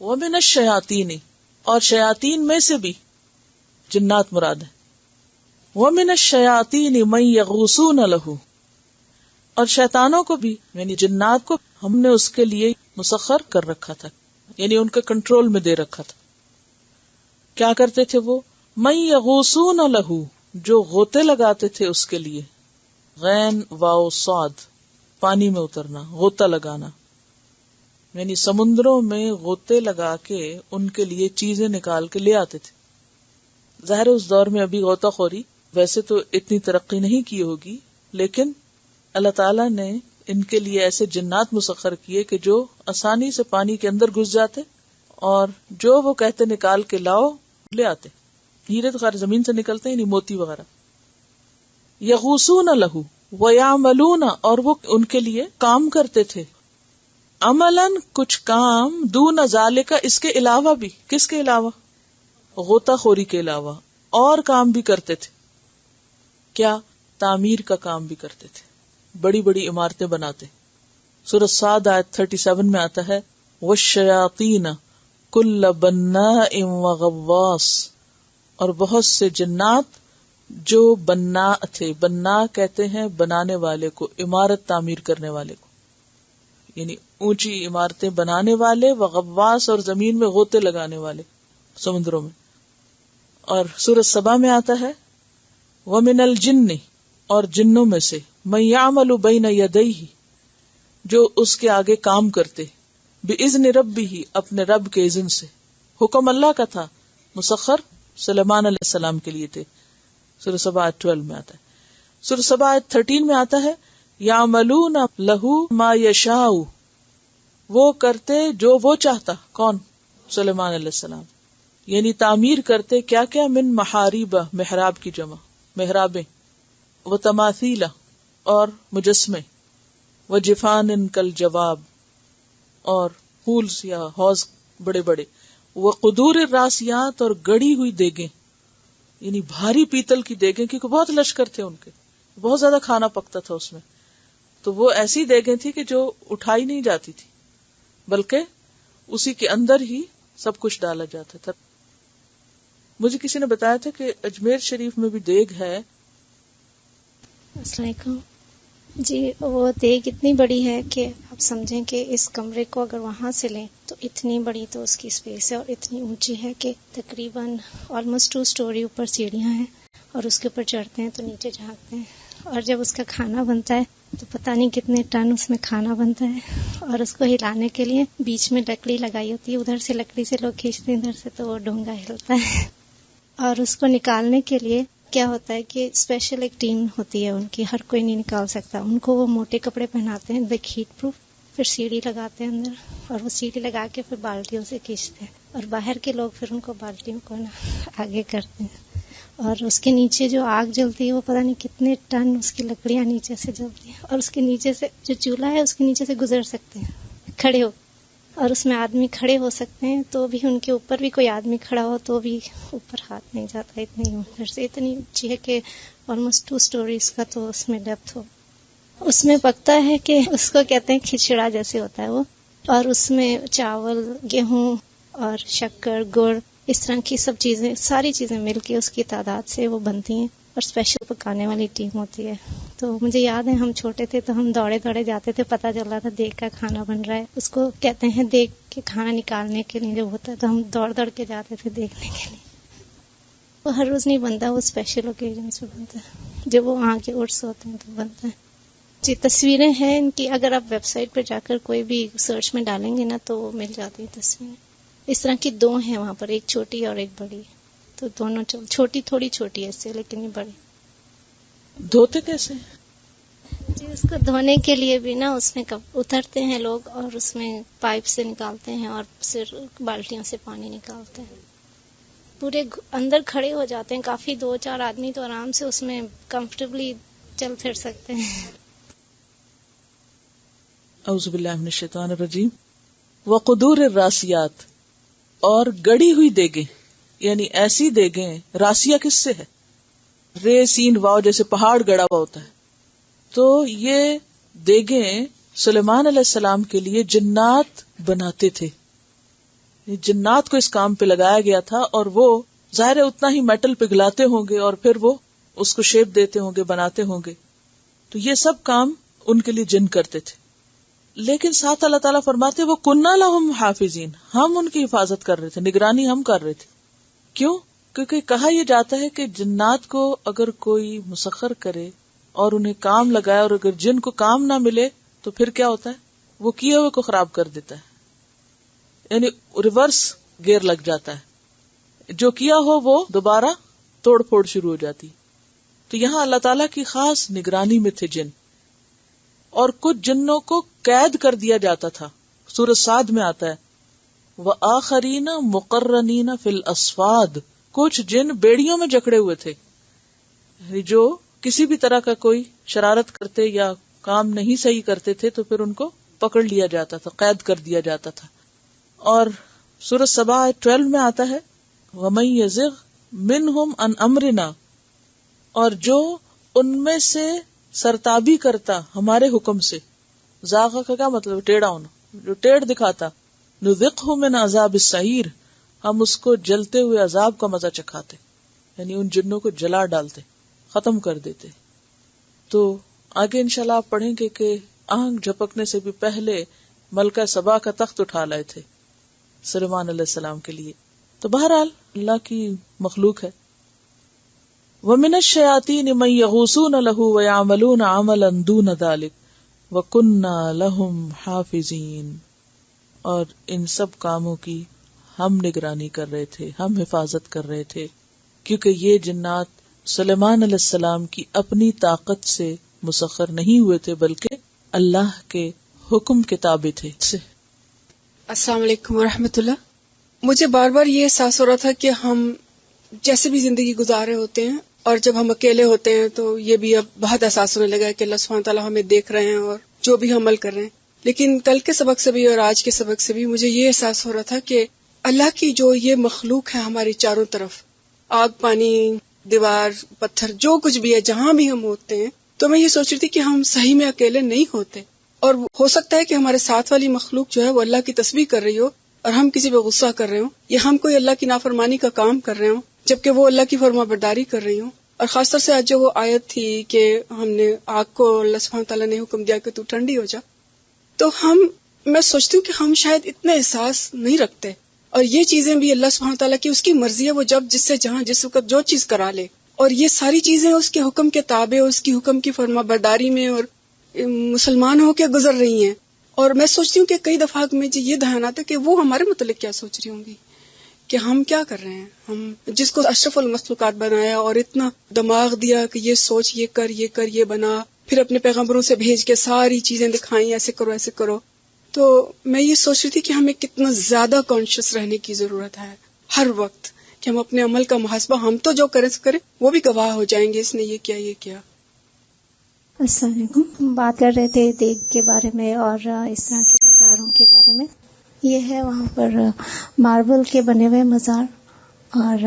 ومن الشیاطین، اور شیاطین میں سے بھی، جنات مراد ہے. ومن الشیاطین من یغوصون لہ، اور شیطانوں کو بھی یعنی جنات کو ہم نے اس کے لیے مسخر کر رکھا تھا، یعنی ان کے کنٹرول میں دے رکھا تھا. کیا کرتے تھے وہ؟ من یغوصون لہ، جو غوطے لگاتے تھے اس کے لیے. غین واو صاد، پانی میں اترنا، غوطہ لگانا، یعنی سمندروں میں غوطے لگا کے ان کے لیے چیزیں نکال کے لے آتے تھے. ظاہر اس دور میں ابھی غوطہ خوری ویسے تو اتنی ترقی نہیں کی ہوگی، لیکن اللہ تعالیٰ نے ان کے لیے ایسے جنات مسخر کیے کہ جو آسانی سے پانی کے اندر گھس جاتے اور جو وہ کہتے نکال کے لاؤ لے آتے. ہیرے تو خیر زمین سے نکلتے ہی نہیں، موتی وغیرہ. یغوصون لہ ویعملون، اور وہ ان کے لیے کام کرتے تھے. عملاً کچھ کام، دون ذالک، اس کے علاوہ بھی. کس کے علاوہ؟ غوطہ خوری کے علاوہ اور کام بھی کرتے تھے. کیا؟ تعمیر کا کام بھی کرتے تھے، بڑی بڑی عمارتیں بناتے. سورۃ صاد آیت 37 میں آتا ہے والشیاطین کل بناء وغواص، اور بہت سے جنات جو بنا تھے. بنا کہتے ہیں بنانے والے کو، عمارت تعمیر کرنے والے کو، یعنی اونچی عمارتیں بنانے والے، وغواص اور زمین میں غوطے لگانے والے سمندروں میں. اور سورۃ سبا میں آتا ہے وَمِنَ الْجِنِّ، اور جنوں میں سے، مَن يَعْمَلُ بَيْنَ يَدَيْهِ، جو اس کے آگے کام کرتے، بِإِذْنِ رَبِّهِ، اپنے رب کے اذن سے. حکم اللہ کا تھا، مسخر سلیمان علیہ السلام کے لیے تھے. سورۃ سبا آیت 12 میں آتا ہے. سورۃ سبا آیت 13 میں آتا ہے یعملون لہو ما یشاء، وہ کرتے جو وہ چاہتا. کون؟ سلیمان علیہ السلام. یعنی تعمیر کرتے کیا کیا؟ من محاریب، محراب کی جمع محرابیں، و تماثیل، اور مجسمے، و جفان کالجواب، اور پولز یا حوض بڑے بڑے، و قدور الراسیات، اور گڑی ہوئی دیگیں، یعنی بھاری پیتل کی دیگیں، کیونکہ بہت لشکر تھے ان کے، بہت زیادہ کھانا پکتا تھا اس میں. تو وہ ایسی دیگیں تھی کہ جو اٹھائی نہیں جاتی تھی، بلکہ اسی کے اندر ہی سب کچھ ڈالا جاتا تھا. مجھے کسی نے بتایا تھا کہ اجمیر شریف میں بھی دیگ ہے. السلام علیکم. جی وہ دیگ اتنی بڑی ہے کہ آپ سمجھیں کہ اس کمرے کو اگر وہاں سے لیں تو اتنی بڑی تو اس کی اسپیس ہے، اور اتنی اونچی ہے کہ تقریباً آلموسٹ 2 اسٹوری اوپر سیڑھیاں ہیں، اور اس کے اوپر چڑھتے ہیں تو نیچے جھانکتے ہیں. اور جب اس کا کھانا بنتا ہے تو پتہ نہیں کتنے ٹن اس میں کھانا بنتا ہے. اور اس کو ہلانے کے لیے بیچ میں لکڑی لگائی ہوتی ہے، ادھر سے لکڑی سے لوگ کھینچتے ہیں، ادھر سے تو وہ ڈونگا ہلتا ہے. اور اس کو نکالنے کے لیے کیا ہوتا ہے کہ اسپیشل ایک ٹیم ہوتی ہے ان کی، ہر کوئی نہیں نکال سکتا. ان کو وہ موٹے کپڑے پہناتے ہیں، دیکھ ہیٹ پروف، پھر سیڑھی لگاتے ہیں اندر، اور وہ سیڑھی لگا کے پھر بالٹیوں سے کھینچتے ہیں، اور باہر کے لوگ پھر ان کو بالٹیوں کو آگے کرتے ہیں. اور اس کے نیچے جو آگ جلتی ہے وہ پتہ نہیں کتنے ٹن اس کی لکڑیاں نیچے سے جلتی ہیں، اور اس کے نیچے سے جو چولہا ہے اس کے نیچے سے گزر سکتے ہیں کھڑے ہو، اور اس میں آدمی کھڑے ہو سکتے ہیں، تو بھی ان کے اوپر بھی کوئی آدمی کھڑا ہو تو بھی اوپر ہاتھ نہیں جاتا. اتنی اندر سے اتنی اونچی ہے کہ آلموسٹ 2 اسٹوریز کا تو اس میں ڈیپتھ ہو. اس میں پکتا ہے کہ اس کو کہتے ہیں کھچڑا جیسے ہوتا ہے وہ، اور اس میں چاول، گیہوں اور شکر، گڑ، اس طرح کی سب چیزیں، ساری چیزیں مل کے اس کی تعداد سے وہ بنتی ہیں، اور اسپیشل پکانے والی ٹیم ہوتی ہے. تو مجھے یاد ہے ہم چھوٹے تھے تو ہم دوڑے دوڑے جاتے تھے، پتہ چل رہا تھا دیگ کا کھانا بن رہا ہے. اس کو کہتے ہیں دیگ کے کھانا نکالنے کے لیے جب ہوتا ہے تو ہم دوڑ دوڑ کے جاتے تھے دیکھنے کے لیے. وہ ہر روز نہیں بنتا، وہ اسپیشل اوکیزن سے بنتا ہے، جب وہ وہاں کے عرس ہوتے ہیں تو بنتا ہے. جی تصویریں ہیں ان کی، اگر آپ ویب سائٹ پہ جا کر کوئی بھی سرچ میں ڈالیں گے نا تو وہ مل جاتی ہیں تصویریں. اس طرح کی 2 ہیں وہاں پر، ایک چھوٹی اور ایک بڑی، تو دونوں چھوٹی تھوڑی چھوٹی ہے اس سے، لیکن یہ بڑی. دھوتے کیسے؟ جی اس کو دھونے کے لیے بھی نا اس میں اترتے ہیں لوگ، اور اس میں پائپ سے نکالتے ہیں، اور پھر بالٹیوں سے پانی نکالتے ہیں. پورے اندر کھڑے ہو جاتے ہیں کافی، 2-4 آدمی تو آرام سے اس میں کمفرٹیبلی چل پھر سکتے ہیں. اعوذ باللہ من الشیطان الرجیم. وقدور الراسیات، اور گڑی ہوئی دیگیں، یعنی ایسی دیگیں، راسیہ کس سے ہے؟ رے سین واو جیسے پہاڑ گڑا ہوا ہوتا ہے. تو یہ دیگیں سلیمان علیہ السلام کے لیے جنات بناتے تھے، جنات کو اس کام پہ لگایا گیا تھا، اور وہ ظاہر ہے اتنا ہی میٹل پگھلاتے ہوں گے اور پھر وہ اس کو شیپ دیتے ہوں گے، بناتے ہوں گے. تو یہ سب کام ان کے لیے جن کرتے تھے. لیکن ساتھ اللہ تعالیٰ فرماتے وہ کننا لہم حافظین، ہم ان کی حفاظت کر رہے تھے، نگرانی ہم کر رہے تھے. کیوں؟ کیونکہ کہا یہ جاتا ہے کہ جنات کو اگر کوئی مسخر کرے اور انہیں کام لگائے، اور اگر جن کو کام نہ ملے تو پھر کیا ہوتا ہے؟ وہ کیے ہوئے کو خراب کر دیتا ہے، یعنی ریورس گیئر لگ جاتا ہے، جو کیا ہو وہ دوبارہ توڑ پھوڑ شروع ہو جاتی. تو یہاں اللہ تعالیٰ کی خاص نگرانی میں تھے جن، اور کچھ جنوں کو قید کر دیا جاتا تھا. سورۃ صاد میں آتا ہے وآخرین مقرنین فی الاسفاد، کچھ جن بیڑیوں میں جکڑے ہوئے تھے، جو کسی بھی طرح کا کوئی شرارت کرتے یا کام نہیں صحیح کرتے تھے تو پھر ان کو پکڑ لیا جاتا تھا، قید کر دیا جاتا تھا. اور سورۃ سبا 12 میں آتا ہے وَمَن يَزِغْ مِنْهُمْ عَنْ أَمْرِنَا، اور جو ان میں سے سرتابی کرتا ہمارے حکم سے. زاغہ کا کیا مطلب؟ ٹیڑھا ہونا، جو ٹیڑھ دکھاتا. نُذِقْهُ مِنْ عَذَابِ السَّعِيرِ، ہم اس کو جلتے ہوئے عذاب کا مزہ چکھاتے، یعنی ان جنوں کو جلا ڈالتے. ختم کر دیتے. تو آگے انشاءاللہ آپ پڑھیں گے کہ آنکھ جھپکنے سے بھی پہلے ملکہ سبا کا تخت اٹھا لائے تھے سلیمان علیہ السلام کے لیے. تو بہرحال اللہ کی مخلوق ہے. وَمِنَ الشَّيَاطِينِ مَن يَغُوصُونَ لَهُ وَيَعْمَلُونَ عَمَلًا دُونَ ذَلِكَ وَكُنَّا لَهُمْ حَافِظِينَ. اور ان سب کاموں کی ہم نگرانی کر رہے تھے، ہم حفاظت کر رہے تھے، کیونکہ یہ جنات سلیمان علیہ السلام کی اپنی طاقت سے مسخر نہیں ہوئے تھے بلکہ اللہ کے حکم کے تابع تھے. السلام علیکم ورحمۃ اللہ. مجھے بار بار یہ احساس ہو رہا تھا کہ ہم جیسے بھی زندگی گزار رہے ہوتے ہیں اور جب ہم اکیلے ہوتے ہیں تو یہ بھی اب بہت احساس ہونے لگا ہے کہ اللہ سبحانہ تعالیٰ ہمیں دیکھ رہے ہیں اور جو بھی عمل کر رہے ہیں. لیکن کل کے سبق سے بھی اور آج کے سبق سے بھی مجھے یہ احساس ہو رہا تھا کہ اللہ کی جو یہ مخلوق ہے ہماری چاروں طرف، آگ، پانی، دیوار، پتھر، جو کچھ بھی ہے جہاں بھی ہم ہوتے ہیں، تو میں یہ سوچ رہی تھی کہ ہم صحیح میں اکیلے نہیں ہوتے. اور ہو سکتا ہے کہ ہمارے ساتھ والی مخلوق جو ہے وہ اللہ کی تسبیح کر رہی ہو اور ہم کسی پہ غصہ کر رہے ہوں، یا ہم کوئی اللہ کی نافرمانی کا کام کر رہے ہوں جبکہ وہ اللہ کی فرما برداری کر رہی ہوں. اور خاص طور سے آج جو وہ آیت تھی کہ ہم نے آگ کو اللہ سبحانہ تعالیٰ نے حکم دیا کہ تو ٹھنڈی ہو جا، تو میں سوچتی ہوں کہ ہم شاید اتنے احساس نہیں رکھتے. اور یہ چیزیں بھی اللہ سبحانہ تعالیٰ کی اس کی مرضی ہے، وہ جب جس سے جہاں جس وقت جو چیز کرا لے، اور یہ ساری چیزیں اس کے حکم کے تابع، اس کی حکم کی فرما برداری میں اور مسلمان ہو کے گزر رہی ہیں. اور میں سوچتی ہوں کہ کئی دفعہ مجھے یہ دھیان آتا ہے کہ وہ ہمارے متعلق کیا سوچ رہی ہوں گی، کہ ہم کیا کر رہے ہیں. ہم جس کو اشرف المخلوقات بنایا اور اتنا دماغ دیا کہ یہ سوچ، یہ کر، یہ کر، یہ بنا، پھر اپنے پیغمبروں سے بھیج کے ساری چیزیں دکھائیں، ایسے کرو ایسے کرو. تو میں یہ سوچ رہی تھی کہ ہمیں کتنا زیادہ کانشیس رہنے کی ضرورت ہے ہر وقت، کہ ہم اپنے عمل کا محاسبہ، ہم تو جو کریں وہ بھی گواہ ہو جائیں گے اس نے یہ کیا یہ کیا. السلام علیکم. ہم بات کر رہے تھے دیگ کے بارے میں اور اس طرح کے مزاروں کے بارے میں. یہ ہے وہاں پر ماربل کے بنے ہوئے مزار، اور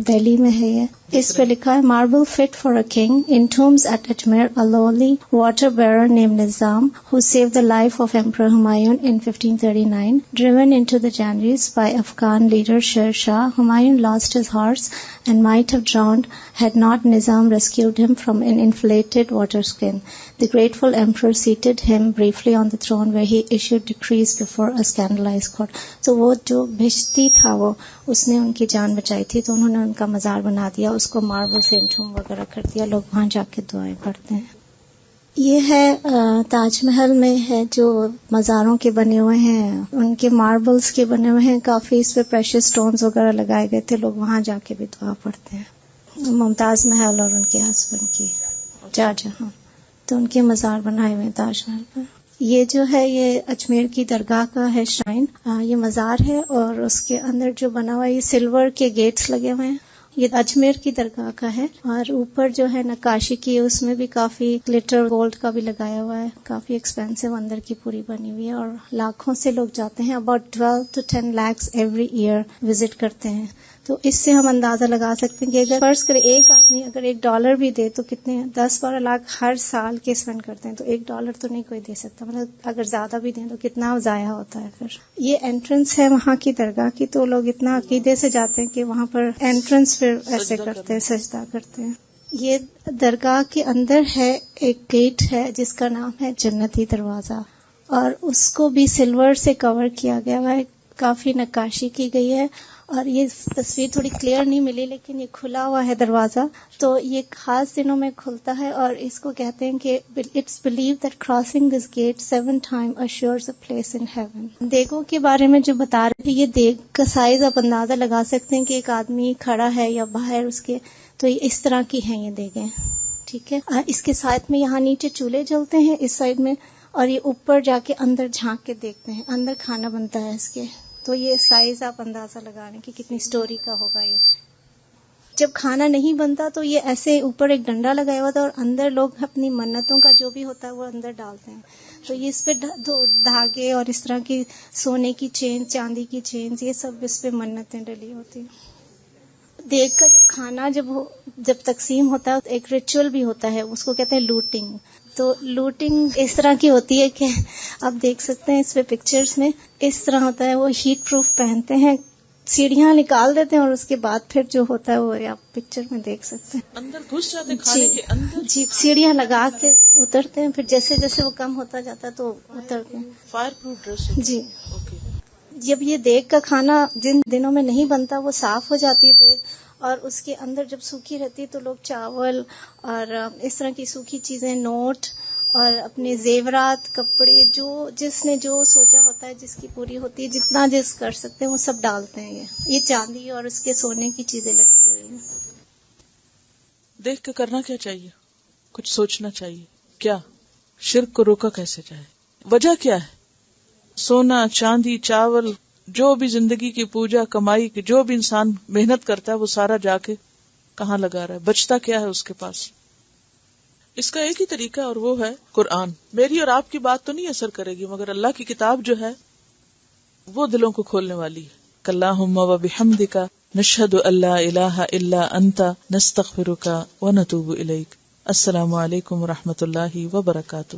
دہلی میں ہے یہ. اس پہ لکھا ہے marble fit for a king in tombs at Ajmer a lowly water bearer named Nizam who saved the life of Emperor Humayun in 1539. Driven into the Janjaweed by Afghan leader Sher Shah, Humayun lost his horse and might have drowned had not Nizam rescued him from an inflated water skin. The grateful emperor seated him briefly on the throne where he issued decrees before a scandalized court. So وہ جو بھشتی تھا وہ اس نے ان کی جان بچائی تھی، تو انہوں نے ان کا مزار بنا دیا، اس کو ماربل سے انٹوم وغیرہ کر دیا، لوگ وہاں جا کے دعائیں پڑھتے ہیں. یہ ہے تاج محل میں ہے جو مزاروں کے بنے ہوئے ہیں، ان کے ماربلز کے بنے ہوئے ہیں، کافی اس پہ پریشس سٹونز وغیرہ لگائے گئے تھے، لوگ وہاں جا کے بھی دعا پڑھتے ہیں. ممتاز محل اور ان کے ہسبینڈ کی جہاں، تو ان کے مزار بنائے ہوئے تاج محل میں. یہ جو ہے یہ اجمیر کی درگاہ کا ہے شرائن، یہ مزار ہے، اور اس کے اندر جو بنا ہوا ہے یہ سلور کے گیٹس لگے ہوئے ہیں. یہ اجمیر کی درگاہ کا ہے، اور اوپر جو ہے نقاشی کی اس میں بھی کافی گلٹر گولڈ کا بھی لگایا ہوا ہے، کافی ایکسپینسو اندر کی پوری بنی ہوئی ہے، اور لاکھوں سے لوگ جاتے ہیں، about 12 to 10 lakhs every year visit کرتے ہیں. تو اس سے ہم اندازہ لگا سکتے ہیں کہ اگر فرض کرے ایک آدمی اگر $1 بھی دے تو کتنے 10-12 لاکھ ہر سال کے اسپینڈ کرتے ہیں، تو $1 تو نہیں کوئی دے سکتا، مطلب اگر زیادہ بھی دیں تو کتنا ضائع ہوتا ہے. پھر یہ انٹرنس ہے وہاں کی درگاہ کی، تو لوگ اتنا عقیدے سے جاتے ہیں کہ وہاں پر انٹرنس پھر ایسے کرتے ہیں، سجدہ کرتے ہیں. یہ درگاہ کے اندر ہے ایک گیٹ ہے جس کا نام ہے جنتی دروازہ، اور اس کو بھی سلور سے کور کیا گیا ہے، کافی نقاشی کی گئی ہے. اور یہ تصویر تھوڑی کلیئر نہیں ملی لیکن یہ کھلا ہوا ہے دروازہ، تو یہ خاص دنوں میں کھلتا ہے، اور اس کو کہتے ہیں کہ it's believe that crossing this gate 7 times assures a place in heaven. دیگوں کے بارے میں جو بتا رہے تھے، یہ دیگ کا سائز آپ اندازہ لگا سکتے ہیں کہ ایک آدمی کھڑا ہے یا باہر اس کے، تو یہ اس طرح کی ہیں یہ دیگیں. ٹھیک ہے، اس کے ساتھ میں یہاں نیچے چولہے جلتے ہیں اس سائڈ میں، اور یہ اوپر جا کے اندر جھانک کے دیکھتے ہیں، اندر کھانا بنتا ہے اس کے. تو یہ سائز آپ اندازہ لگا رہے ہیں کہ کتنی سٹوری کا ہوگا. یہ جب کھانا نہیں بنتا تو یہ ایسے اوپر ایک ڈنڈا لگایا ہوا تھا، اور اندر لوگ اپنی منتوں کا جو بھی ہوتا ہے وہ اندر ڈالتے ہیں. تو یہ اس پہ دھاگے اور اس طرح کی سونے کی چین، چاندی کی چینز، یہ سب اس پہ منتیں ڈلی ہوتی ہیں. دیگ کا جب کھانا جب تقسیم ہوتا ہے ایک ریچول بھی ہوتا ہے، اس کو کہتے ہیں لوٹنگ. تو لوٹنگ اس طرح کی ہوتی ہے کہ آپ دیکھ سکتے ہیں اس پہ پکچرز میں، اس طرح ہوتا ہے. وہ ہیٹ پروف پہنتے ہیں سیڑھیاں نکال دیتے ہیں اور اس کے بعد پھر جو ہوتا ہے وہ آپ پکچر میں دیکھ سکتے ہیں. اندر گھس جاتے ہیں کھانے کے اندر. جی سیڑھیاں لگا کے اترتے ہیں، پھر جیسے جیسے وہ کم ہوتا جاتا ہے تو اترتے ہیں. Fire proof dress. جی اوکے. جب یہ دیگ کا کھانا جن دنوں میں نہیں بنتا وہ صاف ہو جاتی ہے دیگ، اور اس کے اندر جب سوکھی رہتی ہے تو لوگ چاول اور اس طرح کی سوکھی چیزیں، نوٹ اور اپنے زیورات، کپڑے، جو جس نے جو سوچا ہوتا ہے، جس کی پوری ہوتی ہے، جتنا جس کر سکتے ہیں وہ سب ڈالتے ہیں. یہ چاندی اور اس کے سونے کی چیزیں لٹکی ہوئی ہیں. دیکھ کے کرنا کیا چاہیے؟ کچھ سوچنا چاہیے. کیا شرک کو روکا کیسے جائے؟ وجہ کیا ہے؟ سونا، چاندی، چاول، جو بھی زندگی کی پوجا کمائی کی جو بھی انسان محنت کرتا ہے وہ سارا جا کے کہاں لگا رہا ہے؟ بچتا کیا ہے اس کے پاس؟ اس کا ایک ہی طریقہ اور وہ ہے قرآن. میری اور آپ کی بات تو نہیں اثر کرے گی، مگر اللہ کی کتاب جو ہے وہ دلوں کو کھولنے والی ہے. اللہم و بحمدک نشہد ان لا الہ الا انت نستغفرک و نتوب الیک. السلام علیکم و رحمۃ اللہ وبرکاتہ.